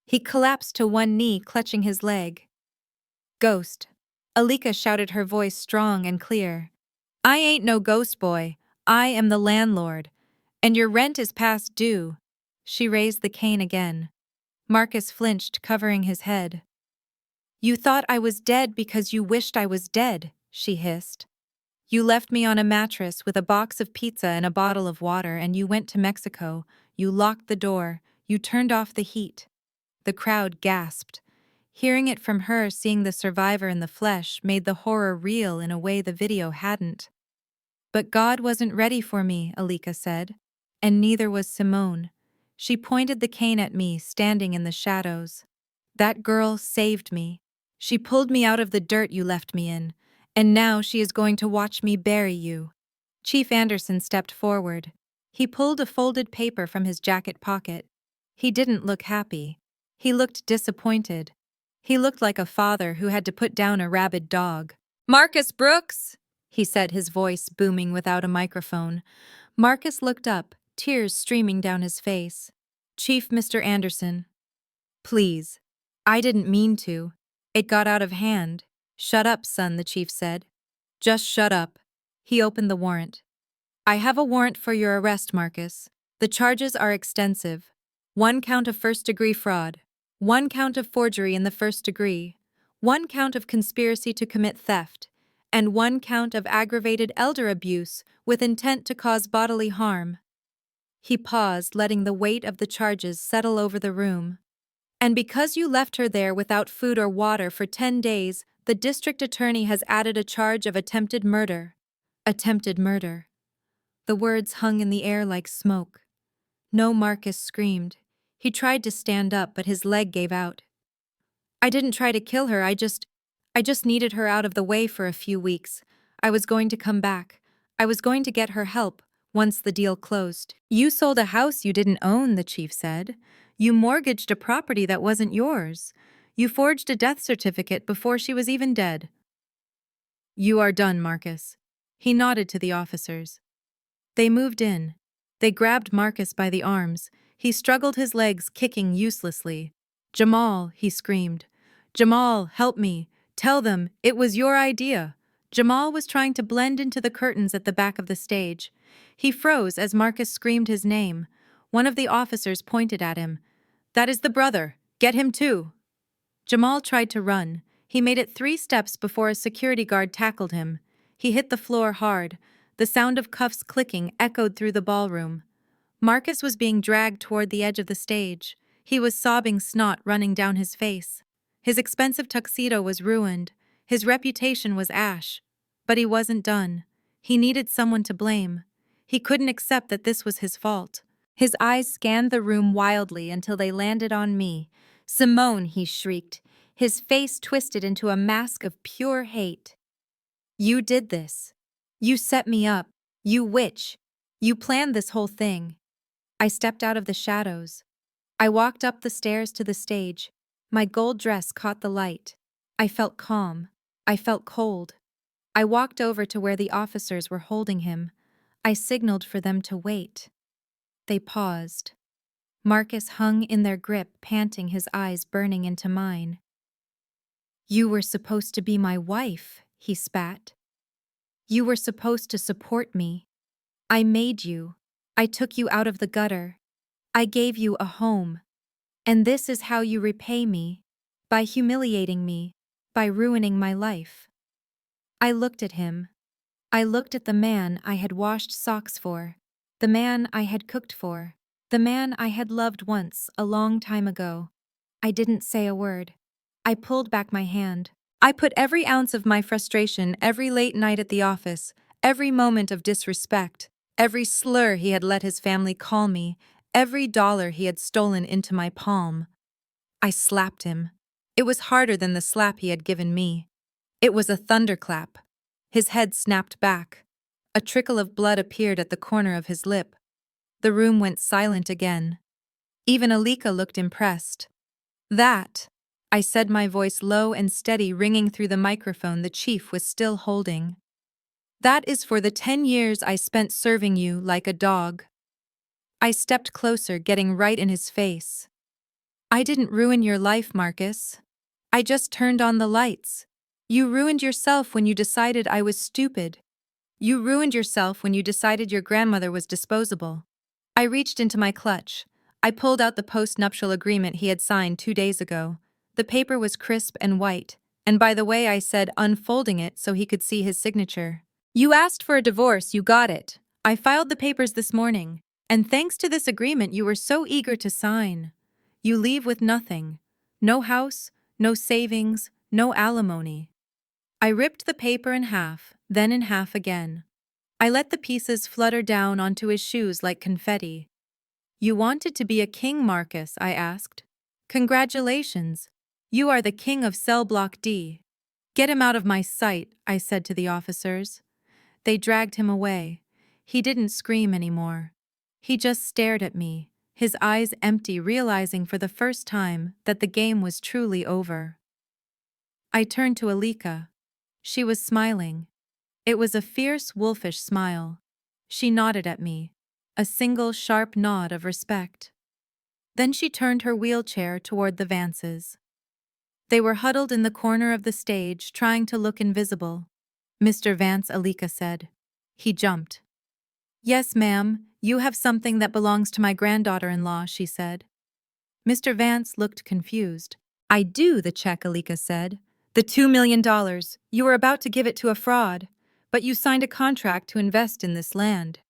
He collapsed to one knee, clutching his leg. "Ghost," Alika shouted, her voice strong and clear. "I ain't no ghost boy. I am the landlord. And your rent is past due." She raised the cane again. Marcus flinched, covering his head. "You thought I was dead because you wished I was dead," she hissed. "You left me on a mattress with a box of pizza and a bottle of water, and you went to Mexico. You locked the door. You turned off the heat." The crowd gasped. Hearing it from her, seeing the survivor in the flesh, made the horror real in a way the video hadn't. "But God wasn't ready for me," Alika said. "And neither was Simone." She pointed the cane at me, standing in the shadows. "That girl saved me. She pulled me out of the dirt you left me in. And now she is going to watch me bury you." Chief Anderson stepped forward. He pulled a folded paper from his jacket pocket. He didn't look happy. He looked disappointed. He looked like a father who had to put down a rabid dog. "Marcus Brooks," he said, his voice booming without a microphone. Marcus looked up, tears streaming down his face. "Chief Mr. Anderson." "Please. I didn't mean to. It got out of hand." "Shut up, son," the chief said. "Just shut up." He opened the warrant. "I have a warrant for your arrest, Marcus. The charges are extensive. 1 count of first-degree fraud, 1 count of forgery in the first degree, 1 count of conspiracy to commit theft, and 1 count of aggravated elder abuse with intent to cause bodily harm." He paused, letting the weight of the charges settle over the room. "And because you left her there without food or water for 10 days, the district attorney has added a charge of attempted murder." Attempted murder. The words hung in the air like smoke. No, Marcus screamed. He tried to stand up, but his leg gave out. "I didn't try to kill her, I just needed her out of the way for a few weeks. I was going to come back. I was going to get her help once the deal closed." "You sold a house you didn't own," the chief said. "You mortgaged a property that wasn't yours. You forged a death certificate before she was even dead." "You are done, Marcus." He nodded to the officers. They moved in. They grabbed Marcus by the arms. He struggled his legs, kicking uselessly. "Jamal," he screamed. "Jamal, help me. Tell them, it was your idea." Jamal was trying to blend into the curtains at the back of the stage. He froze as Marcus screamed his name. One of the officers pointed at him. "That is the brother. Get him too." Jamal tried to run. He made it 3 steps before a security guard tackled him. He hit the floor hard. The sound of cuffs clicking echoed through the ballroom. Marcus was being dragged toward the edge of the stage. He was sobbing snot running down his face. His expensive tuxedo was ruined. His reputation was ash. But he wasn't done. He needed someone to blame. He couldn't accept that this was his fault. His eyes scanned the room wildly until they landed on me. "Simone," he shrieked, his face twisted into a mask of pure hate. "You did this. You set me up. You witch. You planned this whole thing." I stepped out of the shadows. I walked up the stairs to the stage. My gold dress caught the light. I felt calm. I felt cold. I walked over to where the officers were holding him. I signaled for them to wait. They paused. Marcus hung in their grip, panting, his eyes burning into mine. "You were supposed to be my wife," he spat. "You were supposed to support me. I made you. I took you out of the gutter. I gave you a home. And this is how you repay me, by humiliating me, by ruining my life." I looked at him. I looked at the man I had washed socks for, the man I had cooked for, the man I had loved once, a long time ago. I didn't say a word. I pulled back my hand. I put every ounce of my frustration, every late night at the office, every moment of disrespect, every slur he had let his family call me, every dollar he had stolen into my palm. I slapped him. It was harder than the slap he had given me. It was a thunderclap. His head snapped back. A trickle of blood appeared at the corner of his lip. The room went silent again. Even Alika looked impressed. "That," I said, my voice low and steady, ringing through the microphone the chief was still holding. "That is for the 10 years I spent serving you like a dog." I stepped closer, getting right in his face. "I didn't ruin your life, Marcus. I just turned on the lights. You ruined yourself when you decided I was stupid. You ruined yourself when you decided your grandmother was disposable." I reached into my clutch. I pulled out the post-nuptial agreement he had signed 2 days ago. The paper was crisp and white, and by the way, I said, unfolding it so he could see his signature. "You asked for a divorce, you got it. I filed the papers this morning, and thanks to this agreement you were so eager to sign. You leave with nothing. No house, no savings, no alimony." I ripped the paper in half, then in half again. I let the pieces flutter down onto his shoes like confetti. "You wanted to be a king, Marcus?" I asked. "Congratulations. You are the king of cell block D." "Get him out of my sight," I said to the officers. They dragged him away. He didn't scream anymore. He just stared at me, his eyes empty, realizing for the first time that the game was truly over. I turned to Alika. She was smiling. It was a fierce, wolfish smile. She nodded at me, a single sharp nod of respect. Then she turned her wheelchair toward the Vances. They were huddled in the corner of the stage, trying to look invisible. "Mr. Vance," Alika said. He jumped. "Yes, ma'am, you have something that belongs to my granddaughter-in-law," she said. Mr. Vance looked confused. "I do," the check, Alika said. "The $2 million. You were about to give it to a fraud, but you signed a contract to invest in this land."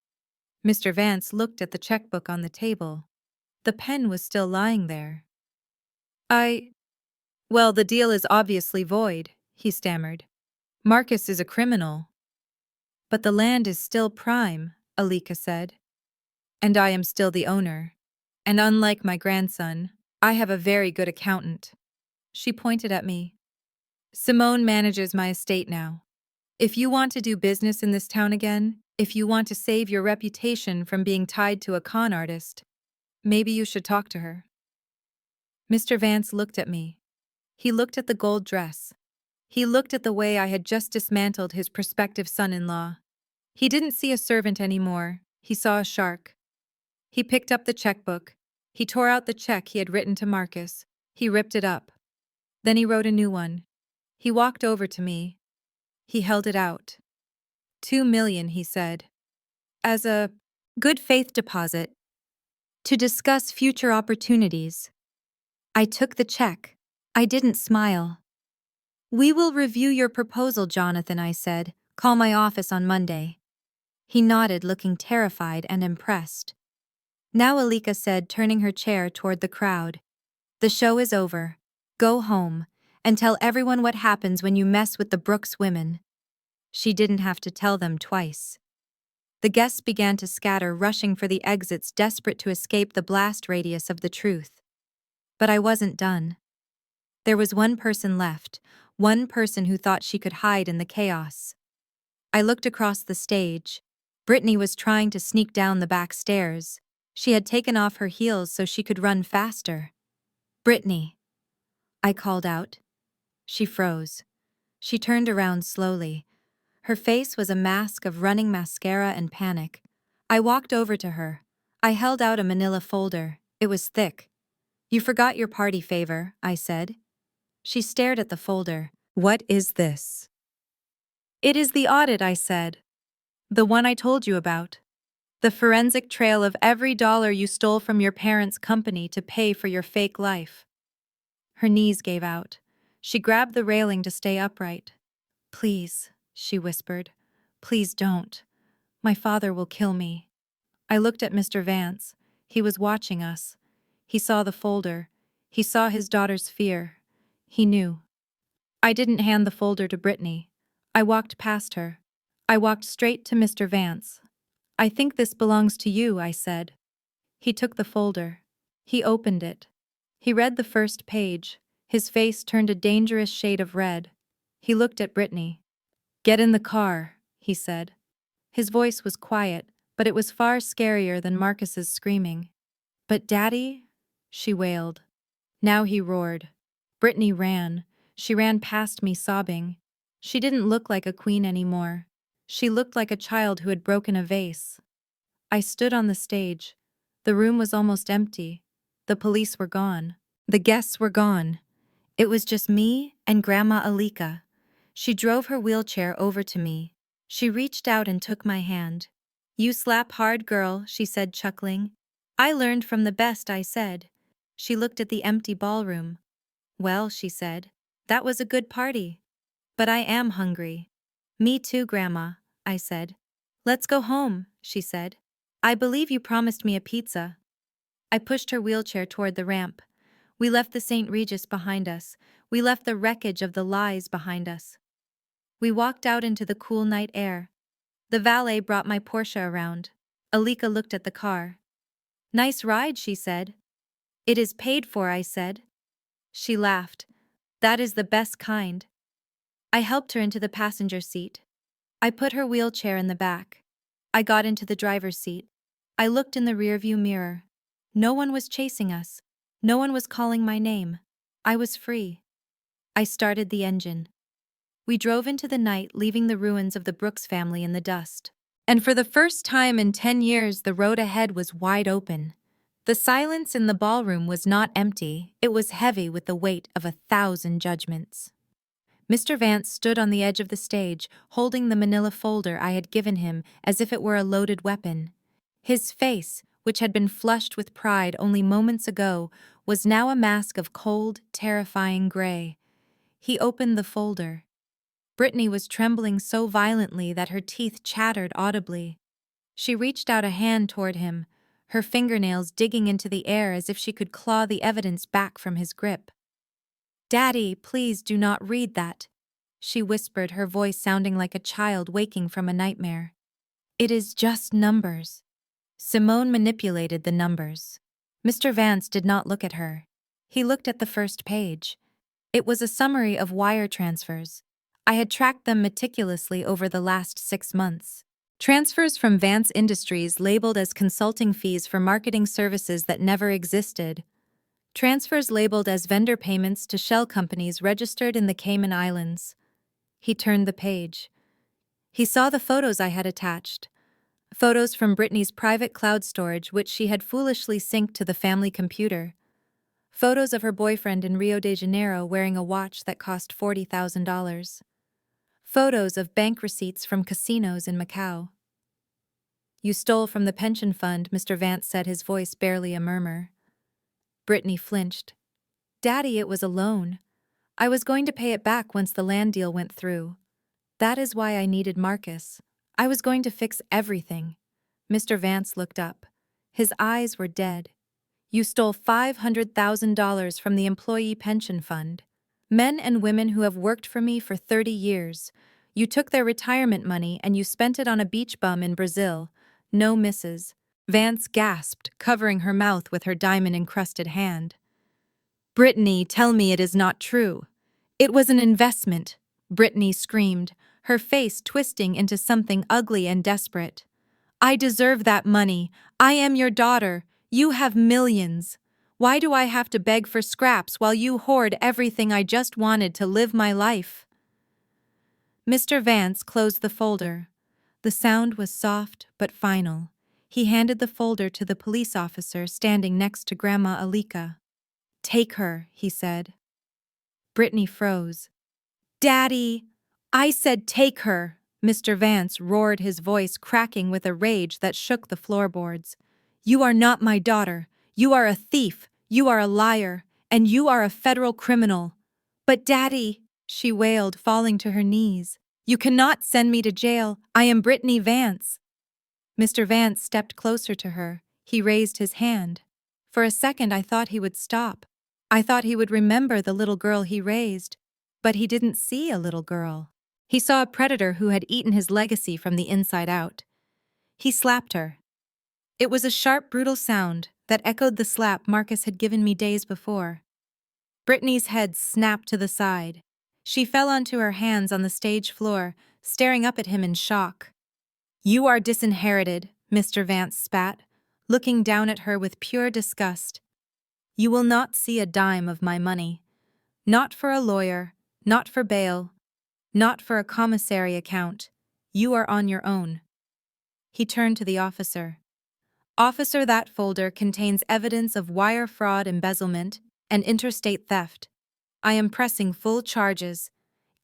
Mr. Vance looked at the checkbook on the table. The pen was still lying there. Well, the deal is obviously void," he stammered. "Marcus is a criminal." "But the land is still prime," Alika said. "And I am still the owner. And unlike my grandson, I have a very good accountant." She pointed at me. "Simone manages my estate now. If you want to do business in this town again, if you want to save your reputation from being tied to a con artist, maybe you should talk to her." Mr. Vance looked at me. He looked at the gold dress. He looked at the way I had just dismantled his prospective son-in-law. He didn't see a servant anymore. He saw a shark. He picked up the checkbook. He tore out the check he had written to Marcus. He ripped it up. Then he wrote a new one. He walked over to me. He held it out. $2 million, he said. as a good faith deposit to discuss future opportunities. I took the check. I didn't smile. We will review your proposal, Jonathan, I said. Call my office on Monday. He nodded, looking terrified and impressed. Now, Alika said, turning her chair toward the crowd. The show is over. Go home and tell everyone what happens when you mess with the Brooks women. She didn't have to tell them twice. The guests began to scatter, rushing for the exits, desperate to escape the blast radius of the truth. But I wasn't done. There was one person left, one person who thought she could hide in the chaos. I looked across the stage. Brittany was trying to sneak down the back stairs. She had taken off her heels so she could run faster. Brittany, I called out. She froze. She turned around slowly. Her face was a mask of running mascara and panic. I walked over to her. I held out a manila folder. It was thick. You forgot your party favor, I said. She stared at the folder. What is this? It is the audit, I said. The one I told you about. The forensic trail of every dollar you stole from your parents' company to pay for your fake life. Her knees gave out. She grabbed the railing to stay upright. Please, she whispered. Please don't. My father will kill me. I looked at Mr. Vance. He was watching us. He saw the folder. He saw his daughter's fear. He knew. I didn't hand the folder to Brittany. I walked past her. I walked straight to Mr. Vance. I think this belongs to you, I said. He took the folder. He opened it. He read the first page. His face turned a dangerous shade of red. He looked at Brittany. Get in the car, he said. His voice was quiet, but it was far scarier than Marcus's screaming. But Daddy, she wailed. Now he roared. Brittany ran. She ran past me, sobbing. She didn't look like a queen anymore. She looked like a child who had broken a vase. I stood on the stage. The room was almost empty. The police were gone. The guests were gone. It was just me and Grandma Alika. She drove her wheelchair over to me. She reached out and took my hand. You slap hard, girl, she said, chuckling. I learned from the best, I said. She looked at the empty ballroom. Well, she said, that was a good party. But I am hungry. Me too, Grandma, I said. Let's go home, she said. I believe you promised me a pizza. I pushed her wheelchair toward the ramp. We left the St. Regis behind us. We left the wreckage of the lies behind us. We walked out into the cool night air. The valet brought my Porsche around. Alika looked at the car. Nice ride, she said. It is paid for, I said. She laughed. That is the best kind. I helped her into the passenger seat. I put her wheelchair in the back. I got into the driver's seat. I looked in the rearview mirror. No one was chasing us. No one was calling my name. I was free. I started the engine. We drove into the night, leaving the ruins of the Brooks family in the dust. And for the first time in 10 years, the road ahead was wide open. The silence in the ballroom was not empty, it was heavy with the weight of 1,000 judgments. Mr. Vance stood on the edge of the stage, holding the manila folder I had given him as if it were a loaded weapon. His face, which had been flushed with pride only moments ago, was now a mask of cold, terrifying gray. He opened the folder. Brittany was trembling so violently that her teeth chattered audibly. She reached out a hand toward him, her fingernails digging into the air as if she could claw the evidence back from his grip. Daddy, please do not read that, she whispered, her voice sounding like a child waking from a nightmare. It is just numbers. Simone manipulated the numbers. Mr. Vance did not look at her. He looked at the first page. It was a summary of wire transfers. I had tracked them meticulously over the last 6 months. Transfers from Vance Industries labeled as consulting fees for marketing services that never existed. Transfers labeled as vendor payments to shell companies registered in the Cayman Islands. He turned the page. He saw the photos I had attached. Photos from Brittany's private cloud storage, which she had foolishly synced to the family computer. Photos of her boyfriend in Rio de Janeiro wearing a watch that cost $40,000. Photos of bank receipts from casinos in Macau. You stole from the pension fund, Mr. Vance said, his voice barely a murmur. Brittany flinched. Daddy, it was a loan. I was going to pay it back once the land deal went through. That is why I needed Marcus. I was going to fix everything. Mr. Vance looked up. His eyes were dead. You stole $500,000 from the employee pension fund. Men and women who have worked for me for 30 years. You took their retirement money and you spent it on a beach bum in Brazil. No misses. Vance gasped, covering her mouth with her diamond-encrusted hand. Brittany, tell me it is not true. It was an investment, Brittany screamed, her face twisting into something ugly and desperate. I deserve that money. I am your daughter. You have millions. Why do I have to beg for scraps while you hoard everything I just wanted to live my life? Mr. Vance closed the folder. The sound was soft but final. He handed the folder to the police officer standing next to Grandma Alika. Take her, he said. Brittany froze. Daddy! I said take her! Mr. Vance roared, his voice cracking with a rage that shook the floorboards. You are not my daughter. You are a thief. You are a liar. And you are a federal criminal. But Daddy, she wailed, falling to her knees. You cannot send me to jail. I am Brittany Vance. Mr. Vance stepped closer to her. He raised his hand. For a second I thought he would stop. I thought he would remember the little girl he raised. But he didn't see a little girl. He saw a predator who had eaten his legacy from the inside out. He slapped her. It was a sharp, brutal sound that echoed the slap Marcus had given me days before. Brittany's head snapped to the side. She fell onto her hands on the stage floor, staring up at him in shock. You are disinherited, Mr. Vance spat, looking down at her with pure disgust. You will not see a dime of my money. Not for a lawyer, not for bail, not for a commissary account. You are on your own. He turned to the officer. Officer, that folder contains evidence of wire fraud, embezzlement, and interstate theft. I am pressing full charges.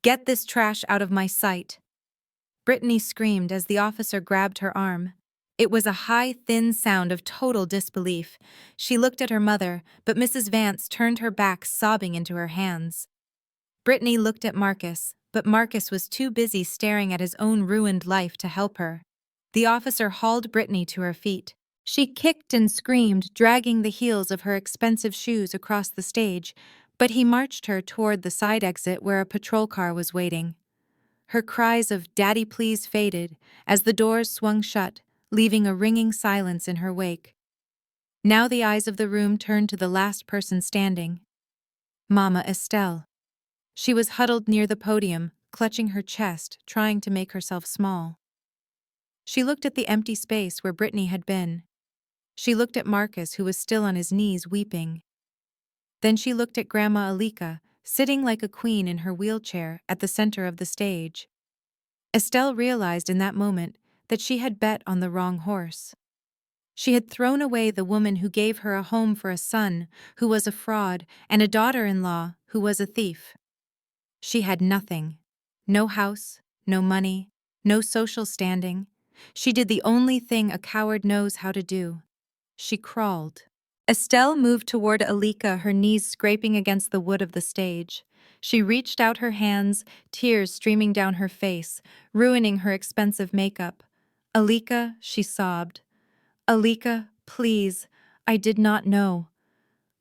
Get this trash out of my sight. Brittany screamed as the officer grabbed her arm. It was a high, thin sound of total disbelief. She looked at her mother, but Mrs. Vance turned her back, sobbing into her hands. Brittany looked at Marcus, but Marcus was too busy staring at his own ruined life to help her. The officer hauled Brittany to her feet. She kicked and screamed, dragging the heels of her expensive shoes across the stage, but he marched her toward the side exit where a patrol car was waiting. Her cries of "Daddy, please" faded as the doors swung shut, leaving a ringing silence in her wake. Now the eyes of the room turned to the last person standing. Mama Estelle. She was huddled near the podium, clutching her chest, trying to make herself small. She looked at the empty space where Brittany had been. She looked at Marcus, who was still on his knees weeping. Then she looked at Grandma Alika, sitting like a queen in her wheelchair at the center of the stage. Estelle realized in that moment that she had bet on the wrong horse. She had thrown away the woman who gave her a home for a son who was a fraud and a daughter-in-law who was a thief. She had nothing. No house, no money, no social standing. She did the only thing a coward knows how to do. She crawled. Estelle moved toward Alika, her knees scraping against the wood of the stage. She reached out her hands, tears streaming down her face, ruining her expensive makeup. Alika, she sobbed. Alika, please, I did not know.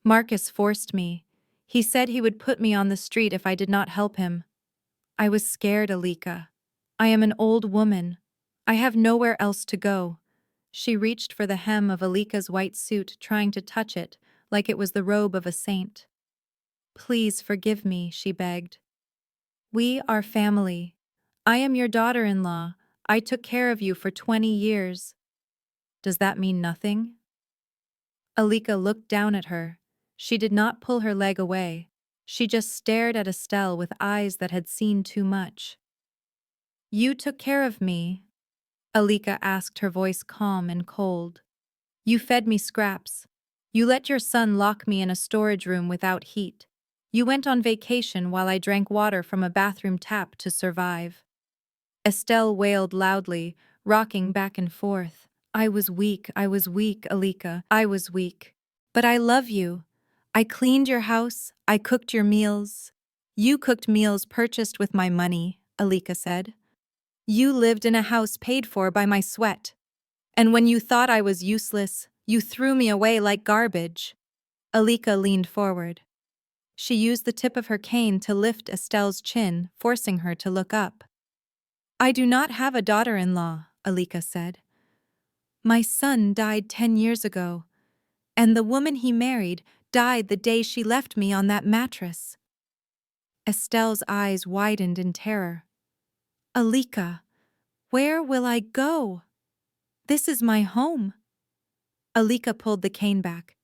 Marcus forced me. He said he would put me on the street if I did not help him. I was scared, Alika. I am an old woman. I have nowhere else to go. She reached for the hem of Alika's white suit, trying to touch it, like it was the robe of a saint. Please forgive me, she begged. We are family. I am your daughter-in-law. I took care of you for 20 years. Does that mean nothing? Alika looked down at her. She did not pull her leg away. She just stared at Estelle with eyes that had seen too much. You took care of me? Alika asked, her voice calm and cold. You fed me scraps. You let your son lock me in a storage room without heat. You went on vacation while I drank water from a bathroom tap to survive. Estelle wailed loudly, rocking back and forth. I was weak, Alika. I was weak. But I love you. I cleaned your house, I cooked your meals. You cooked meals purchased with my money, Alika said. You lived in a house paid for by my sweat. And when you thought I was useless, you threw me away like garbage. Alika leaned forward. She used the tip of her cane to lift Estelle's chin, forcing her to look up. I do not have a daughter-in-law, Alika said. My son died 10 years ago, and the woman he married died the day she left me on that mattress. Estelle's eyes widened in terror. Alika, where will I go? This is my home. Alika pulled the cane back.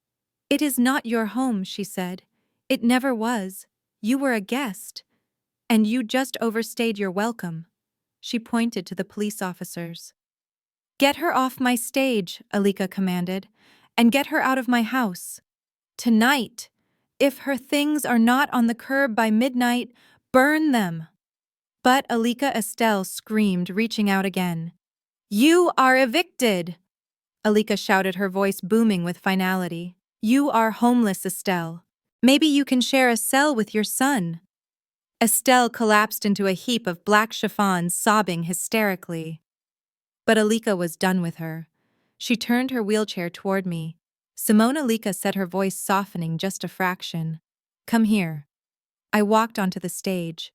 It is not your home, she said. It never was. You were a guest. And you just overstayed your welcome. She pointed to the police officers. Get her off my stage, Alika commanded, and get her out of my house. Tonight. If her things are not on the curb by midnight, burn them. But Alika Estelle screamed, reaching out again. You are evicted! Alika shouted, her voice booming with finality. You are homeless, Estelle. Maybe you can share a cell with your son. Estelle collapsed into a heap of black chiffons, sobbing hysterically. But Alika was done with her. She turned her wheelchair toward me. Simone, Alika said, her voice softening just a fraction. Come here. I walked onto the stage.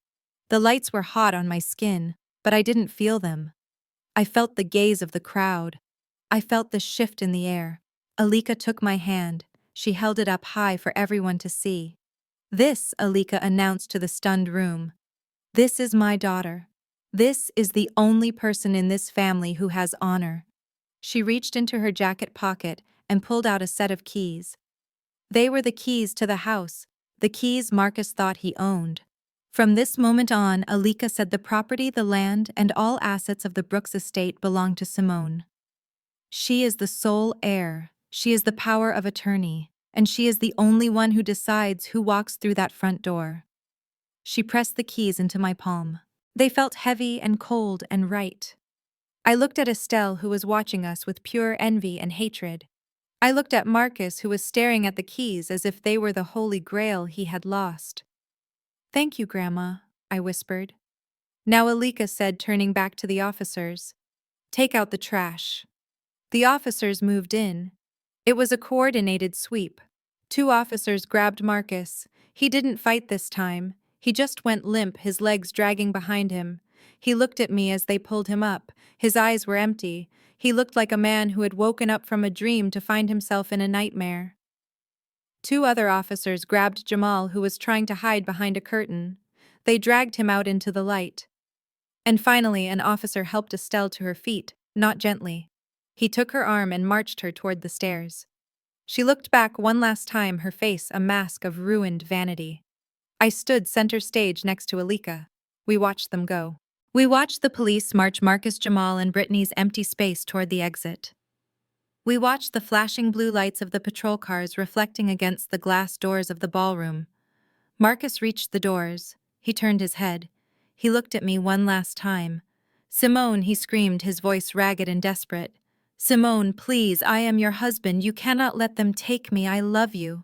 The lights were hot on my skin, but I didn't feel them. I felt the gaze of the crowd. I felt the shift in the air. Alika took my hand. She held it up high for everyone to see. This, Alika announced to the stunned room. This is my daughter. This is the only person in this family who has honor. She reached into her jacket pocket and pulled out a set of keys. They were the keys to the house, the keys Marcus thought he owned. From this moment on, Alika said the property, the land, and all assets of the Brooks estate belonged to Simone. She is the sole heir, she is the power of attorney, and she is the only one who decides who walks through that front door. She pressed the keys into my palm. They felt heavy and cold and right. I looked at Estelle, who was watching us with pure envy and hatred. I looked at Marcus, who was staring at the keys as if they were the holy grail he had lost. Thank you, Grandma, I whispered. Now Alika said, turning back to the officers. Take out the trash. The officers moved in. It was a coordinated sweep. 2 officers grabbed Marcus. He didn't fight this time. He just went limp, his legs dragging behind him. He looked at me as they pulled him up. His eyes were empty. He looked like a man who had woken up from a dream to find himself in a nightmare. 2 other officers grabbed Jamal, who was trying to hide behind a curtain. They dragged him out into the light. And finally, an officer helped Estelle to her feet, not gently. He took her arm and marched her toward the stairs. She looked back one last time, her face a mask of ruined vanity. I stood center stage next to Alika. We watched them go. We watched the police march Marcus, Jamal, and Brittany's empty space toward the exit. We watched the flashing blue lights of the patrol cars reflecting against the glass doors of the ballroom. Marcus reached the doors. He turned his head. He looked at me one last time. Simone, he screamed, his voice ragged and desperate. Simone, please, I am your husband. You cannot let them take me. I love you.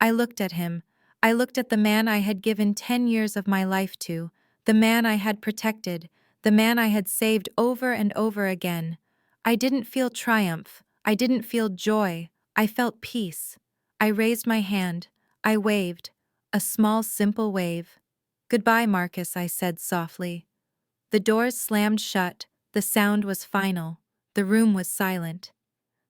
I looked at him. I looked at the man I had given 10 years of my life to, the man I had protected, the man I had saved over and over again. I didn't feel triumph. I didn't feel joy. I felt peace. I raised my hand. I waved. A small, simple wave. Goodbye, Marcus, I said softly. The doors slammed shut. The sound was final. The room was silent.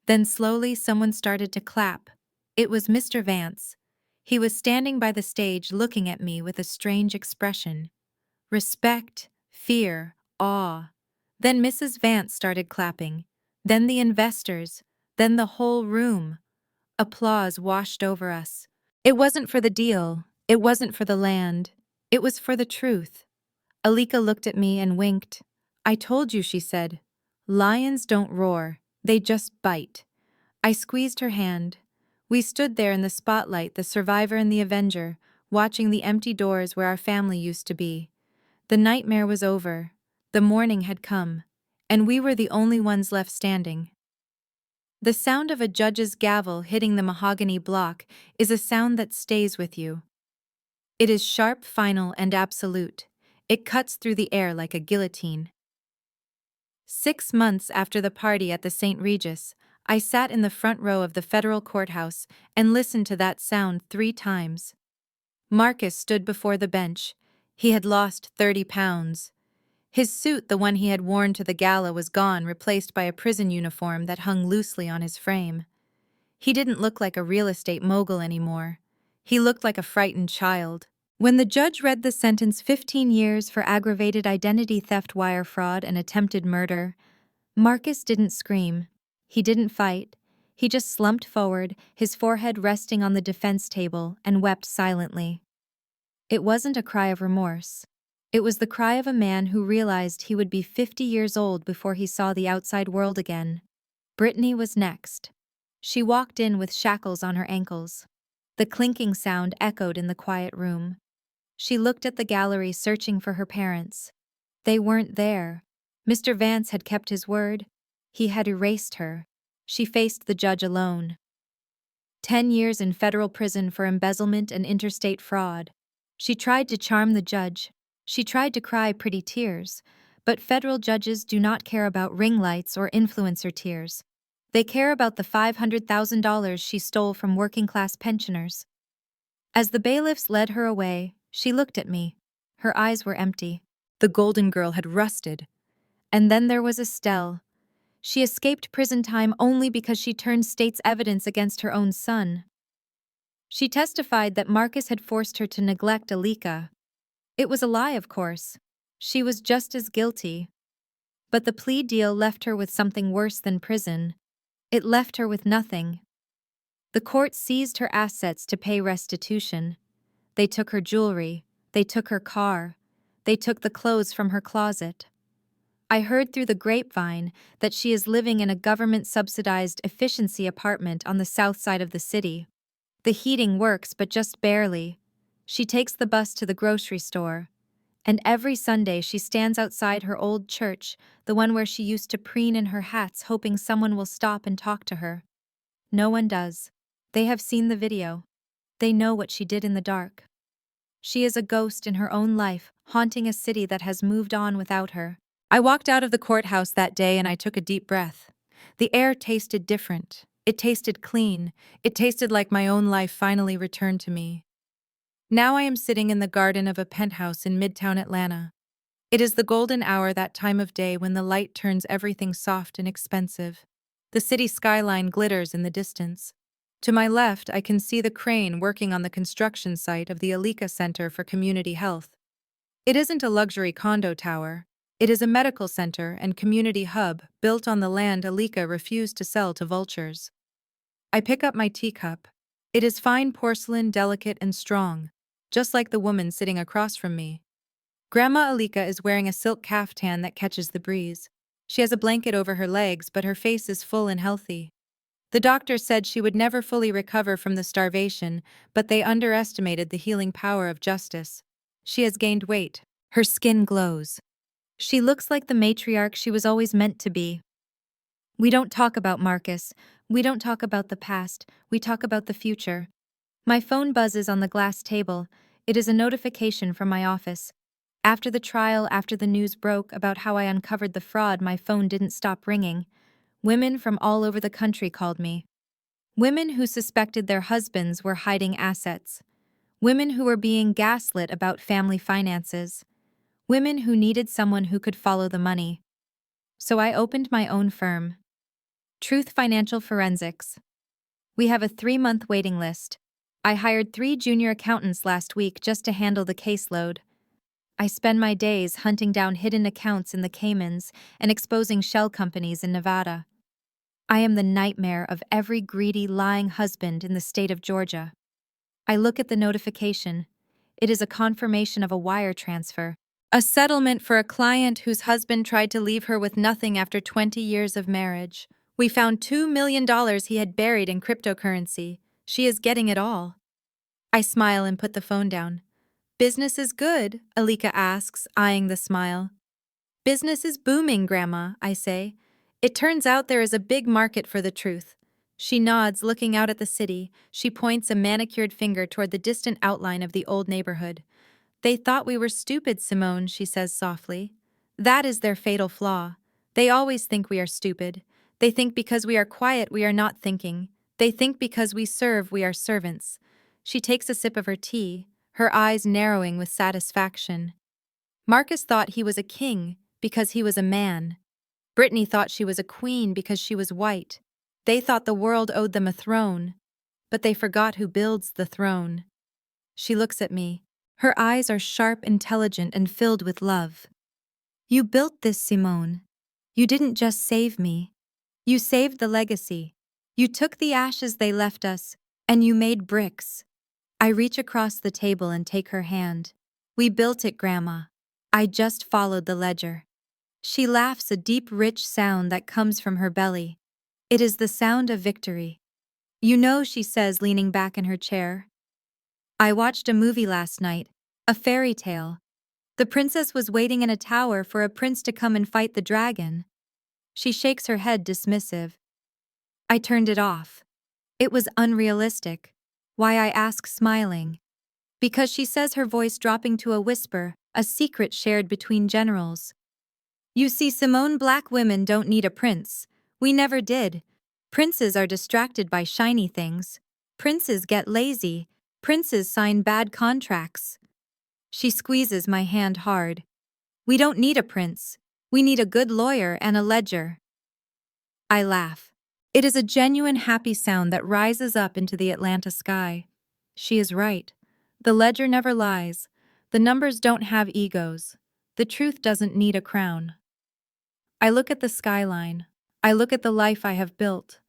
Then slowly someone started to clap. It was Mr. Vance. He was standing by the stage looking at me with a strange expression. Respect, fear, awe. Then Mrs. Vance started clapping. Then the investors. Then the whole room. Applause washed over us. It wasn't for the deal. It wasn't for the land. It was for the truth. Alika looked at me and winked. I told you, she said. Lions don't roar. They just bite. I squeezed her hand. We stood there in the spotlight, the survivor and the avenger, watching the empty doors where our family used to be. The nightmare was over. The morning had come. And we were the only ones left standing. The sound of a judge's gavel hitting the mahogany block is a sound that stays with you. It is sharp, final, and absolute. It cuts through the air like a guillotine. 6 months after the party at the St. Regis, I sat in the front row of the federal courthouse and listened to that sound 3 times. Marcus stood before the bench. He had lost 30 pounds. His suit, the one he had worn to the gala, was gone, replaced by a prison uniform that hung loosely on his frame. He didn't look like a real estate mogul anymore. He looked like a frightened child. When the judge read the sentence, 15 years for aggravated identity theft, wire fraud, and attempted murder, Marcus didn't scream. He didn't fight. He just slumped forward, his forehead resting on the defense table, and wept silently. It wasn't a cry of remorse. It was the cry of a man who realized he would be 50 years old before he saw the outside world again. Brittany was next. She walked in with shackles on her ankles. The clinking sound echoed in the quiet room. She looked at the gallery, searching for her parents. They weren't there. Mr. Vance had kept his word. He had erased her. She faced the judge alone. 10 years in federal prison for embezzlement and interstate fraud. She tried to charm the judge. She tried to cry pretty tears. But federal judges do not care about ring lights or influencer tears. They care about the $500,000 she stole from working-class pensioners. As the bailiffs led her away, she looked at me. Her eyes were empty. The golden girl had rusted. And then there was Estelle. She escaped prison time only because she turned state's evidence against her own son. She testified that Marcus had forced her to neglect Alika. It was a lie, of course. She was just as guilty. But the plea deal left her with something worse than prison. It left her with nothing. The court seized her assets to pay restitution. They took her jewelry. They took her car. They took the clothes from her closet. I heard through the grapevine that she is living in a government-subsidized efficiency apartment on the south side of the city. The heating works, but just barely. She takes the bus to the grocery store. And every Sunday she stands outside her old church, the one where she used to preen in her hats, hoping someone will stop and talk to her. No one does. They have seen the video. They know what she did in the dark. She is a ghost in her own life, haunting a city that has moved on without her. I walked out of the courthouse that day and I took a deep breath. The air tasted different. It tasted clean. It tasted like my own life finally returned to me. Now I am sitting in the garden of a penthouse in Midtown Atlanta. It is the golden hour, that time of day when the light turns everything soft and expensive. The city skyline glitters in the distance. To my left, I can see the crane working on the construction site of the Alika Center for Community Health. It isn't a luxury condo tower. It is a medical center and community hub built on the land Alika refused to sell to vultures. I pick up my teacup. It is fine porcelain, delicate and strong, just like the woman sitting across from me. Grandma Alika is wearing a silk caftan that catches the breeze. She has a blanket over her legs, but her face is full and healthy. The doctor said she would never fully recover from the starvation, but they underestimated the healing power of justice. She has gained weight. Her skin glows. She looks like the matriarch she was always meant to be. We don't talk about Marcus. We don't talk about the past. We talk about the future. My phone buzzes on the glass table. It is a notification from my office. After the trial, after the news broke about how I uncovered the fraud, my phone didn't stop ringing. Women from all over the country called me. Women who suspected their husbands were hiding assets. Women who were being gaslit about family finances. Women who needed someone who could follow the money. So I opened my own firm. Truth Financial Forensics. We have a 3-month waiting list. I hired 3 junior accountants last week just to handle the caseload. I spend my days hunting down hidden accounts in the Caymans and exposing shell companies in Nevada. I am the nightmare of every greedy, lying husband in the state of Georgia. I look at the notification. It is a confirmation of a wire transfer. A settlement for a client whose husband tried to leave her with nothing after 20 years of marriage. We found $2 million he had buried in cryptocurrency. She is getting it all. I smile and put the phone down. Business is good, Alika asks, eyeing the smile. Business is booming, Grandma, I say. It turns out there is a big market for the truth. She nods, looking out at the city. She points a manicured finger toward the distant outline of the old neighborhood. They thought we were stupid, Simone, she says softly. That is their fatal flaw. They always think we are stupid. They think because we are quiet we are not thinking. They think because we serve we are servants. She takes a sip of her tea, her eyes narrowing with satisfaction. Marcus thought he was a king because he was a man. Brittany thought she was a queen because she was white. They thought the world owed them a throne, but they forgot who builds the throne. She looks at me. Her eyes are sharp, intelligent, and filled with love. You built this, Simone. You didn't just save me. You saved the legacy. You took the ashes they left us, and you made bricks. I reach across the table and take her hand. We built it, Grandma. I just followed the ledger. She laughs, a deep, rich sound that comes from her belly. It is the sound of victory. You know, she says, leaning back in her chair. I watched a movie last night, a fairy tale. The princess was waiting in a tower for a prince to come and fight the dragon. She shakes her head, dismissive. I turned it off. It was unrealistic. Why, I ask, smiling. Because she says, her voice dropping to a whisper, a secret shared between generals. You see, Simone, black women don't need a prince. We never did. Princes are distracted by shiny things. Princes get lazy. Princes sign bad contracts. She squeezes my hand hard. We don't need a prince. We need a good lawyer and a ledger. I laugh. It is a genuine happy sound that rises up into the Atlanta sky. She is right. The ledger never lies. The numbers don't have egos. The truth doesn't need a crown. I look at the skyline. I look at the life I have built.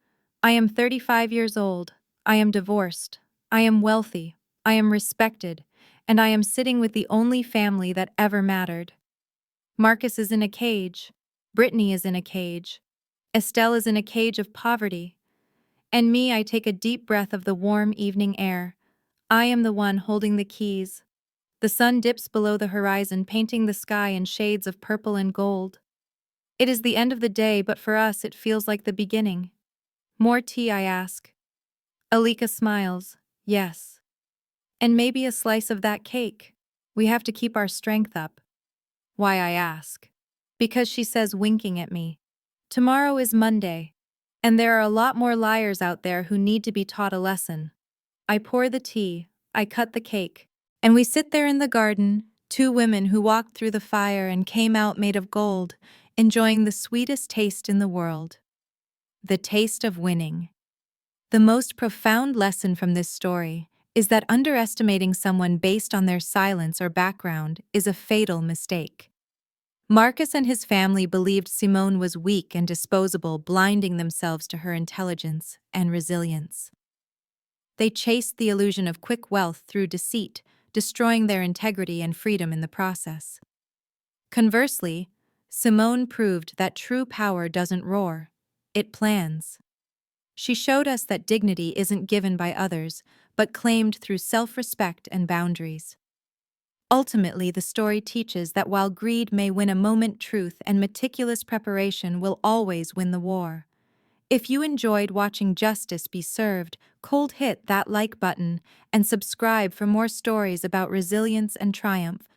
I am 35 years old. I am divorced. I am wealthy. I am respected. And I am sitting with the only family that ever mattered. Marcus is in a cage. Brittany is in a cage. Estelle is in a cage of poverty. And me, I take a deep breath of the warm evening air. I am the one holding the keys. The sun dips below the horizon, painting the sky in shades of purple and gold. It is the end of the day, but for us it feels like the beginning. More tea, I ask. Alika smiles. Yes. And maybe a slice of that cake. We have to keep our strength up. Why, I ask. Because she says, winking at me. Tomorrow is Monday. And there are a lot more liars out there who need to be taught a lesson. I pour the tea. I cut the cake. And we sit there in the garden, two women who walked through the fire and came out made of gold, enjoying the sweetest taste in the world. The taste of winning. The most profound lesson from this story is that underestimating someone based on their silence or background is a fatal mistake. Marcus and his family believed Simone was weak and disposable, blinding themselves to her intelligence and resilience. They chased the illusion of quick wealth through deceit, destroying their integrity and freedom in the process. Conversely, Simone proved that true power doesn't roar, it plans. She showed us that dignity isn't given by others, but claimed through self-respect and boundaries. Ultimately, the story teaches that while greed may win a moment, truth and meticulous preparation will always win the war. If you enjoyed watching justice be served, hit that like button and subscribe for more stories about resilience and triumph.